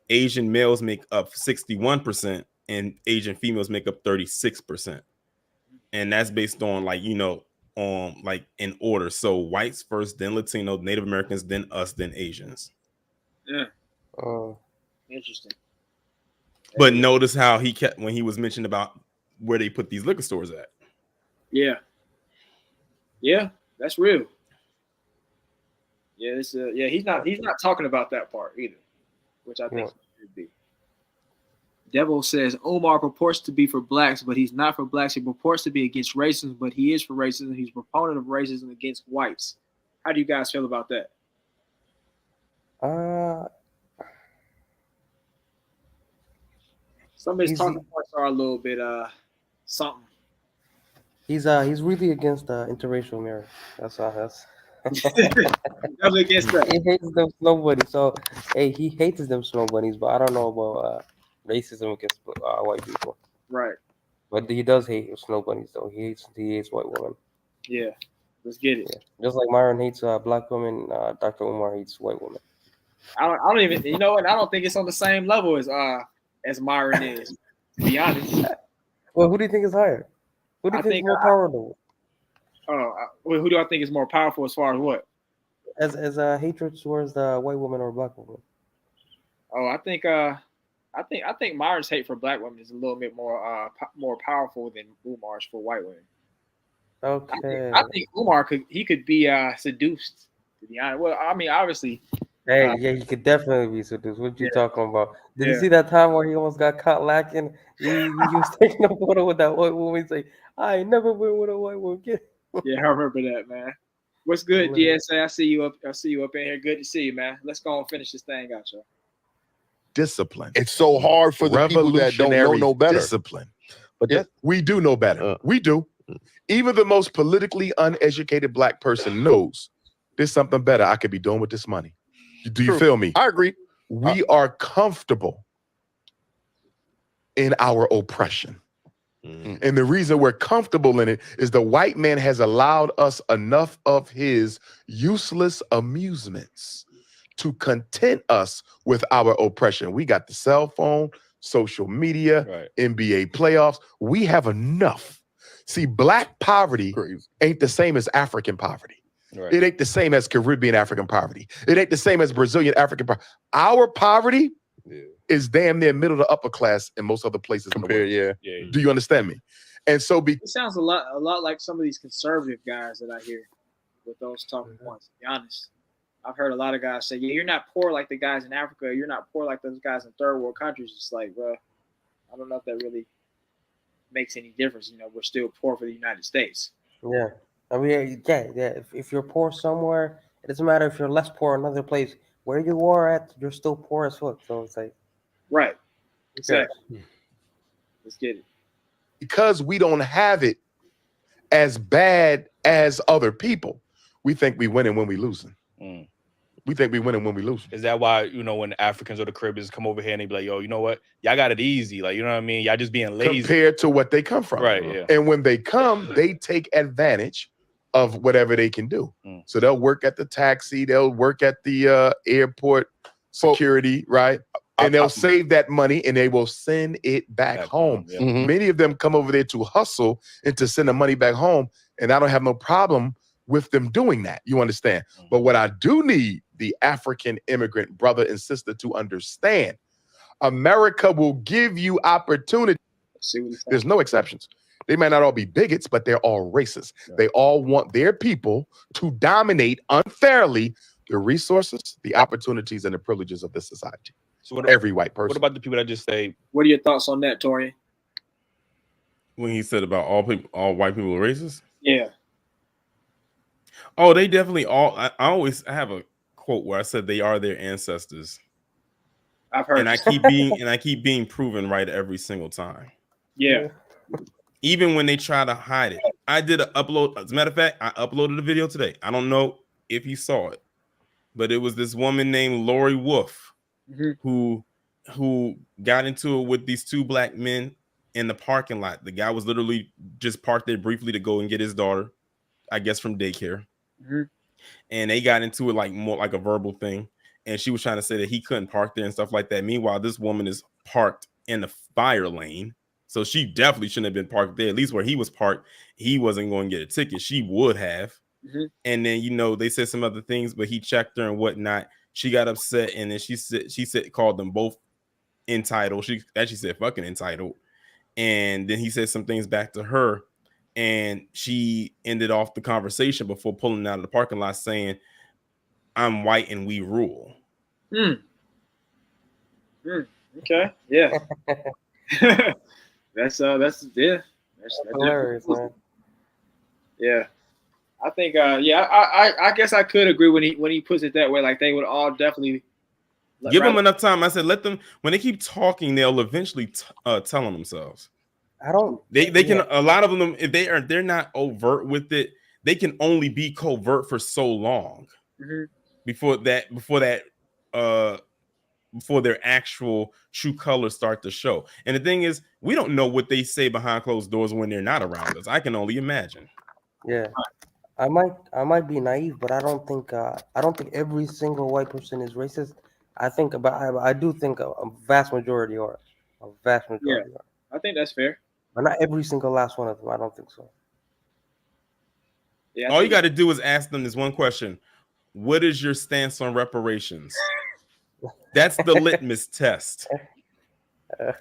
Speaker 19: Asian males make up 61%, and Asian females make up 36%. And that's based on like in order. So whites first, then Latino, Native Americans, then us, then Asians.
Speaker 1: Yeah. Interesting.
Speaker 19: But notice how he kept when he was mentioned about where they put these liquor stores at.
Speaker 1: Yeah. Yeah, that's real. Yeah, he's not talking about that part either, which I think should be. Devil says Umar purports to be for blacks, but he's not for blacks. He purports to be against racism, but he is for racism. He's a proponent of racism against whites. How do you guys feel about that? Some of his talking points are a little bit something.
Speaker 10: He's really against interracial marriage. That's
Speaker 1: definitely against that.
Speaker 10: He hates them snow bunnies. So hey, he hates them snow bunnies, but I don't know about racism against white people.
Speaker 1: Right.
Speaker 10: But he does hate snow bunnies, though. He hates white women.
Speaker 1: Yeah. Let's get it.
Speaker 10: Yeah. Just like Myron hates black women, Dr. Umar hates white women.
Speaker 1: I don't even. You know what? I don't think it's on the same level as Myron is. To be honest.
Speaker 10: Well, who do you think is higher? Who do you think is more powerful?
Speaker 1: Who do I think is more powerful as far as what?
Speaker 10: As hatred towards the white woman or black woman?
Speaker 1: Oh, I think Myron's hate for black women is a little bit more powerful than Umar's for white women.
Speaker 10: Okay.
Speaker 1: I think Umar could be seduced, to be honest. Well, I mean, obviously.
Speaker 10: Hey, yeah, he could definitely be seduced. What you talking about? Did you see that time where he almost got caught lacking? He was taking a photo with that white woman. He's like, I ain't never been with a white woman.
Speaker 1: Yeah, I remember that, man. What's good, DSA? I see you up in here. Good to see you, man. Let's go and finish this thing out, y'all.
Speaker 17: Discipline.
Speaker 18: It's so hard for the people that don't know no better.
Speaker 17: Discipline. But we do know better. We do. Even the most politically uneducated black person knows there's something better I could be doing with this money. Do you feel me?
Speaker 18: I agree.
Speaker 17: We are comfortable in our oppression. And the reason we're comfortable in it is the white man has allowed us enough of his useless amusements to content us with our oppression. We got the cell phone, social media,
Speaker 19: Right.
Speaker 17: NBA playoffs. We have enough. See, black poverty ain't the same as African poverty.
Speaker 19: Right.
Speaker 17: It ain't the same as Caribbean African poverty. It ain't the same as Brazilian African poverty. Our poverty is damn near middle to upper class in most other places in the world.
Speaker 19: Yeah.
Speaker 17: Do you understand me? And so
Speaker 1: It sounds a lot like some of these conservative guys that I hear with those talking points, to be honest. I've heard a lot of guys say, yeah, you're not poor like the guys in Africa. You're not poor like those guys in third world countries. It's like, bro, I don't know if that really makes any difference. You know, we're still poor for the United States.
Speaker 10: Yeah. I mean, yeah. If you're poor somewhere, it doesn't matter if you're less poor in another place. Where you are at, you're still poor as fuck. So it's like,
Speaker 1: right. Exactly. Let's get it.
Speaker 17: Because we don't have it as bad as other people, we think we winning when we losing. We think we winning when we lose.
Speaker 21: Is that why, you know, when Africans or the Caribbeans come over here and they be like, yo, you know what? Y'all got it easy. Like, you know what I mean? Y'all just being lazy.
Speaker 17: Compared to what they come from.
Speaker 21: Right, yeah.
Speaker 17: And when they come, they take advantage of whatever they can do. So they'll work at the taxi, they'll work at the airport security, right? And they'll save that money and they will send it back home. Many of them come over there to hustle and to send the money back home. And I don't have no problem with them doing that. You understand? But what I do need the African immigrant brother and sister to understand, America will give you opportunity. There's no exceptions. They might not all be bigots, but they're all racist. They all want their people to dominate unfairly the resources, the opportunities, and the privileges of this society.
Speaker 21: So
Speaker 17: every white person.
Speaker 21: What about the people that just say,
Speaker 1: what are your thoughts on that, Torian?
Speaker 19: When he said about all white people are racist?
Speaker 1: Yeah.
Speaker 19: Oh, they definitely all. I have a quote where I said they are their ancestors.
Speaker 1: I've heard,
Speaker 19: and I keep being proven right every single time.
Speaker 1: Yeah.
Speaker 19: Even when they try to hide it. I did an upload. As a matter of fact, I uploaded a video today. I don't know if you saw it, but it was this woman named Lori Wolf who got into it with these two black men in the parking lot. The guy was literally just parked there briefly to go and get his daughter, I guess from daycare. And they got into it like more like a verbal thing. And she was trying to say that he couldn't park there and stuff like that. Meanwhile, this woman is parked in the fire lane. So she definitely shouldn't have been parked there. At least where he was parked, he wasn't going to get a ticket. She would have. And then, you know, they said some other things, but he checked her and whatnot. She got upset. And then she said, called them both entitled. She actually said fucking entitled. And then he said some things back to her. And she ended off the conversation before pulling out of the parking lot saying, I'm white and we rule.
Speaker 1: Okay. Yeah. That's
Speaker 10: hilarious, man.
Speaker 1: Yeah. I think I guess I could agree when he puts it that way. Like they would all definitely
Speaker 19: give them enough time. I said let them, when they keep talking, they'll eventually tell on themselves.
Speaker 10: I don't
Speaker 19: they can a lot of them, if they're not overt with it, they can only be covert for so long before their actual true colors start to show. And the thing is, we don't know what they say behind closed doors when they're not around us. I can only imagine.
Speaker 10: Yeah, I might be naive, but I don't think every single white person is racist. I do think a vast majority are. A vast majority are.
Speaker 1: I think that's fair.
Speaker 10: But not every single last one of them. I don't think so.
Speaker 1: Yeah.
Speaker 19: All you got to do is ask them this one question: what is your stance on reparations? That's the litmus test,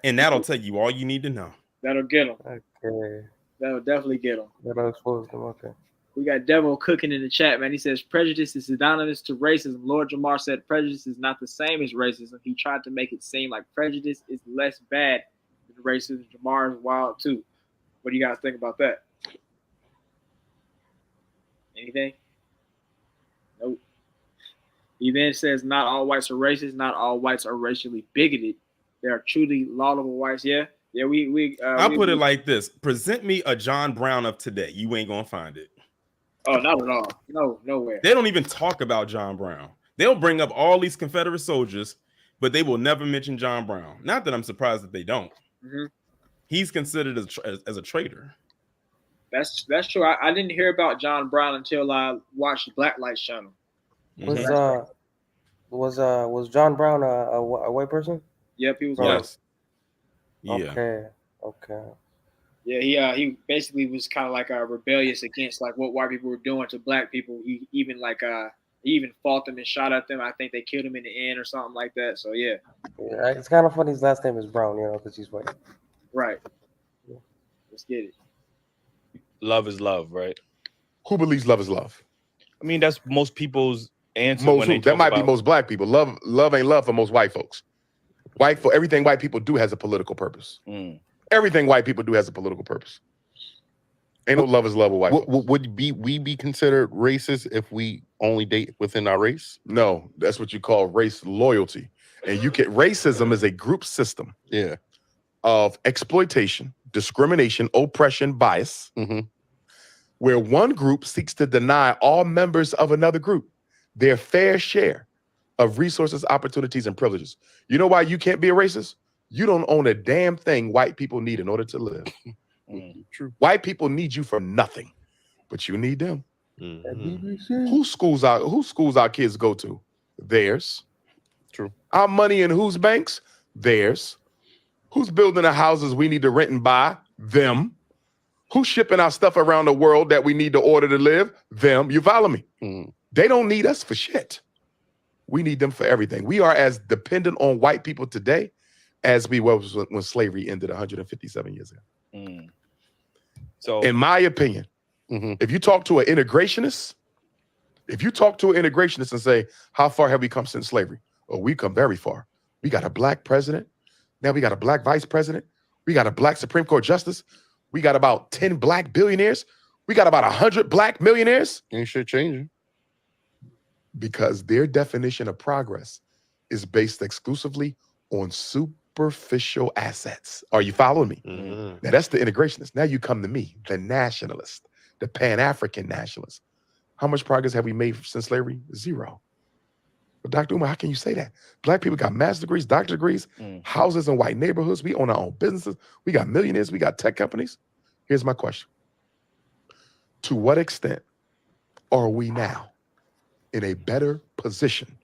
Speaker 19: and that'll tell you all you need to know.
Speaker 1: That'll get them.
Speaker 10: Okay.
Speaker 1: That'll definitely get them.
Speaker 10: That'll expose them. Okay.
Speaker 1: We got Devil cooking in the chat, man. He says prejudice is synonymous to racism. Lord Jamar said prejudice is not the same as racism. He tried to make it seem like prejudice is less bad than racism. Jamar is wild too. What do you guys think about that? Anything? Nope. He then says not all whites are racist. Not all whites are racially bigoted. There are truly laudable whites. Yeah. Yeah,
Speaker 19: I'll put it like this. Present me a John Brown of today. You ain't gonna find it.
Speaker 1: Oh, not at all. No, nowhere.
Speaker 19: They don't even talk about John Brown. They'll bring up all these Confederate soldiers, but they will never mention John Brown. Not that I'm surprised that they don't. He's considered as a traitor.
Speaker 1: That's true. I didn't hear about John Brown until I watched the Black Lights channel.
Speaker 10: Was John Brown a white person?
Speaker 1: Yep, he was.
Speaker 19: Yes.
Speaker 10: Okay.
Speaker 1: Yeah, he basically was kind of like rebellious against like what white people were doing to black people. He even he even fought them and shot at them. I think they killed him in the end or something like that. So yeah.
Speaker 10: Yeah, it's kind of funny. His last name is Brown, because he's white.
Speaker 1: Right. Let's get it.
Speaker 21: Love is love, right?
Speaker 17: Who believes love is love?
Speaker 21: I mean, that's most people's answer.
Speaker 17: Most who? That might be most black people. Love ain't love for most white folks. Everything white people do has a political purpose. Everything white people do has a political purpose. Ain't no love is love with white folks.
Speaker 18: Would we be considered racist if we only date within our race?
Speaker 17: No, that's what you call race loyalty. And racism is a group system of exploitation, discrimination, oppression, bias, where one group seeks to deny all members of another group their fair share of resources, opportunities, and privileges. You know why you can't be a racist? You don't own a damn thing white people need in order to live. True. White people need you for nothing, but you need them. Whose schools our kids go to? Theirs.
Speaker 18: True.
Speaker 17: Our money in whose banks? Theirs. Who's building the houses we need to rent and buy? Them. Who's shipping our stuff around the world that we need to order to live? Them. You follow me? They don't need us for shit. We need them for everything. We are as dependent on white people today as we was when slavery ended 157 years ago.
Speaker 21: So,
Speaker 17: in my opinion, if you talk to an integrationist, and say, how far have we come since slavery? Oh, we've come very far. We got a black president. Now we got a black vice president. We got a black Supreme Court justice. We got about 10 black billionaires. We got about 100 black millionaires.
Speaker 18: Ain't shit changing.
Speaker 17: Because their definition of progress is based exclusively on superficial assets. Are you following me? Now that's the integrationist. Now you come to me, the nationalist, the Pan-African nationalist. How much progress have we made since slavery? Zero. But Dr. Umar, how can you say that? Black people got master's degrees, doctorate degrees, houses in white neighborhoods. We own our own businesses. We got millionaires. We got tech companies. Here's my question. To what extent are we now in a better position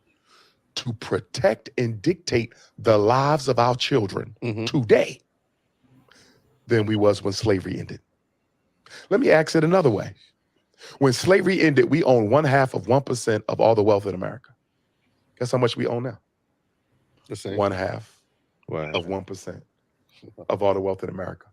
Speaker 17: to protect and dictate the lives of our children today than we was when slavery ended? Let me ask it another way. When slavery ended, we owned 1/2 of 1% of all the wealth in America. Guess how much we own now?
Speaker 18: The same.
Speaker 17: 1/2 of 1% of all the wealth in America.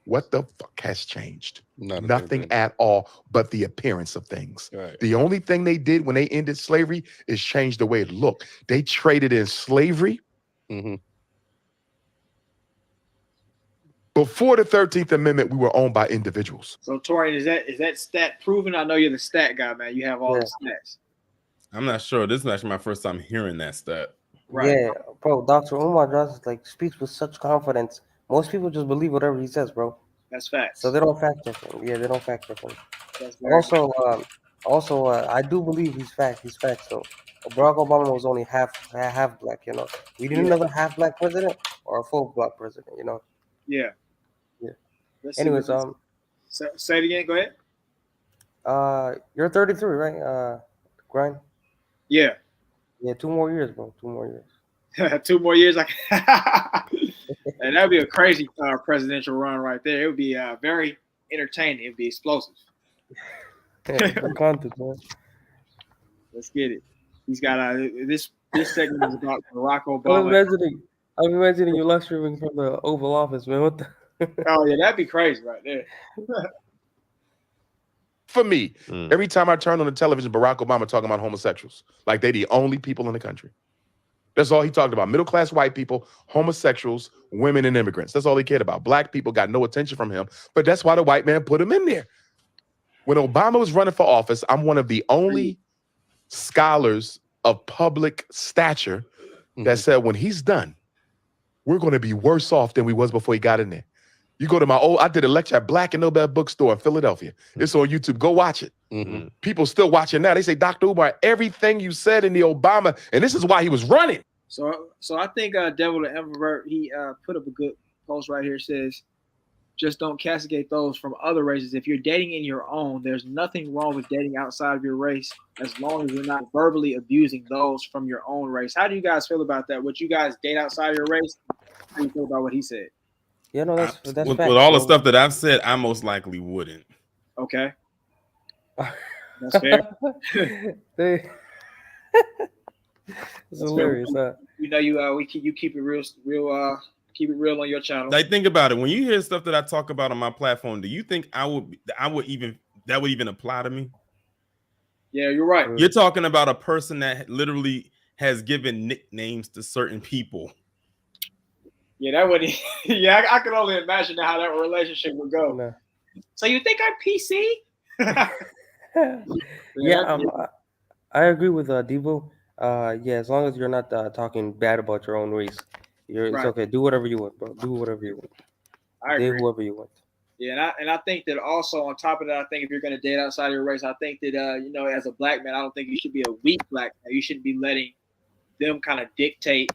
Speaker 17: What the fuck has changed? Nothing at all but the appearance of things.
Speaker 21: Right.
Speaker 17: The only thing they did when they ended slavery is change the way it looked. They traded in slavery. Before the 13th Amendment, we were owned by individuals.
Speaker 1: So, Torian, is that stat proven? I know you're the stat guy, man. You have all the stats.
Speaker 19: I'm not sure. This is actually my first time hearing that stat.
Speaker 1: Right.
Speaker 10: Yeah, bro. Dr. Umar just speaks with such confidence. Most people just believe whatever he says, bro.
Speaker 1: That's facts.
Speaker 10: So they don't fact check him. Yeah, they don't fact check him. Also, I do believe he's fact. He's fact. So Barack Obama was only half black. We need another half black president or a full black president.
Speaker 1: Yeah.
Speaker 10: Anyways,
Speaker 1: say it again. Go ahead.
Speaker 10: You're 33, right? Grind.
Speaker 1: Yeah.
Speaker 10: Yeah, 2 more years, bro. 2 more years.
Speaker 1: 2 more years. And that'd be a crazy presidential run right there. It would be very entertaining. It'd be explosive.
Speaker 10: Content, man.
Speaker 1: Let's get it. He's got this segment is about Barack Obama.
Speaker 10: I'm imagining you live streaming from the Oval Office, man. What the?
Speaker 1: Oh yeah, that'd be crazy right there.
Speaker 17: For me, every time I turn on the television, Barack Obama talking about homosexuals. Like they the only people in the country. That's all he talked about. Middle-class white people, homosexuals, women, and immigrants. That's all he cared about. Black people got no attention from him, but that's why the white man put him in there. When Obama was running for office, I'm one of the only scholars of public stature that said when he's done, we're going to be worse off than we was before he got in there. You go to I did a lecture at Black and Nobel bookstore in Philadelphia. It's on YouTube. Go watch it. People still watching now. They say, Dr. Umar, everything you said in the Obama, and this is why he was running.
Speaker 1: So I think Devil the Emperor, he put up a good post right here. It says, just don't castigate those from other races. If you're dating in your own, there's nothing wrong with dating outside of your race as long as you're not verbally abusing those from your own race. How do you guys feel about that? Would you guys date outside of your race? How do you feel about what he said?
Speaker 10: Yeah, no, that's
Speaker 19: with
Speaker 10: fact.
Speaker 19: all the stuff that I've said, I most likely wouldn't.
Speaker 1: Okay. That's fair.
Speaker 10: It's hilarious.
Speaker 1: You know, you keep it real, keep it real on your channel.
Speaker 19: Like, think about it. When you hear stuff that I talk about on my platform, do you think that would even apply to me?
Speaker 1: Yeah, you're right.
Speaker 19: You're talking about a person that literally has given nicknames to certain people.
Speaker 1: Yeah, that would. Yeah, I can only imagine how that relationship would go.
Speaker 10: No.
Speaker 1: So you think I'm PC?
Speaker 10: Yeah, I agree with Devo. Yeah, as long as you're not talking bad about your own race, it's okay. Do whatever you want, bro. Do whatever you want. Date whoever you want.
Speaker 1: Yeah, and I think that also on top of that, I think if you're going to date outside of your race, I think that you know, as a black man, I don't think you should be a weak black man. You shouldn't be letting them kind of dictate,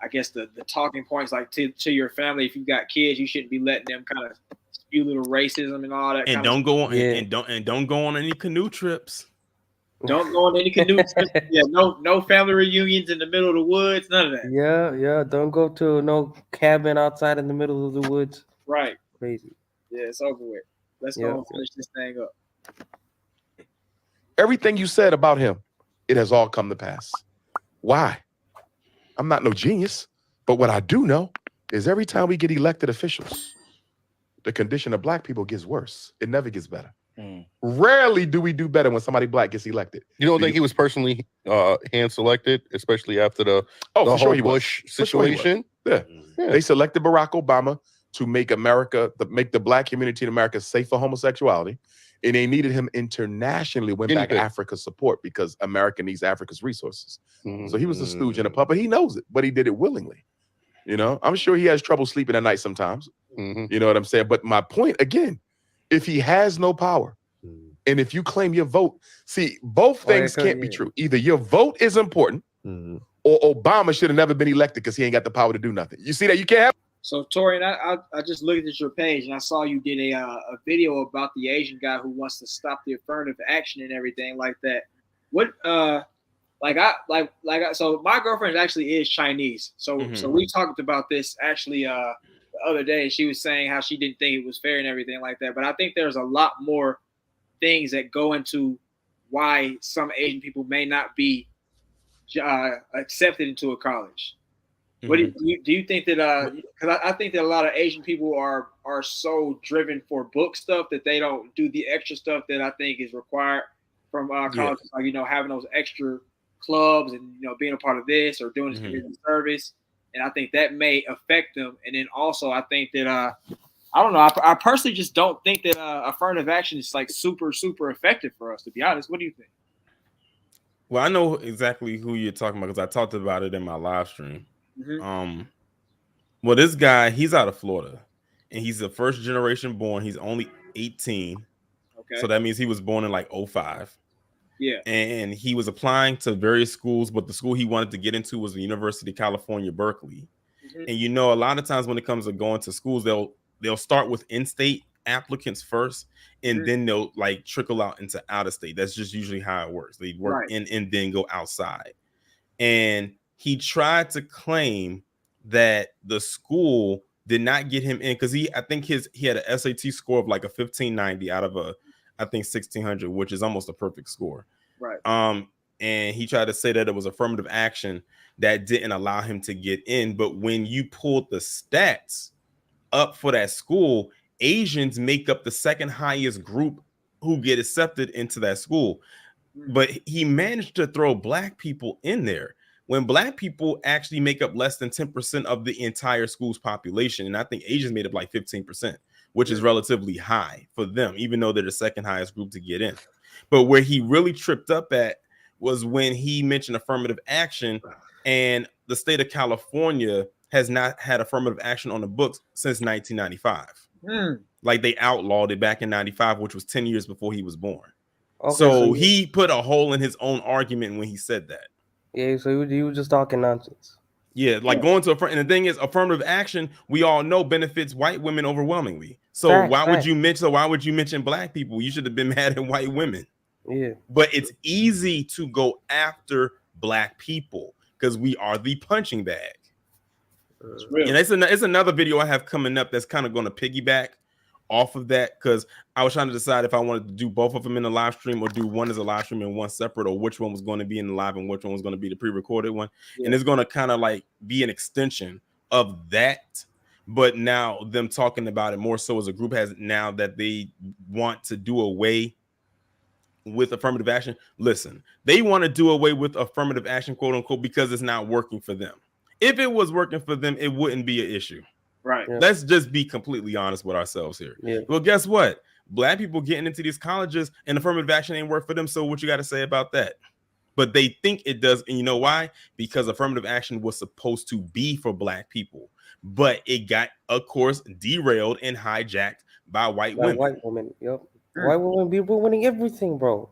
Speaker 1: I guess, the talking points like to your family. If you've got kids, you shouldn't be letting them kind of spew little racism and all that.
Speaker 19: And don't go on and don't go on any canoe trips.
Speaker 1: Don't go on any canoe trips. Yeah, no family reunions in the middle of the woods. None of that.
Speaker 10: Yeah. Don't go to no cabin outside in the middle of the woods.
Speaker 1: Right.
Speaker 10: Crazy.
Speaker 1: Yeah, it's over with. Let's go and finish this thing up.
Speaker 17: Everything you said about him, it has all come to pass. Why? I'm not no genius, but what I do know is every time we get elected officials, the condition of black people gets worse. It never gets better. Rarely do we do better when somebody black gets elected.
Speaker 18: You don't think he was personally hand selected, especially after the whole Bush situation?
Speaker 17: Yeah. They selected Barack Obama to make make the black community in America safe for homosexuality. And they needed him internationally when back Africa's support because America needs Africa's resources. So he was a stooge and a puppet. He knows it, but he did it willingly. You know, I'm sure he has trouble sleeping at night sometimes. You know what I'm saying? But my point again, if he has no power, and if you claim your vote, see, both things can't be true. Either your vote is important, or Obama should have never been elected because he ain't got the power to do nothing. You see that? You can't have.
Speaker 1: So Tori, I just looked at your page and I saw you did a video about the Asian guy who wants to stop the affirmative action and everything like that. What so my girlfriend actually is Chinese. So so we talked about this actually the other day. She was saying how she didn't think it was fair and everything like that. But I think there's a lot more things that go into why some Asian people may not be accepted into a college. What do you think that? Because I think that a lot of Asian people are so driven for book stuff that they don't do the extra stuff that I think is required from colleges, like, you know, having those extra clubs and, you know, being a part of this or doing this community service. And I think that may affect them. And then also I think that I don't know. I personally just don't think that affirmative action is like super effective for us, to be honest. What do you think?
Speaker 19: Well, I know exactly who you're talking about because I talked about it in my live stream. Well, this guy, he's out of Florida and he's the first generation born. He's only 18. Okay. So that means he was born in like 05. Yeah. And he was applying to various schools, but the school he wanted to get into was the University of California, Berkeley. And you know, a lot of times when it comes to going to schools, they'll start with in-state applicants first, and then they'll like trickle out into out-of-state. That's just usually how it works. They work in and then go outside. And he tried to claim that the school did not get him in because I think he had an SAT score of like a 1590 out of I think 1600, which is almost a perfect score. Right. And he tried to say that it was affirmative action that didn't allow him to get in. But when you pulled the stats up for that school, Asians make up the second highest group who get accepted into that school. But he managed to throw black people in there when black people actually make up less than 10% of the entire school's population. And I think Asians made up like 15%, which is relatively high for them, even though they're the second highest group to get in. But where he really tripped up at was when he mentioned affirmative action, and the state of California has not had affirmative action on the books since 1995. Like they outlawed it back in 95, which was 10 years before he was born. Okay, so he put a hole in his own argument when he said that.
Speaker 10: Yeah, so he was just talking nonsense.
Speaker 19: Yeah, like going to and the thing is, affirmative action, we all know benefits white women overwhelmingly. So why would you mention black people? You should have been mad at white women.
Speaker 10: Yeah.
Speaker 19: But it's easy to go after black people because we are the punching bag. And it's another video I have coming up that's kind of going to piggyback off of that, because I was trying to decide if I wanted to do both of them in the live stream or do one as a live stream and one separate, or which one was going to be in the live and which one was going to be the pre-recorded one. And it's going to kind of like be an extension of that, but now them talking about it more so as a group has now that they want to do away with affirmative action. Listen, they want to do away with affirmative action, quote unquote, because it's not working for them. If it was working for them, it wouldn't be an issue.
Speaker 1: Right.
Speaker 19: Yeah. Let's just be completely honest with ourselves here.
Speaker 10: Yeah.
Speaker 19: Well, guess what? Black people getting into these colleges and affirmative action ain't work for them. So what you got to say about that? But they think it does. And you know why? Because affirmative action was supposed to be for Black people, but it got, of course, derailed and hijacked by white women.
Speaker 10: White women. Yep. White women be ruining everything, bro.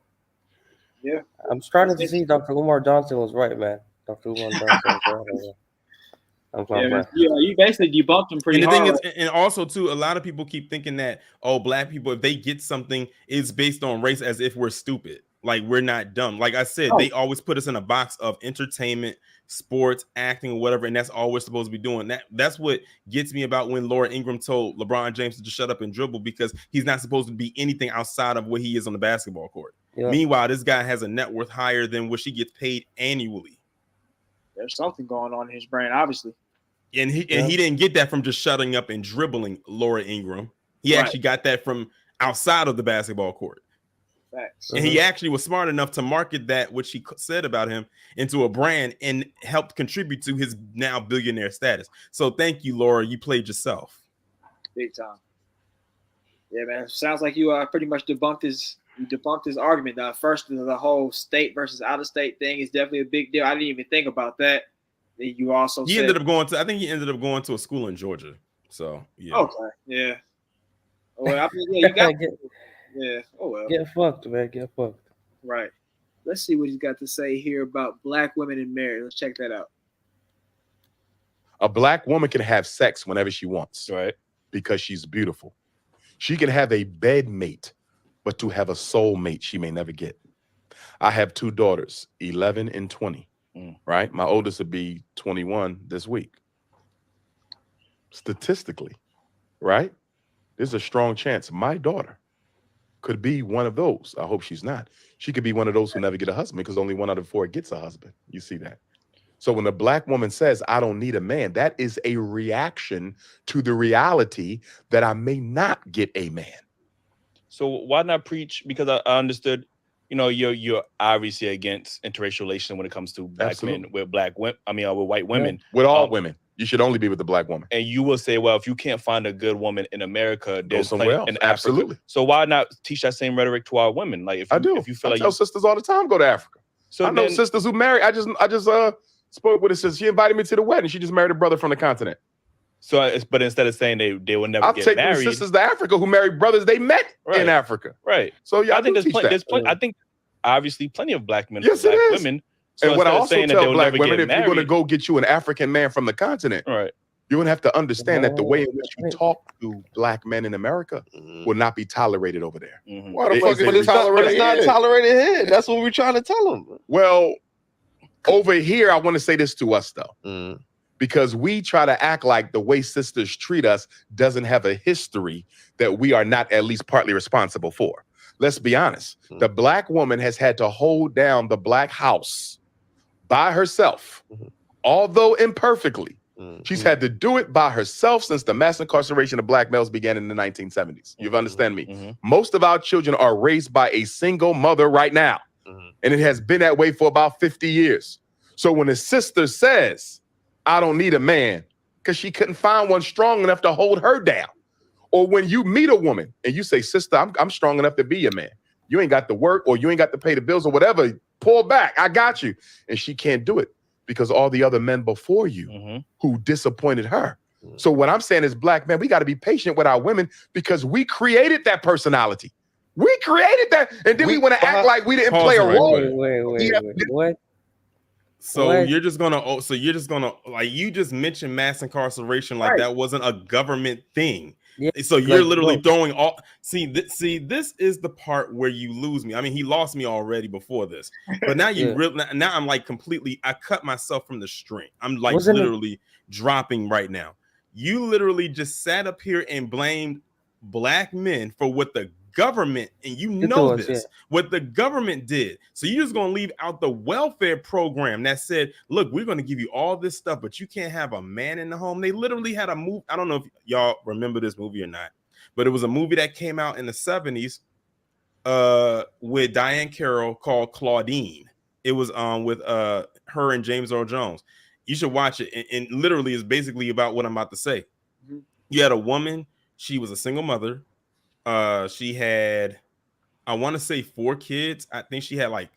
Speaker 1: Yeah.
Speaker 10: I'm starting to see Dr. Umar Johnson was right, man. Dr. Umar Johnson was right.
Speaker 1: You basically debunked them pretty
Speaker 19: and the
Speaker 1: hard.
Speaker 19: Thing is, and also too, a lot of people keep thinking that, oh, Black people, if they get something, it's based on race, as if we're stupid. Like, we're not dumb. Like I said, they always put us in a box of entertainment, sports, acting, or whatever, and that's all we're supposed to be doing. That's what gets me about when Laura Ingraham told LeBron James to just shut up and dribble, because he's not supposed to be anything outside of what he is on the basketball court. Yeah. Meanwhile, this guy has a net worth higher than what she gets paid annually.
Speaker 1: There's something going on in his brain, obviously.
Speaker 19: And he didn't get that from just shutting up and dribbling, Laura Ingraham. He actually got that from outside of the basketball court.
Speaker 1: Facts.
Speaker 19: And he actually was smart enough to market that, which he said about him, into a brand and helped contribute to his now billionaire status. So thank you, Laura. You played yourself.
Speaker 1: Big time. Yeah, man. Sounds like you pretty much debunked his argument. First, the whole state versus out of state thing is definitely a big deal. I didn't even think about that. You also
Speaker 19: he ended up going to a school in Georgia. So yeah.
Speaker 1: Okay. Yeah. Well, I mean, yeah, you got yeah. Oh well.
Speaker 10: Get fucked, man. Get fucked.
Speaker 1: Right. Let's see what he's got to say here about Black women in marriage. Let's check that out.
Speaker 17: A Black woman can have sex whenever she wants,
Speaker 21: right?
Speaker 17: Because she's beautiful. She can have a bed mate, but to have a soul mate, she may never get. I have two daughters, 11 and 20. Right? My oldest will be 21 this week. Statistically, right? There's a strong chance my daughter could be one of those. I hope she's not. She could be one of those who never get a husband, because only 1 out of 4 gets a husband. You see that? So when a Black woman says, I don't need a man, that is a reaction to the reality that I may not get a man.
Speaker 21: So why not preach? Because I understood, you know, you're obviously against interracial relations when it comes to Black men with Black women. I mean, with white women.
Speaker 17: With all women, you should only be with the Black woman.
Speaker 21: And you will say, well, if you can't find a good woman in America, there's
Speaker 17: somewhere else.
Speaker 21: In Africa. Absolutely. So why not teach that same rhetoric to our women? Like, if you feel like
Speaker 17: tell sisters all the time, go to Africa. So I know sisters who marry. I just spoke with a sister. She invited me to the wedding. She just married a brother from the continent.
Speaker 21: So, but instead of saying they will never get married,
Speaker 17: I'll take sisters to Africa who married brothers they met in Africa.
Speaker 21: Right.
Speaker 17: So yeah,
Speaker 21: I think there's plenty. I think obviously plenty of Black men,
Speaker 17: yes,
Speaker 21: Black women. So
Speaker 17: and what I also tell Black women, if
Speaker 21: married,
Speaker 17: you're going to go get you an African man from the continent,
Speaker 21: right,
Speaker 17: you're going to have to understand that the way in which you talk to Black men in America will not be tolerated over there.
Speaker 20: Why the fuck is it tolerated? It's not tolerated here. That's what we're trying to tell them.
Speaker 17: Well, over here, I want to say this to us though, because we try to act like the way sisters treat us doesn't have a history that we are not at least partly responsible for. Let's be honest. The Black woman has had to hold down the Black house by herself, although imperfectly. She's had to do it by herself since the mass incarceration of Black males began in the 1970s. You understand me? Most of our children are raised by a single mother right now. And it has been that way for about 50 years. So when a sister says, I don't need a man, because she couldn't find one strong enough to hold her down. Or when you meet a woman and you say, sister, I'm strong enough to be your man. You ain't got to work or you ain't got to pay the bills or whatever. Pull back. I got you. And she can't do it because all the other men before you who disappointed her. So what I'm saying is, Black men, we got to be patient with our women because we created that personality. We created that. And then we want to act like we didn't play a role.
Speaker 10: Wait. What?
Speaker 19: So you're just gonna like, you just mentioned mass incarceration like that wasn't a government thing.
Speaker 10: Yeah,
Speaker 12: So you're
Speaker 10: like,
Speaker 12: literally
Speaker 10: bro.
Speaker 12: throwing all. See, this is the part where you lose me. I mean, he lost me already before this, but now you
Speaker 10: Yeah.
Speaker 12: really now I'm like completely. I cut myself from the string. I'm like
Speaker 10: Wasn't it-
Speaker 12: literally dropping right now. You literally just sat up here and blamed black men for what the government, and you
Speaker 10: Did
Speaker 12: know
Speaker 10: to us,
Speaker 12: this,
Speaker 10: yeah.
Speaker 12: what the government did. So you're just gonna leave out the welfare program that said, look, we're gonna give you all this stuff, but you can't have a man in the home. They literally had a move. I don't know if y'all remember this movie or not, but it was a movie that came out in the 70s with Diane Carroll called Claudine. It was with her and James Earl Jones. You should watch it, and literally is basically about what I'm about to say.
Speaker 1: Mhm.
Speaker 12: You had a woman, she was a single mother. She had, I want to say 4 kids. I think she had like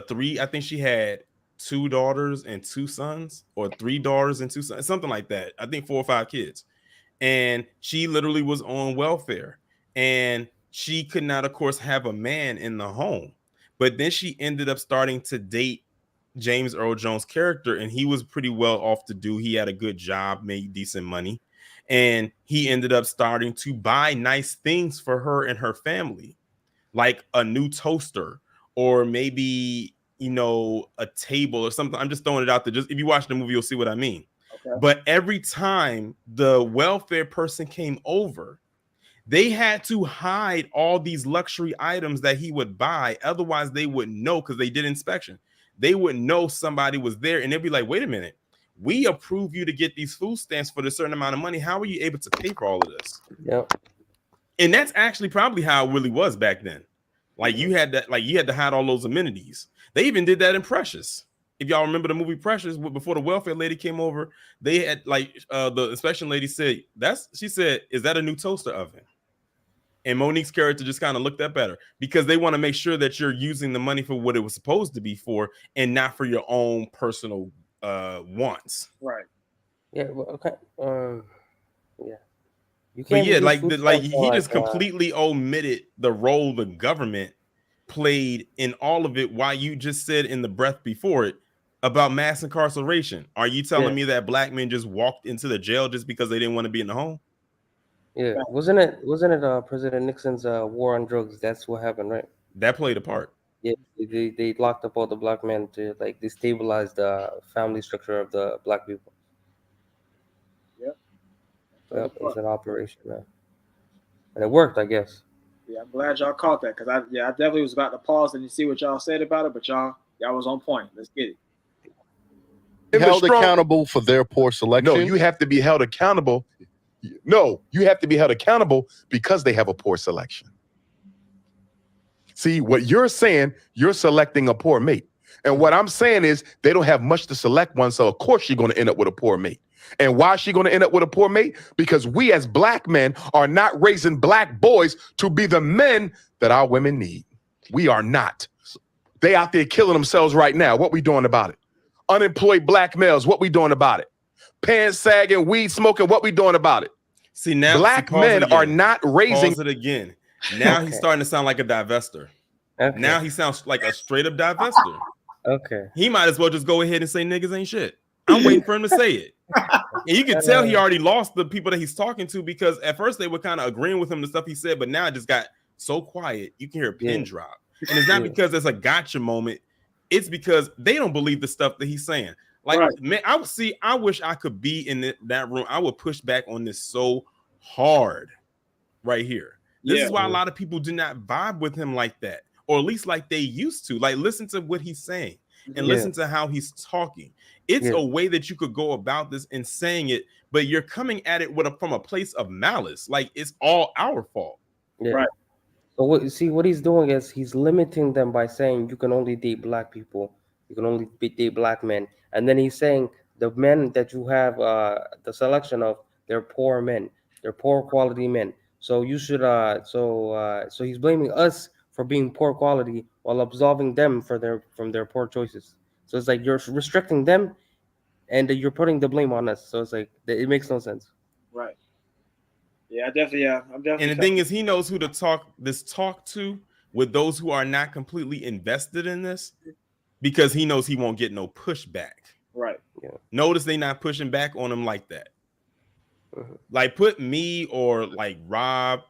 Speaker 12: 3. I think she had 2 daughters and 2 sons, or 3 daughters and 2 sons, something like that. I think 4 or 5 kids. And she literally was on welfare, and she could not, of course, have a man in the home. But then she ended up starting to date James Earl Jones' character, and he was pretty well off to do. He had a good job, made decent money, and he ended up starting to buy nice things for her and her family, like a new toaster, or maybe, you know, a table or something. I'm just throwing it out there. Just if you watch the movie, you'll see what I mean.
Speaker 1: Okay.
Speaker 12: But every time the welfare person came over, they had to hide all these luxury items that he would buy. Otherwise, they wouldn't know, because they did inspection. They wouldn't know somebody was there, and they'd be like, wait a minute, we approve you to get these food stamps for a certain amount of money. How are you able to pay for all of this?
Speaker 10: Yep.
Speaker 12: And that's actually probably how it really was back then. Like you had to hide all those amenities. They even did that in Precious. If y'all remember the movie Precious, before the welfare lady came over, they had the inspection lady said, she said, is that a new toaster oven? And Monique's character just kind of looked up at her, because they want to make sure that you're using the money for what it was supposed to be for, and not for your own personal wants.
Speaker 1: Right.
Speaker 10: Yeah. Well, okay. Yeah. You
Speaker 12: But
Speaker 10: can't
Speaker 12: yeah,
Speaker 10: do
Speaker 12: like
Speaker 10: food
Speaker 12: he
Speaker 10: stamps
Speaker 12: just completely omitted the role the government played in all of it. Why you just said in the breath before it about mass incarceration. Are you telling me that black men just walked into the jail just because they didn't want to be in the home?
Speaker 10: Yeah, wasn't it President Nixon's war on drugs? That's what happened, right?
Speaker 12: That played a part.
Speaker 10: Yeah, they locked up all the black men to like destabilize the family structure of the black people.
Speaker 1: Yep.
Speaker 10: Yeah, it was an operation, man. And it worked, I guess.
Speaker 1: Yeah, I'm glad y'all caught that, because I definitely was about to pause and see what y'all said about it, but y'all was on point. Let's get it.
Speaker 18: Held accountable for their poor selection.
Speaker 17: No, you have to be held accountable. No, you have to be held accountable because they have a poor selection. See, what you're saying, you're selecting a poor mate. And what I'm saying is they don't have much to select one, so of course you're going to end up with a poor mate. And why is she going to end up with a poor mate? Because we as black men are not raising black boys to be the men that our women need. We are not. They out there killing themselves right now. What we doing about it? Unemployed black males, what we doing about it? Pants sagging, weed smoking, what we doing about it?
Speaker 12: See, now
Speaker 17: black men are not raising.
Speaker 12: Pause it again. Now he's starting to sound like a divester.
Speaker 10: Okay.
Speaker 12: Now he sounds like a straight up divester.
Speaker 10: Okay.
Speaker 12: He might as well just go ahead and say niggas ain't shit. I'm waiting for him to say it. And you can tell he already lost the people that he's talking to, because at first they were kind of agreeing with him, the stuff he said, but now it just got so quiet. You can hear a pin drop. And it's not because it's a gotcha moment. It's because they don't believe the stuff that he's saying. Like, man, I wish I could be in that room. I would push back on this so hard right here. This is why a lot of people do not vibe with him like that, or at least like they used to. Like, listen to what he's saying and listen to how he's talking. It's a way that you could go about this and saying it, but you're coming at it from a place of malice. Like, it's all our fault.
Speaker 10: Yeah. Right. So what he's doing is he's limiting them by saying you can only date black people, you can only date black men, and then he's saying the men that you have the selection of, they're poor men, they're poor quality men. So you should so he's blaming us for being poor quality while absolving them from their poor choices. So it's like you're restricting them, and you're putting the blame on us. So it's like it makes no sense.
Speaker 1: Right. Yeah, I'm definitely.
Speaker 12: And the thing is, he knows who to talk to with those who are not completely invested in this, because he knows he won't get no pushback.
Speaker 1: Right.
Speaker 10: Yeah.
Speaker 12: Notice they not pushing back on him like that.
Speaker 19: Like put me or like Rob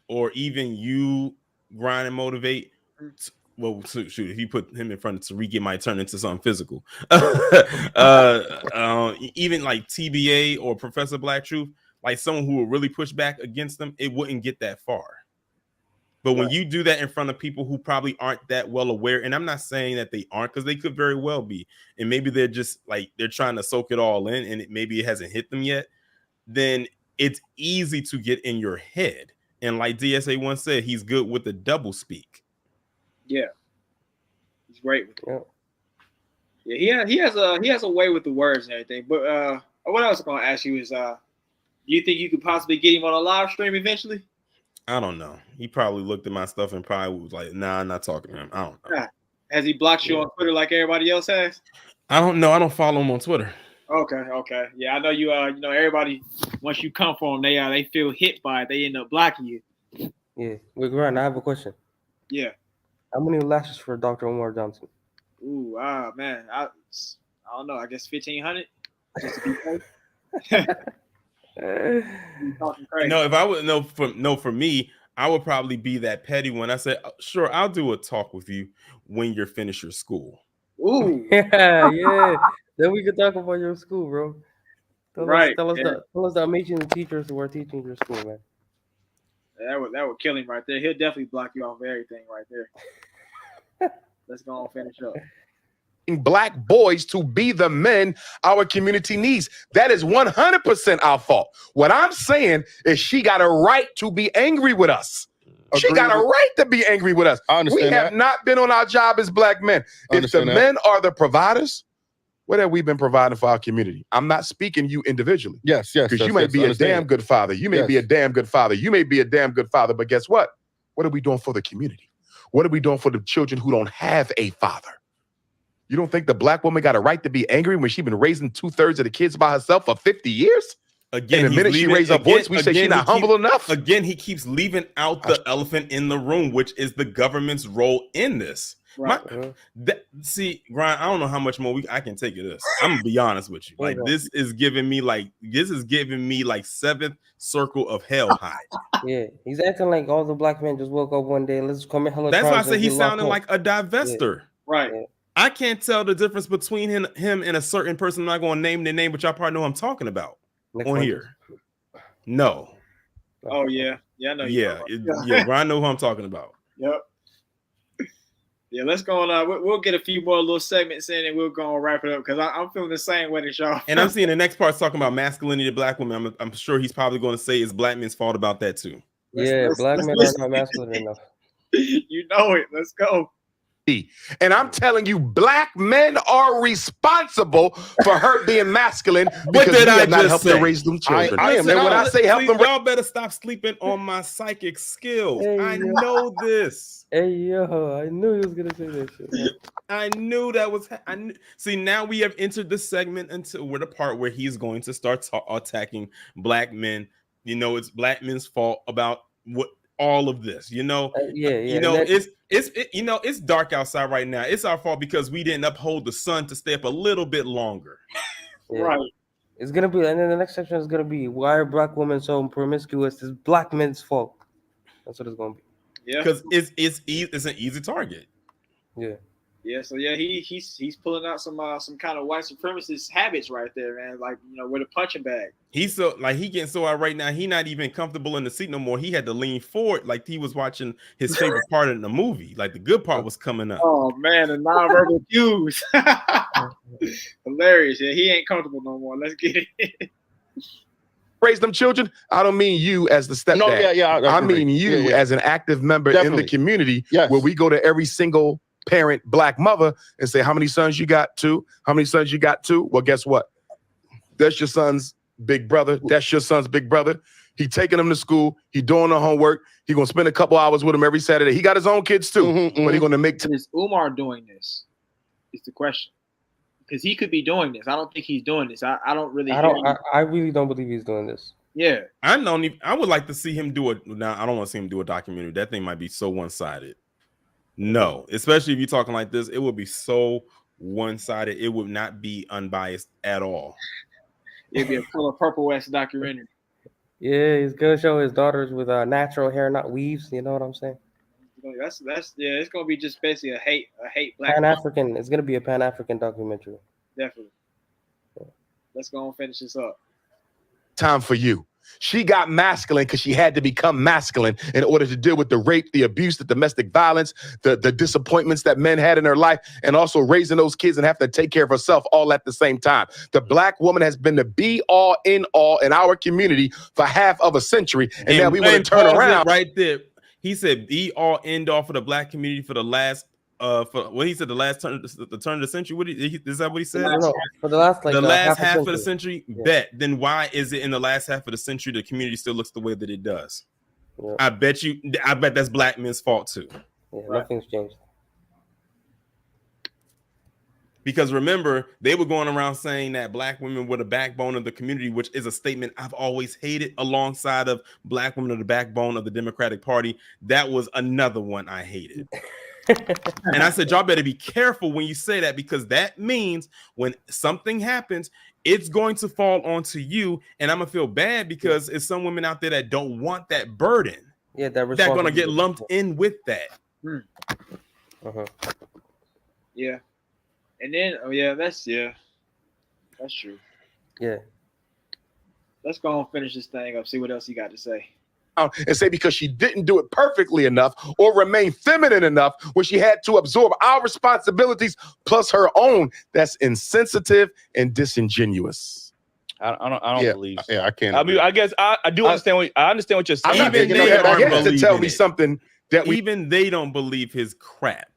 Speaker 19: or even you grind and motivate. Well, shoot, if you put him in front of Tariq, it might turn into something physical. Even like TBA or Professor Black Truth, like someone who will really push back against them, it wouldn't get that far. But when you do that in front of people who probably aren't that well aware, and I'm not saying that they aren't, because they could very well be, and maybe they're just like they're trying to soak it all in, and maybe it hasn't hit them yet, then it's easy to get in your head. And like DSA once said, he's good with the double speak.
Speaker 1: Yeah, he's great with it. Yeah, he has a way with the words and everything. But what I was going to ask you is, do you think you could possibly get him on a live stream eventually?
Speaker 19: I don't know. He probably looked at my stuff and probably was like, "Nah, I'm not talking to him." I don't know.
Speaker 1: Has he blocked you on Twitter like everybody else has?
Speaker 19: I don't know. I don't follow him on Twitter.
Speaker 1: Okay. Yeah, I know you. Everybody once you come for them, they feel hit by it. They end up blocking you.
Speaker 10: Yeah. Wait, Ryan, I have a question.
Speaker 1: Yeah.
Speaker 10: How many lashes for Dr. Umar Johnson?
Speaker 1: Ooh, man. I don't know. I guess 1,500. Just to be safe.
Speaker 19: No, if I would for me, I would probably be that petty one. I said, sure, I'll do a talk with you when you're finished your school.
Speaker 1: Ooh.
Speaker 10: Yeah. Then we can talk about your school, bro. Tell us the amazing teachers who are teaching your school, man.
Speaker 1: That would kill him right there. He'll definitely block you off of everything right there. Let's go and finish up.
Speaker 17: Black boys to be the men our community needs. That is 100% our fault. What I'm saying is she got a right to be angry with us. She got a right to be angry with us.
Speaker 18: I understand
Speaker 17: we have not been on our job as black men. If the men are the providers, what have we been providing for our community? I'm not speaking you individually.
Speaker 18: Yes.
Speaker 17: Because you may be a damn good father. You may be a damn good father. You may be a damn good father. But guess what? What are we doing for the community? What are we doing for the children who don't have a father? You don't think the black woman got a right to be angry when she's been raising 2/3 of the kids by herself for 50 years?
Speaker 19: Again,
Speaker 17: and the minute she raised her voice, we say she's not humble enough.
Speaker 19: Again, he keeps leaving out the elephant in the room, which is the government's role in this.
Speaker 1: Right.
Speaker 19: See, Brian, I don't know how much more I can take of this. I'm gonna be honest with you. Like this is giving me like seventh circle of hell high.
Speaker 10: Yeah, he's acting like all the black men just woke up one day. Let's commit hella
Speaker 19: That's why I
Speaker 10: crimes
Speaker 19: say
Speaker 10: and
Speaker 19: he's
Speaker 10: get locked
Speaker 19: sounding
Speaker 10: up.
Speaker 19: like a divester.
Speaker 1: Yeah. Right.
Speaker 10: Yeah.
Speaker 19: I can't tell the difference between him and a certain person. I'm not going to name their name, but y'all probably know who I'm talking about on here. No.
Speaker 1: Oh yeah, I know.
Speaker 19: Yeah, I know who I'm talking about.
Speaker 1: Yep. Yeah, let's go on. We'll get a few more little segments in, and we'll go and wrap it up because I'm feeling the same way that y'all.
Speaker 19: And I'm seeing the next part talking about masculinity of black women. I'm sure he's probably going to say it's black men's fault about that too.
Speaker 10: Black men are not masculine enough.
Speaker 1: You know it. Let's go.
Speaker 17: And I'm telling you, black men are responsible for her being masculine because we have not helped her raise them children. And when I say help them,
Speaker 19: y'all better stop sleeping on my psychic skills.
Speaker 10: Hey,
Speaker 19: I know this.
Speaker 10: Hey yo, I knew he was gonna say that shit. Man.
Speaker 19: I knew that was. See, now we have entered the segment until we're the part where he's going to start attacking black men. You know, it's black men's fault about what all of this. You know, You know, it's dark outside right now. It's our fault because we didn't uphold the sun to stay up a little bit longer.
Speaker 10: Yeah.
Speaker 1: Right.
Speaker 10: It's gonna be, and then the next section is gonna be why are black women so promiscuous? It's black men's fault. That's what it's gonna be.
Speaker 1: Yeah,
Speaker 19: because it's an easy target.
Speaker 10: Yeah.
Speaker 1: Yeah, so yeah, he's pulling out some kind of white supremacist habits right there, man. Like, you know, with a punching bag.
Speaker 19: He's so like he getting so out right now. He not even comfortable in the seat no more. He had to lean forward like he was watching his favorite part in the movie. Like the good part was coming up.
Speaker 1: Oh man, the nonverbal cues. Hilarious. Yeah, he ain't comfortable no more. Let's get it.
Speaker 17: Raise them children. I don't mean you as the stepdad.
Speaker 18: No,
Speaker 17: I mean you as an active member in the community where we go to every single parent black mother and say, how many sons you got? 2? How many sons you got? 2? Well, guess what? That's your son's big brother. That's your son's big brother. He taking them to school. He doing the homework. He gonna spend a couple hours with him every Saturday. He got his own kids too. But he gonna make
Speaker 1: Is Umar doing this? Is the question. Because he could be doing this. I don't think he's doing this. I don't really.
Speaker 10: I really don't believe he's doing this.
Speaker 1: Yeah.
Speaker 19: I would like to see him do it. Now, I don't want to see him do a documentary. That thing might be so one-sided. No, especially if you're talking like this, it would be so one-sided. It would not be unbiased at all.
Speaker 1: It'd be a full of Purple West documentary.
Speaker 10: Yeah, he's gonna show his daughters with natural hair, not weaves. You know what I'm saying?
Speaker 1: That's yeah. It's gonna be just basically a hate black.
Speaker 10: Pan African. It's gonna be a Pan African documentary.
Speaker 1: Definitely. Let's go and finish this up.
Speaker 17: Time for you. She got masculine because she had to become masculine in order to deal with the rape, the abuse, the domestic violence, the disappointments that men had in her life, and also raising those kids and having to take care of herself all at the same time. The black woman has been the be all in all in our community for half of a century, and now we want to turn around
Speaker 19: right there. He said be all end all for the black community for the last for what he said, the turn of the century. What is that what he said?
Speaker 10: No, for the last
Speaker 19: last half of the century. Yeah. Bet. Then why is it in the last half of the century the community still looks the way that it does? Yeah. I bet that's black men's fault too.
Speaker 10: Yeah, nothing's changed.
Speaker 19: Because remember, they were going around saying that black women were the backbone of the community, which is a statement I've always hated, alongside of black women are the backbone of the Democratic Party. That was another one I hated. And I said, y'all better be careful when you say that, because that means when something happens, it's going to fall onto you. And I'm going to feel bad because it's some women out there that don't want that burden.
Speaker 10: Yeah,
Speaker 19: they're going to get lumped in with that.
Speaker 1: Yeah. And then, that's true.
Speaker 10: Yeah.
Speaker 1: Let's go and finish this thing up, see what else you got to say.
Speaker 17: And say because she didn't do it perfectly enough or remain feminine enough when she had to absorb our responsibilities plus her own. That's insensitive and disingenuous.
Speaker 21: I don't believe.
Speaker 17: Yeah, I can't.
Speaker 21: I mean, I guess I understand what you're saying.
Speaker 17: I'm not thinking to tell me something that
Speaker 19: even they don't believe his crap.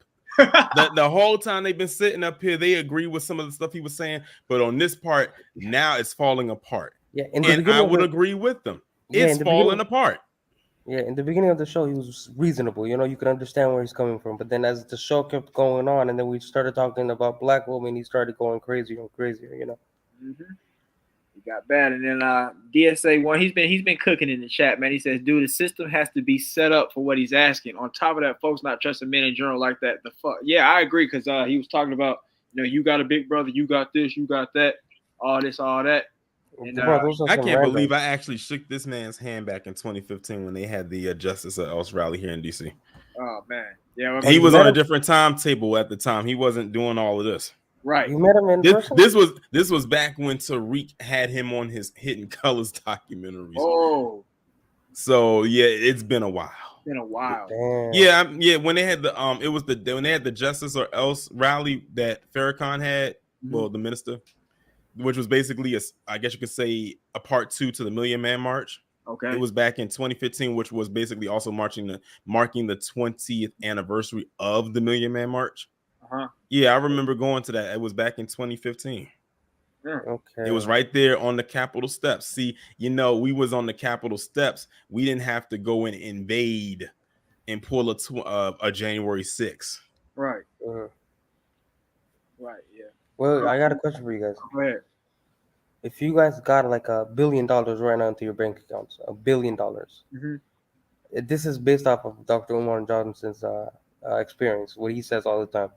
Speaker 19: the whole time they've been sitting up here, they agree with some of the stuff he was saying, but on this part, now it's falling apart.
Speaker 10: Yeah,
Speaker 19: and I would agree with them. It's falling apart.
Speaker 10: Yeah, in the beginning of the show, he was reasonable. You know, you could understand where he's coming from. But then as the show kept going on, and then we started talking about black women, he started going crazier and crazier. You know.
Speaker 1: Mm-hmm. He got bad, and then DSA one. He's been cooking in the chat, man. He says, "Dude, the system has to be set up for what he's asking. On top of that, folks not trusting men in general like that. The fuck, yeah, I agree, because he was talking about, you got a big brother, you got this, you got that, all this, all that." And,
Speaker 19: I can't believe I actually shook this man's hand back in 2015 when they had the Justice or Else rally here in DC.
Speaker 1: Oh man, yeah,
Speaker 19: he was on a different timetable at the time. He wasn't doing all of this.
Speaker 1: Right.
Speaker 10: You met him in person?
Speaker 19: This was back when Tariq had him on his Hidden Colors documentaries.
Speaker 1: Oh.
Speaker 19: So yeah, it's been a while.
Speaker 1: Been a while.
Speaker 10: Damn.
Speaker 19: Yeah. When they had when they had the Justice or Else rally that Farrakhan had, well, the minister, which was basically I guess you could say a part 2 to the Million Man March.
Speaker 1: Okay.
Speaker 19: It was back in 2015, which was basically also marking the 20th anniversary of the Million Man March. Yeah, I remember going to that. It was back in 2015.
Speaker 10: Okay.
Speaker 19: It was right there on the Capitol steps. See, we was on the Capitol steps. We didn't have to go and invade and pull a January 6th.
Speaker 1: Right. Right. Yeah.
Speaker 10: Well, I got a question for you guys.
Speaker 1: Go ahead.
Speaker 10: If you guys got like $1 billion right now into your bank accounts, $1 billion.
Speaker 1: Mm-hmm.
Speaker 10: This is based off of Dr. Umar Johnson's experience, what he says all the time.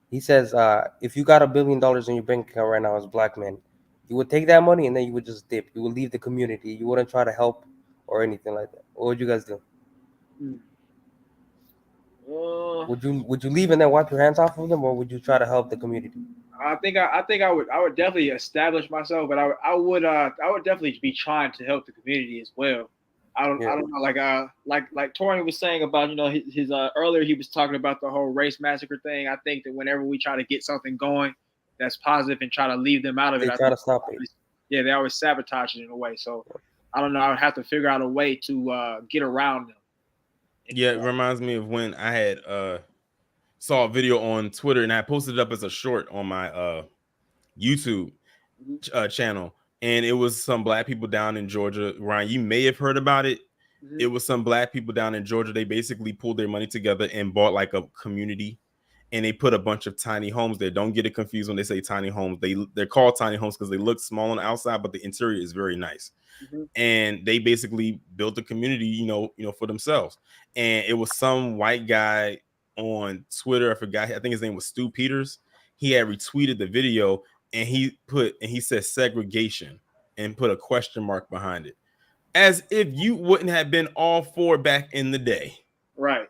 Speaker 10: He says, if you got $1 billion in your bank account right now as black men, you would take that money and then you would just dip. You would leave the community. You wouldn't try to help or anything like that. What would you guys do? Would you leave and then wipe your hands off of them, or would you try to help the community?
Speaker 1: I think I would definitely establish myself, but I would definitely be trying to help the community as well. I don't know, like Torian was saying about, his earlier, he was talking about the whole race massacre thing. I think that whenever we try to get something going that's positive and try to leave them out of it,
Speaker 10: they try to stop it.
Speaker 1: Yeah, they always sabotage it in a way. So I don't know. I would have to figure out a way to get around them.
Speaker 19: Yeah, it reminds me of when I had saw a video on Twitter and I posted it up as a short on my YouTube channel. And it was some black people down in Georgia. Ryan, you may have heard about it. Mm-hmm. It was some black people down in Georgia. They basically pulled their money together and bought like a community. And they put a bunch of tiny homes there. Don't get it confused when they say tiny homes. They're called tiny homes because they look small on the outside, but the interior is very nice. Mm-hmm. And they basically built a community, for themselves. And it was some white guy on Twitter. I forgot. I think his name was Stu Peters. He had retweeted the video. And he said segregation and put a question mark behind it. as if you wouldn't have been all for back in the day.
Speaker 1: Right.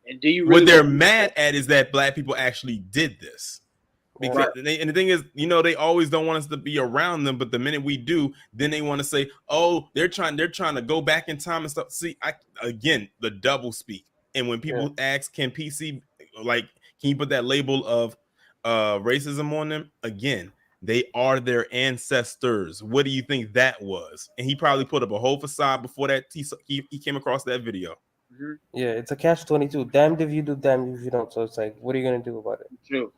Speaker 1: And do you really
Speaker 19: what they're mad at is that black people actually did this. Because
Speaker 1: Right.
Speaker 19: and the thing is, they always don't want us to be around them, but the minute we do, then they want to say, "Oh, they're trying to go back in time and stuff." See, again, the double speak. And when people ask, "Can PC can you put that label of racism on them?" Again, they are their ancestors. What do you think that was? And he probably put up a whole facade before that he came across that video.
Speaker 10: Yeah, it's a catch-22. Damned if you do, damned if you don't. So it's like, what are you gonna do about it?
Speaker 1: True.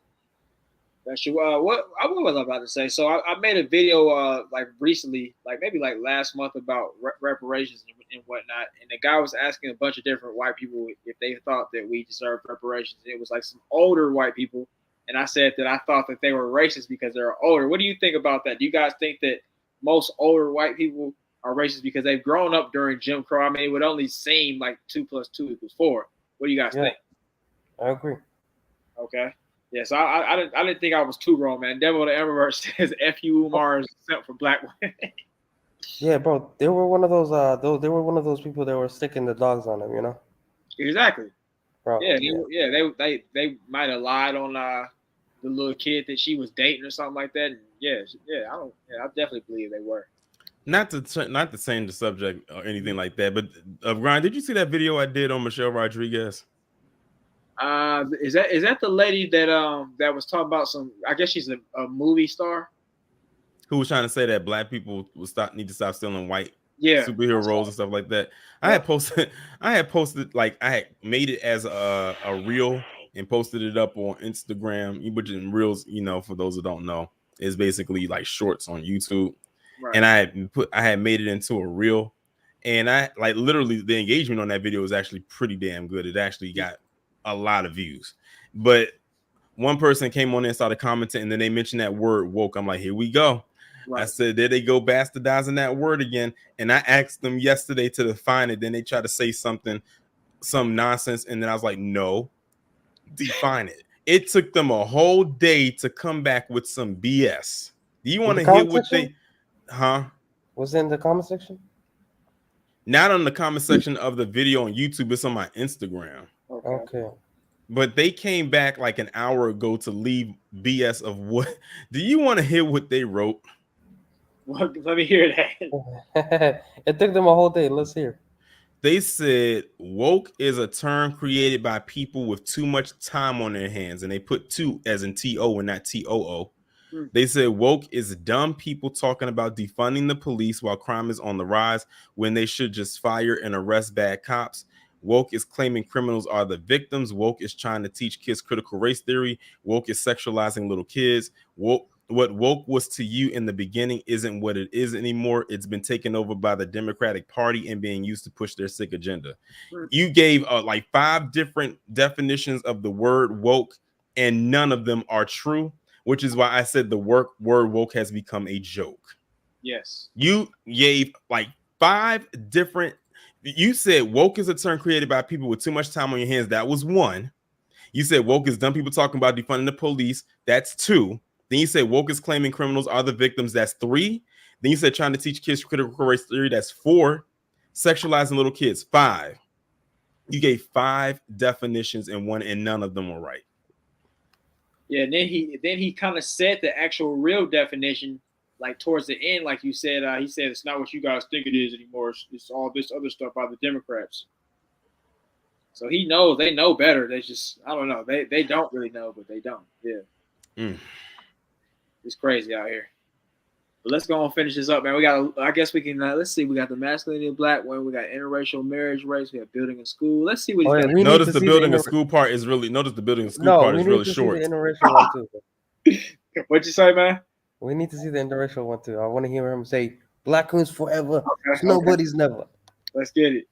Speaker 1: That's true. What was I about to say? So I made a video recently, maybe last month, about reparations and whatnot. And the guy was asking a bunch of different white people if they thought that we deserved reparations. And it was some older white people, and I said that I thought that they were racist because they're older. What do you think about that? Do you guys think that most older white people are racist because they've grown up during Jim Crow? I mean, it would only seem like 2 + 2 = 4. What do you guys think?
Speaker 10: I agree.
Speaker 1: Okay. Yes, I didn't think I was too wrong, man. Devil the Emperor says "F you, Umar" is except for black women.
Speaker 10: Yeah, bro. They were one of those. They were one of those people that were sticking the dogs on them.
Speaker 1: Exactly.
Speaker 10: Bro.
Speaker 1: Yeah. They might have lied on the little kid that she was dating or something like that. And I definitely believe they were.
Speaker 19: Not to change the subject or anything like that, but Ryan, did you see that video I did on Michelle Rodriguez?
Speaker 1: Is that the lady that was talking about some? I guess she's a movie star
Speaker 19: who was trying to say that black people need to stop stealing white
Speaker 1: superhero
Speaker 19: roles and stuff like that. I had posted I had made it as a reel and posted it up on Instagram, which in reels, for those who don't know, is basically shorts on YouTube. Right. And I had made it into a reel, and I literally the engagement on that video was actually pretty damn good. It actually got a lot of views, but one person came on there and started commenting, and then they mentioned that word woke. I'm like, here we go. Right. I said, there they go bastardizing that word again. And I asked them yesterday to define it. Then they tried to say some nonsense, and then I was like, no, define it. It took them a whole day to come back with some BS. Do you want to hear what they
Speaker 10: was it in the comment section?
Speaker 19: Not on the comment section of the video on YouTube, it's on my Instagram.
Speaker 10: Okay.
Speaker 19: But they came back an hour ago to leave BS of what. Do you want to hear what they wrote?
Speaker 1: Well, let me hear that.
Speaker 10: It took them a whole day. Let's hear.
Speaker 19: They said woke is a term created by people with too much time on their hands, and they put two as in T-O and not T-O-O. They said woke is dumb people talking about defunding the police while crime is on the rise when they should just fire and arrest bad cops. Woke is claiming criminals are the victims. Woke is trying to teach kids critical race theory. Woke is sexualizing little kids. What woke was to you in the beginning isn't what it is anymore. It's been taken over by the Democratic Party and being used to push their sick agenda. You gave 5 different definitions of the word woke, and none of them are true, which is why I said the word woke has become a joke.
Speaker 1: Yes.
Speaker 19: You gave 5 different. You said woke is a term created by people with too much time on your hands. That was 1. You said woke is dumb people talking about defunding the police. That's 2. Then you said woke is claiming criminals are the victims. That's 3. Then you said trying to teach kids critical race theory. That's 4. Sexualizing little kids. 5. You gave 5 definitions and none of them were right.
Speaker 1: Yeah, and then he kind of said the actual real definition towards the end, like you said. He said it's not what you guys think it is anymore. It's all this other stuff by the Democrats. So he knows. They know better. They just, I don't know. They don't really know, but they don't. Yeah. It's crazy out here. But let's go and finish this up, man. We got. I guess we can. Let's see. We got the masculinity of black women. We got interracial marriage rates. We have building and school. Let's see what.
Speaker 19: Notice the building and school part is really. Notice the building and school part is really short.
Speaker 10: The interracial one too.
Speaker 1: What'd you say, man?
Speaker 10: We need to see the interracial one too. I want to hear him say, "Black queens forever. Nobody's never."
Speaker 1: Let's get it.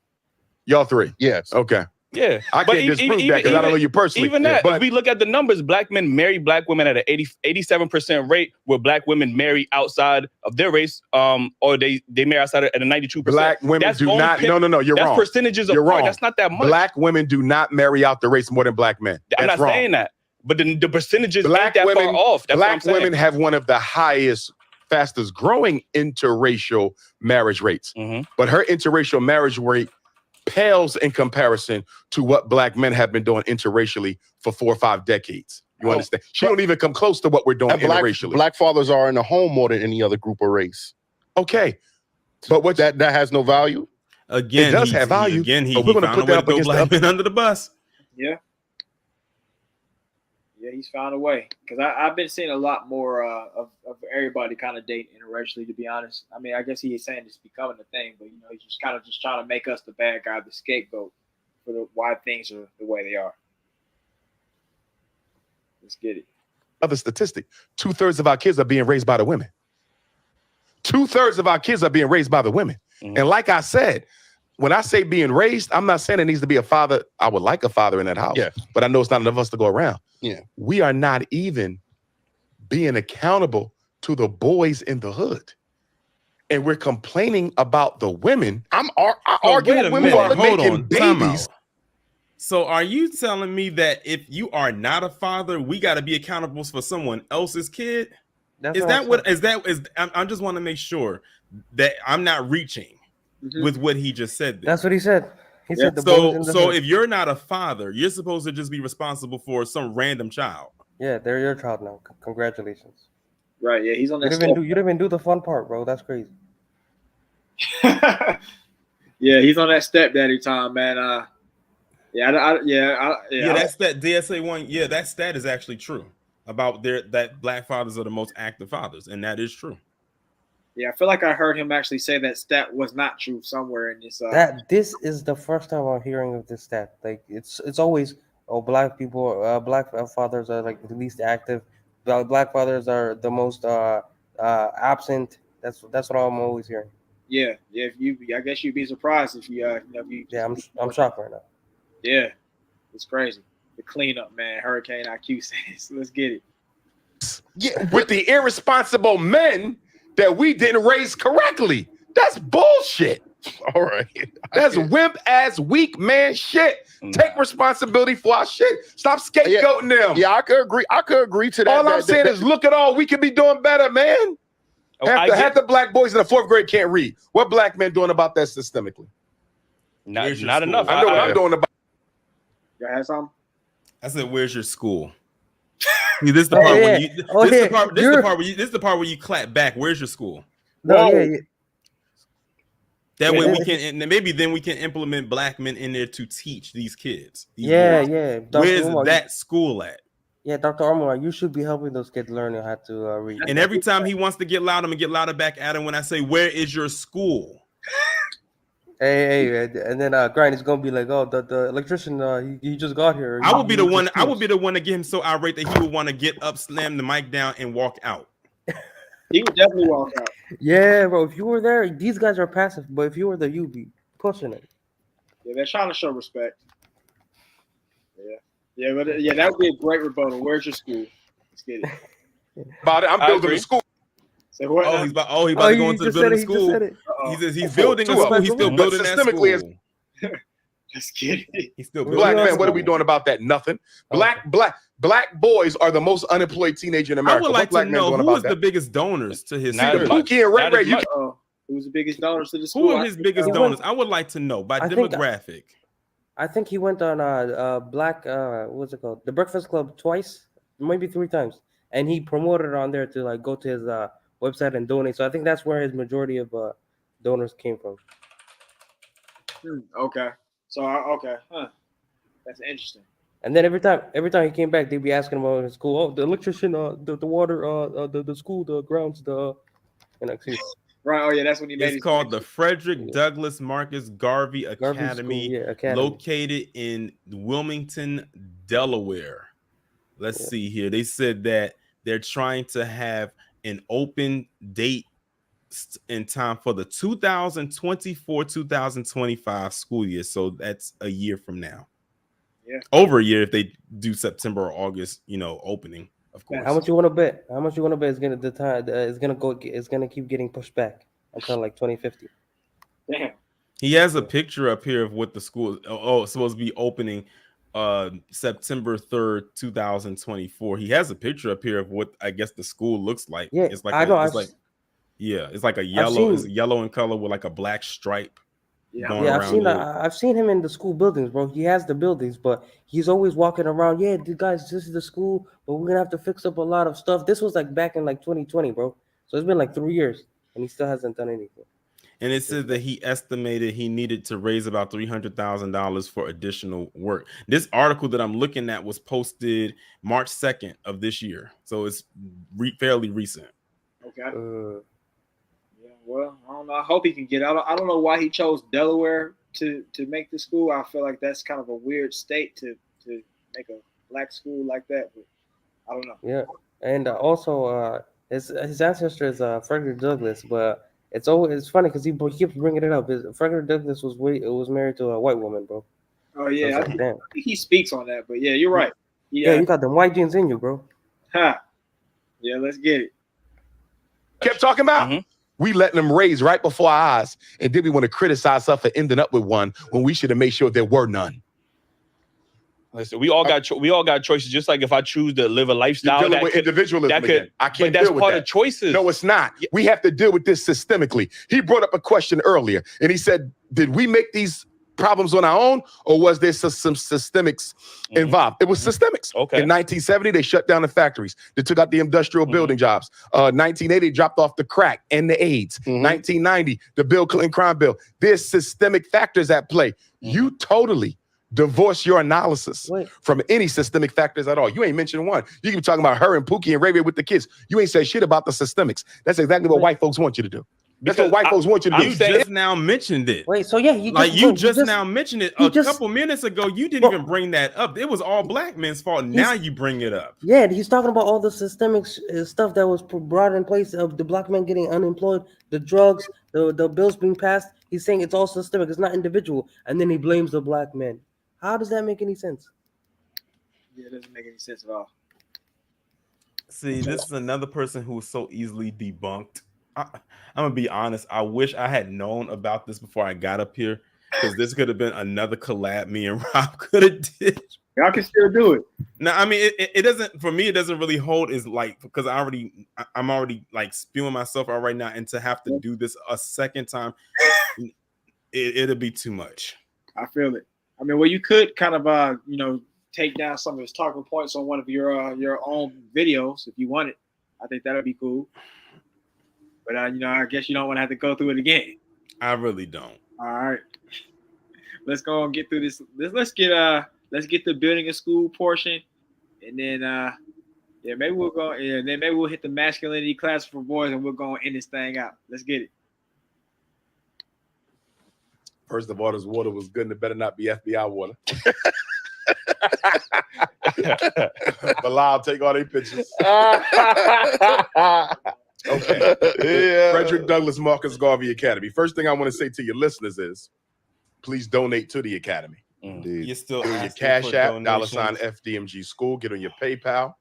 Speaker 17: Y'all 3.
Speaker 18: Yes.
Speaker 17: Okay.
Speaker 21: Yeah,
Speaker 17: I can't disprove that because I don't know you personally.
Speaker 21: Even that, if we look at the numbers, black men marry black women at an 87% rate, where black women marry outside of their race, or they marry outside at a 92%.
Speaker 17: Black women do not. No, you're wrong.
Speaker 21: That's percentages of part. That's not that much.
Speaker 17: Black women do not marry out the race more than black men.
Speaker 21: I'm not saying that, but the percentages ain't that far off. That's
Speaker 17: black women have one of the highest fastest growing interracial marriage rates. But her interracial marriage rate pales in comparison to what black men have been doing interracially for 4 or 5 decades. You understand? She don't even come close to what we're doing interracially.
Speaker 18: Black fathers are in the home more than any other group or race.
Speaker 17: Okay. But what
Speaker 18: that has no value?
Speaker 19: Again,
Speaker 17: it does have value.
Speaker 19: He
Speaker 17: we're going to put that up
Speaker 19: against
Speaker 17: against
Speaker 19: black men under the bus.
Speaker 1: Yeah. Yeah, he's found a way. Because I've been seeing a lot more of everybody kind of dating interracially, to be honest. I mean, I guess he is saying it's becoming a thing, but, you know, he's just kind of just trying to make us the bad guy, the scapegoat for why things are the way they are. Let's get it.
Speaker 17: Other statistic, 2/3 of our kids are being raised by the women. 2/3 of our kids are being raised by the women. And like I said, when I say being raised, I'm not saying it needs to be a father. I would like a father in that house, but I know it's not enough of us to go around.
Speaker 18: Yeah,
Speaker 17: we are not even being accountable to the boys in the hood. And we're complaining about the women. I argue with women
Speaker 19: Hold
Speaker 17: making
Speaker 19: on, time
Speaker 17: babies.
Speaker 19: out. So are you telling me that if you are not a father, we got to be accountable for someone else's kid?
Speaker 10: That's
Speaker 19: Is that what is that is? I just want to make sure that I'm not reaching with what he just said there.
Speaker 10: That's what he said. He said the
Speaker 19: so
Speaker 10: boys in the
Speaker 19: so
Speaker 10: hood.
Speaker 19: if you're not a father, you're supposed to just be responsible for some random child.
Speaker 10: Yeah, they're your child now. Congratulations.
Speaker 1: Right, yeah, he's on that
Speaker 10: You didn't even do the fun part, bro. That's crazy.
Speaker 1: Yeah, he's on that stepdaddy time, man.
Speaker 19: That's that DSA one. Yeah, that stat is actually true about that black fathers are the most active fathers, and that is true.
Speaker 1: Yeah, I feel like I heard him actually say that stat was not true somewhere in this.
Speaker 10: This is the first time I'm hearing of this stat. Like it's always black people, black fathers are like the least active. Black fathers are the most absent. That's what I'm always hearing.
Speaker 1: Yeah. I guess you'd be surprised if you.
Speaker 10: Yeah, I'm shocked right now.
Speaker 1: Yeah, it's crazy. The cleanup, man. Hurricane IQ says, let's get it.
Speaker 17: Yeah, with the irresponsible men that we didn't raise correctly. That's bullshit. All right. That's wimp ass weak man shit. Take responsibility for our shit. Stop scapegoating them.
Speaker 18: Yeah, I could agree to that.
Speaker 17: All I'm saying is look at all we could be doing better, man. Half the black boys in the 4th grade can't read. What black men doing about that systemically?
Speaker 21: Not enough.
Speaker 17: I know what I'm doing about.
Speaker 1: You had something?
Speaker 19: I said, "Where's your school?" See, this is the part where you. This is the part where you clap back. Where's your school?
Speaker 10: No,
Speaker 19: That way we can, and maybe then we can implement black men in there to teach these kids. These
Speaker 10: boys.
Speaker 19: Where's that school at?
Speaker 10: Yeah, Dr. Umar, you should be helping those kids learn how to read.
Speaker 19: And every time he wants to get loud, I'm gonna get louder back at him when I say, "Where is your school?"
Speaker 10: Hey, and then Grind is gonna be like, "Oh, the electrician, he just got here."
Speaker 19: I would be the one. I would be the one to get him so irate that he would want to get up, slam the mic down, and walk out.
Speaker 1: He would definitely walk out.
Speaker 10: Yeah, bro. If you were there, these guys are passive, but if you were there, you'd be pushing it.
Speaker 1: Yeah, they're trying to show respect. Yeah, but that would be a great rebuttal. Where's your school? Let's get it.
Speaker 17: I'm building a school.
Speaker 1: So what?
Speaker 19: He's about to go into the building school. He's building a school. He's still building that school.
Speaker 1: Let's get it.
Speaker 19: He's still building
Speaker 17: black
Speaker 19: that
Speaker 17: man.
Speaker 19: school.
Speaker 17: What are we doing about that? Nothing. Black boys are the most unemployed teenager in America.
Speaker 19: I would like
Speaker 17: black
Speaker 19: to
Speaker 17: men
Speaker 19: know
Speaker 17: doing
Speaker 19: who
Speaker 17: about
Speaker 19: is
Speaker 17: that?
Speaker 19: the biggest donors to his
Speaker 17: Not
Speaker 19: school.
Speaker 17: as much. Pookie and Ray Ray,
Speaker 1: who's the biggest donors to the school?
Speaker 19: Who are his biggest donors? I would like to know by demographic.
Speaker 10: I think he went on black what's it called? The Breakfast Club twice, maybe 3 times, and he promoted on there to like go to his website and donate. So I think that's where his majority of donors came from.
Speaker 1: Okay. So okay, that's interesting.
Speaker 10: And then every time he came back, they'd be asking him about his school. Oh, the electrician, the water, the school, the grounds,
Speaker 1: Right. Oh yeah, that's when he made.
Speaker 19: It's called the Frederick Douglass Marcus Garvey Academy, located in Wilmington, Delaware. Let's see here. They said that they're trying to have an open date in time for the 2024-2025 school year. So that's a year from now.
Speaker 1: Yeah.
Speaker 19: Over a year if they do September or August, opening, of course.
Speaker 10: How much you want to bet? How much you want to bet is gonna keep getting pushed back until like 2050?
Speaker 1: Damn.
Speaker 19: He has a picture up here of what the school it's supposed to be opening September 3rd, 2024. He has a picture up here of what I guess the school looks like.
Speaker 10: Yeah,
Speaker 19: it's like Yeah, it's like a yellow. It's yellow in color with like a black stripe. Going around
Speaker 10: I've seen him in the school buildings, bro. He has the buildings, but he's always walking around. Yeah, guys, this is the school, but we're gonna have to fix up a lot of stuff. This was like back in like 2020, bro. So it's been like 3 years, and he still hasn't done anything.
Speaker 19: And it says that he estimated he needed to raise about $300,000 for additional work. This article that I'm looking at was posted March 2nd of this year, so it's fairly recent.
Speaker 1: Okay. Yeah, well, I don't know. I hope he can get out. I don't know why he chose Delaware to make the school. I feel like that's kind of a weird state to make a black school like that. But I don't know.
Speaker 10: Yeah, and also his ancestor is Frederick Douglass, but it's funny because he keeps bringing it up. Frederick Douglass was married to a white woman, bro.
Speaker 1: Oh yeah,
Speaker 10: so
Speaker 1: I think he speaks on that. But yeah, you're right.
Speaker 10: Yeah, you got them white genes in you, bro.
Speaker 1: Ha. Yeah, let's get it.
Speaker 17: Kept talking about. We letting them raise right before our eyes, and then we want to criticize stuff for ending up with one when we should have made sure there were none.
Speaker 21: Listen, we all got choices. Just like if I choose to live a lifestyle,
Speaker 17: You're dealing with individualism again. I can't
Speaker 21: but that's
Speaker 17: deal with
Speaker 21: part
Speaker 17: that.
Speaker 21: of choices.
Speaker 17: No, it's not. We have to deal with this systemically. He brought up a question earlier, and he said, "Did we make these problems on our own, or was there some systemics involved?" It was systemics.
Speaker 21: Okay.
Speaker 17: In 1970, they shut down the factories. They took out the industrial building jobs. 1980, dropped off the crack and the AIDS. 1990, the Bill Clinton crime bill. There's systemic factors at play. You totally divorce your analysis from any systemic factors at all. You ain't mentioned one. You keep talking about her and Pookie and Ray Ray with the kids. You ain't said shit about the systemics. That's exactly what white folks want you to do. That's what white folks want you to do.
Speaker 19: You just now mentioned it.
Speaker 10: Wait, so yeah,
Speaker 19: you just now mentioned it a couple minutes ago. You didn't even bring that up. It was all black men's fault. Now you bring it up.
Speaker 10: Yeah, he's talking about all the systemic stuff that was brought in place of the black men getting unemployed, the drugs, the bills being passed. He's saying it's all systemic. It's not individual, and then he blames the black men. How does that make any sense?
Speaker 1: Yeah, it doesn't make any sense at all.
Speaker 19: See, this is another person who was so easily debunked. I'm gonna be honest. I wish I had known about this before I got up here, because this could have been another collab me and Rob could have did.
Speaker 1: Y'all can still do it.
Speaker 19: No, I mean it doesn't. For me, it doesn't really hold. Is like because I'm already like spewing myself out right now, and to have to do this a second time, it'll be too much.
Speaker 1: I feel it. I mean, well, you could kind of take down some of his talking points on one of your own videos if you wanted. I think that'd be cool. But I guess you don't want to have to go through it again.
Speaker 19: I really don't.
Speaker 1: All right, let's go and get through this. Let's get the building a school portion, and then maybe we'll go. Yeah, then maybe we'll hit the masculinity class for boys, and we'll go and end this thing out. Let's get it.
Speaker 17: First of all, this water was good, and it better not be FBI water. Bilal, take all their pictures. Okay. Yeah. Frederick Douglass Marcus Garvey Academy. First thing I want to say to your listeners is, please donate to the academy.
Speaker 19: You're still
Speaker 17: get on your Cash App, $ FDMG School. Get on your PayPal,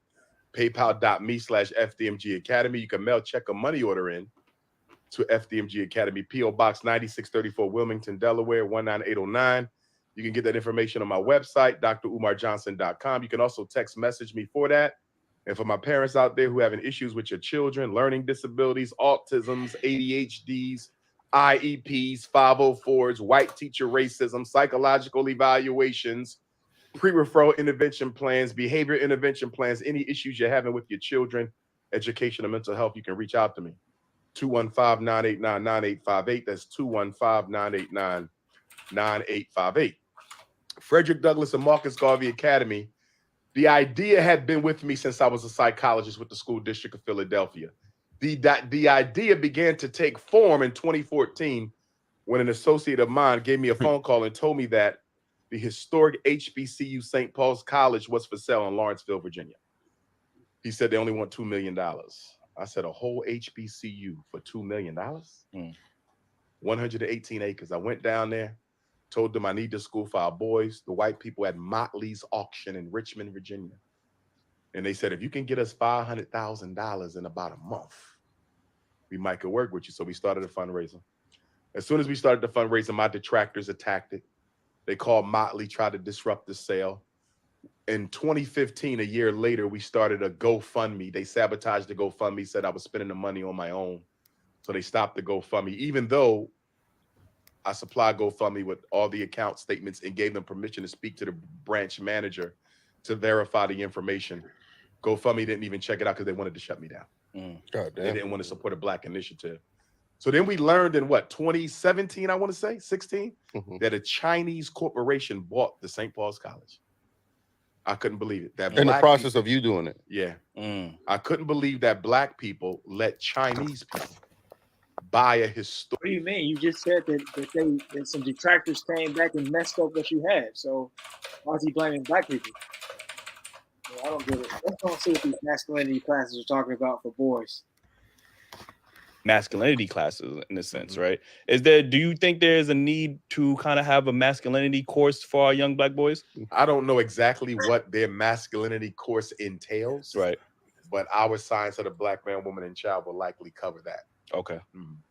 Speaker 17: paypal.me/FDMG Academy. You can mail check or money order in to FDMG Academy, P.O. Box 9634, Wilmington, Delaware, 19809. You can get that information on my website, drumarjohnson.com. You can also text message me for that. And for my parents out there who having issues with your children, learning disabilities, autisms, ADHDs, IEPs, 504s, white teacher racism, psychological evaluations, pre-referral intervention plans, behavior intervention plans, any issues you're having with your children, education and mental health, you can reach out to me. 215-989-9858. That's 215-989-9858. Frederick Douglass and Marcus Garvey Academy. The idea had been with me since I was a psychologist with the School District of Philadelphia. The idea began to take form in 2014 when an associate of mine gave me a phone call and told me that the historic HBCU St. Paul's College was for sale in Lawrenceville, Virginia. He said they only want $2 million. I said, a whole HBCU for $2 million? 118 acres. I went down there, told them I need this school for our boys. The white people at Motley's auction in Richmond, Virginia. And they said, if you can get us $500,000 in about a month, we might could work with you. So we started a fundraiser. As soon as we started the fundraiser, my detractors attacked it. They called Motley, tried to disrupt the sale. In 2015, a year later, we started a GoFundMe. They sabotaged the GoFundMe, said I was spending the money on my own. So they stopped the GoFundMe, even though I supplied GoFundMe with all the account statements and gave them permission to speak to the branch manager to verify the information. GoFundMe didn't even check it out because they wanted to shut me down.
Speaker 18: God damn.
Speaker 17: They didn't want to support a Black initiative. So then we learned in what, 2017, I want to say, 16, that a Chinese corporation bought the St. Paul's College. I couldn't believe it. That
Speaker 18: In the
Speaker 17: Black
Speaker 18: process
Speaker 17: people,
Speaker 18: of you doing it.
Speaker 17: yeah. I couldn't believe that Black people let Chinese people buy a historic.
Speaker 1: What do you mean? You just said that some detractors came back and messed up what you had. So why is he blaming Black people? I don't get it. Let's go see what these masculinity classes are talking about for boys.
Speaker 21: Masculinity classes, in a sense, right? Do you think there's a need to kind of have a masculinity course for our young Black boys?
Speaker 17: I don't know exactly what their masculinity course entails,
Speaker 21: right?
Speaker 17: But our Science of the Black Man, Woman, and Child will likely cover that.
Speaker 21: Okay,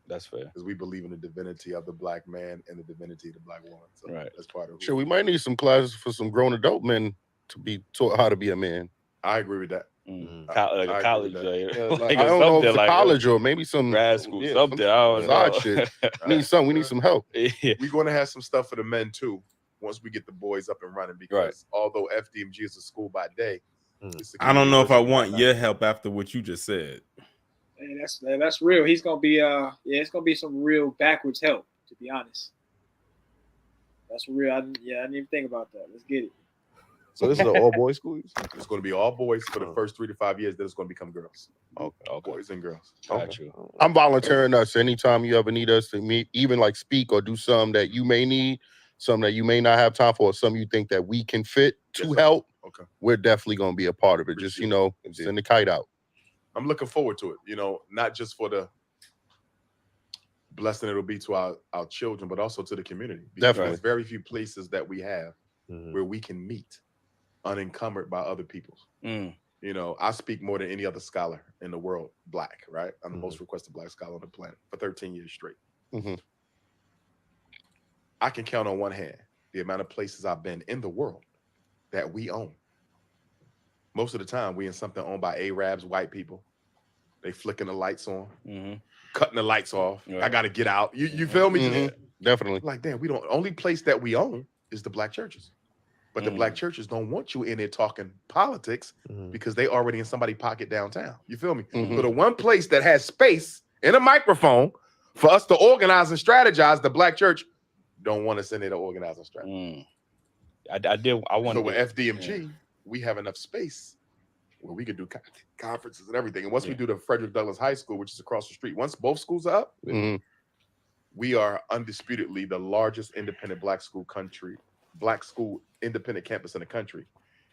Speaker 21: that's fair.
Speaker 17: Because we believe in the divinity of the Black man and the divinity of the Black woman. So that's part of it.
Speaker 18: Sure, we might need some classes for some grown adult men to be taught how to be a man.
Speaker 17: I agree with that.
Speaker 21: Like a college,
Speaker 18: I don't know if it's a college or maybe some
Speaker 21: grad school,
Speaker 18: yeah,
Speaker 21: something.
Speaker 18: some
Speaker 21: I don't know.
Speaker 18: side shit. We need some help.
Speaker 17: We're going to have some stuff for the men too once we get the boys up and running. Because although FDMG is a school by day,
Speaker 19: I don't know if I want your help after what you just said.
Speaker 1: Hey, that's real. He's gonna be it's gonna be some real backwards help, to be honest. That's real. I didn't even think about that. Let's get it.
Speaker 17: So this is an all boys school? It's going to be all boys for the first 3 to 5 years. Then it's going to become girls. Okay. Boys and girls.
Speaker 18: I'm volunteering us anytime you ever need us to meet, even like speak or do something that you may need, something that you may not have time for, or something you think that we can fit to help.
Speaker 17: Okay.
Speaker 18: We're definitely going to be a part of it. Just, send the kite out.
Speaker 17: I'm looking forward to it, not just for the blessing it'll be to our children, but also to the community. Because
Speaker 18: Definitely.
Speaker 17: There's very few places that we have where we can meet unencumbered by other people's. I speak more than any other scholar in the world, Black, right? I'm the most requested Black scholar on the planet for 13 years straight. I can count on one hand the amount of places I've been in the world that we own. Most of the time, we in something owned by Arabs, white people. They flicking the lights on, cutting the lights off. I got to get out. You feel me?
Speaker 18: Definitely.
Speaker 17: Like, damn, only place that we own is the Black churches. But the Black churches don't want you in there talking politics because they already in somebody's pocket downtown. You feel me? So the one place that has space and a microphone for us to organize and strategize, the Black church don't want us in there to organize and strategize.
Speaker 21: I want
Speaker 17: to. So with FDMG, we have enough space where we could do conferences and everything. And once we do the Frederick Douglass High School, which is across the street, once both schools are up, we are undisputedly the largest independent Black school independent campus in the country,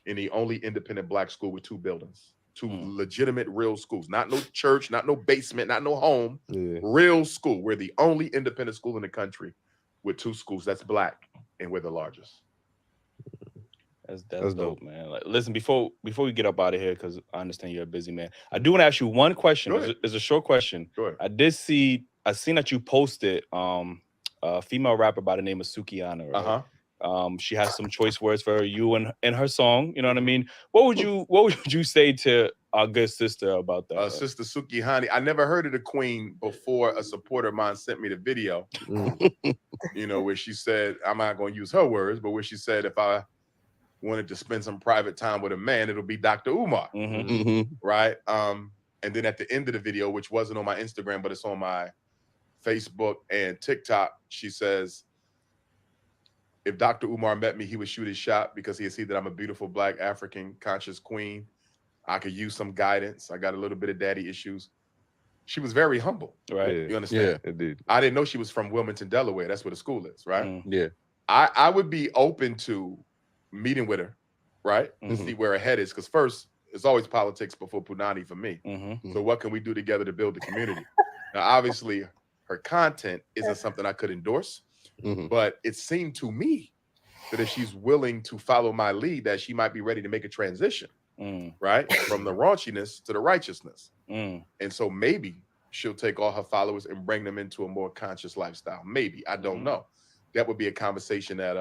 Speaker 17: and the only independent Black school with 2 buildings, 2 legitimate real schools, not no church, not no basement, not no home, real school. We're the only independent school in the country with 2 schools that's Black, and we're the largest.
Speaker 21: That's dope, man. Like, listen, before we get up out of here, because I understand you're a busy man, I do want to ask you one question. It's a short question. I seen that you posted a female rapper by the name of Sukihana, right? She has some choice words for you and her song. You know what I mean? What would you say to our good sister about that?
Speaker 17: Sister Sukihana. I never heard of the queen before a supporter of mine sent me the video. Where she said, I'm not going to use her words, but where she said, if I wanted to spend some private time with a man, it'll be Dr. Umar. Right? And then at the end of the video, which wasn't on my Instagram, but it's on my Facebook and TikTok, she says, if Dr. Umar met me, he would shoot his shot because he would see that I'm a beautiful Black African conscious queen. I could use some guidance. I got a little bit of daddy issues. She was very humble.
Speaker 21: Right.
Speaker 17: You understand?
Speaker 18: Yeah, indeed.
Speaker 17: I didn't know she was from Wilmington, Delaware. That's where the school is, right?
Speaker 18: Yeah.
Speaker 17: I would be open to meeting with her, right? To see where her head is. Because first, it's always politics before Punani for me. So what can we do together to build the community? Now, obviously, her content isn't something I could endorse. But it seemed to me that if she's willing to follow my lead, that she might be ready to make a transition, right? From the raunchiness to the righteousness. And so maybe she'll take all her followers and bring them into a more conscious lifestyle. Maybe. I don't know. That would be a conversation that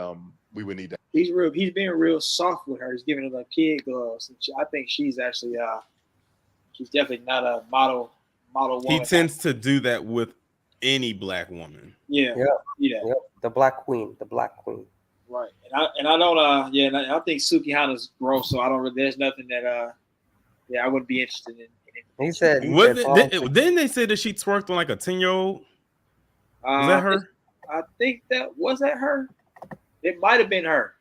Speaker 17: we would need to.
Speaker 1: He's being real soft with her. He's giving her the kid gloves. And I think she's actually she's definitely not a model model woman.
Speaker 19: He tends to do that with any black woman.
Speaker 1: Yeah.
Speaker 10: Yep. The black queen. The black queen.
Speaker 1: Right. And I don't and I think Suki Hana's gross, so I don't really. There's nothing that I wouldn't be interested in.
Speaker 10: He said.
Speaker 19: Didn't they say that she twerked on like a 10-year-old? Was that her?
Speaker 1: I think that was her. It might have been her.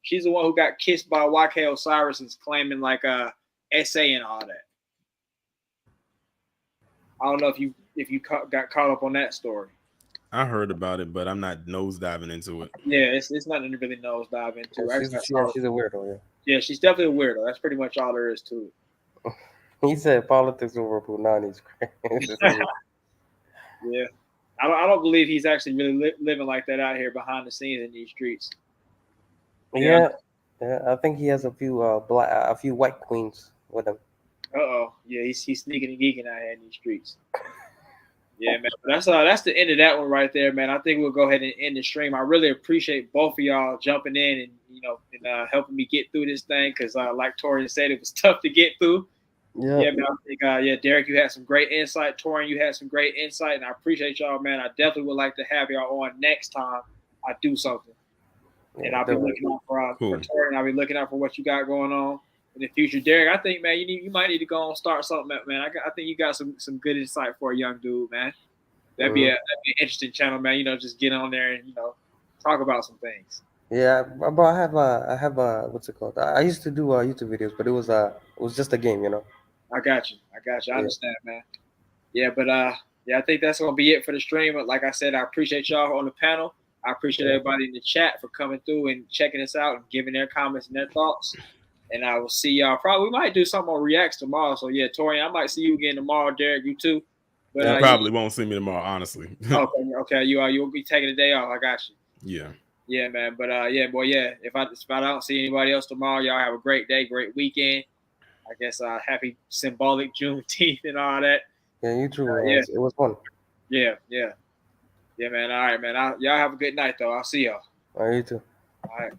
Speaker 1: She's the one who got kissed by YK Osiris and is claiming like essay and all that. I don't know if you got caught up on that story.
Speaker 19: I heard about it, but I'm not nose diving into it.
Speaker 1: Yeah, it's nothing to really nose dive into.
Speaker 10: She's a weirdo.
Speaker 1: Yeah, she's definitely a weirdo. That's pretty much all there is to it.
Speaker 10: He said politics over Punani's crazy.
Speaker 1: Yeah, I don't believe he's actually really living like that out here behind the scenes in these streets.
Speaker 10: Yeah, I think he has a few white queens with him.
Speaker 1: Yeah, he's sneaking and geeking out here in these streets. Yeah, man. That's the end of that one right there, man. I think we'll go ahead and end the stream. I really appreciate both of y'all jumping in and helping me get through this thing because, like Torian said, it was tough to get through. Yeah, man. I think, Derek, you had some great insight. Torian, you had some great insight, and I appreciate y'all, man. I definitely would like to have y'all on next time I do something. And I'll be looking out for Torian. I'll be looking out for what you got going on in the future. Derek, I think, man, you might need to go and start something up, man. I think you got some good insight for a young dude, man. That'd be an interesting channel, man. Just get on there and talk about some things.
Speaker 10: Yeah, but I have what's it called? I used to do YouTube videos, but it was just a game,
Speaker 1: I got you. I understand, man. Yeah, but I think that's gonna be it for the stream. But like I said, I appreciate y'all on the panel. I appreciate everybody in the chat for coming through and checking us out and giving their comments and their thoughts. And I will see y'all. We might do something on Reacts tomorrow. So yeah, Torian, I might see you again tomorrow. Derek, you too. But
Speaker 19: you probably won't see me tomorrow, honestly.
Speaker 1: Okay. You'll be taking a day off. I got you.
Speaker 19: Yeah.
Speaker 1: Yeah, man. But if I don't see anybody else tomorrow, y'all have a great day, great weekend. I guess happy symbolic Juneteenth and all that.
Speaker 10: Yeah, you too. It was fun.
Speaker 1: Yeah, man. All right, man. Y'all have a good night, though. I'll see y'all.
Speaker 10: All right, you too.
Speaker 1: All right.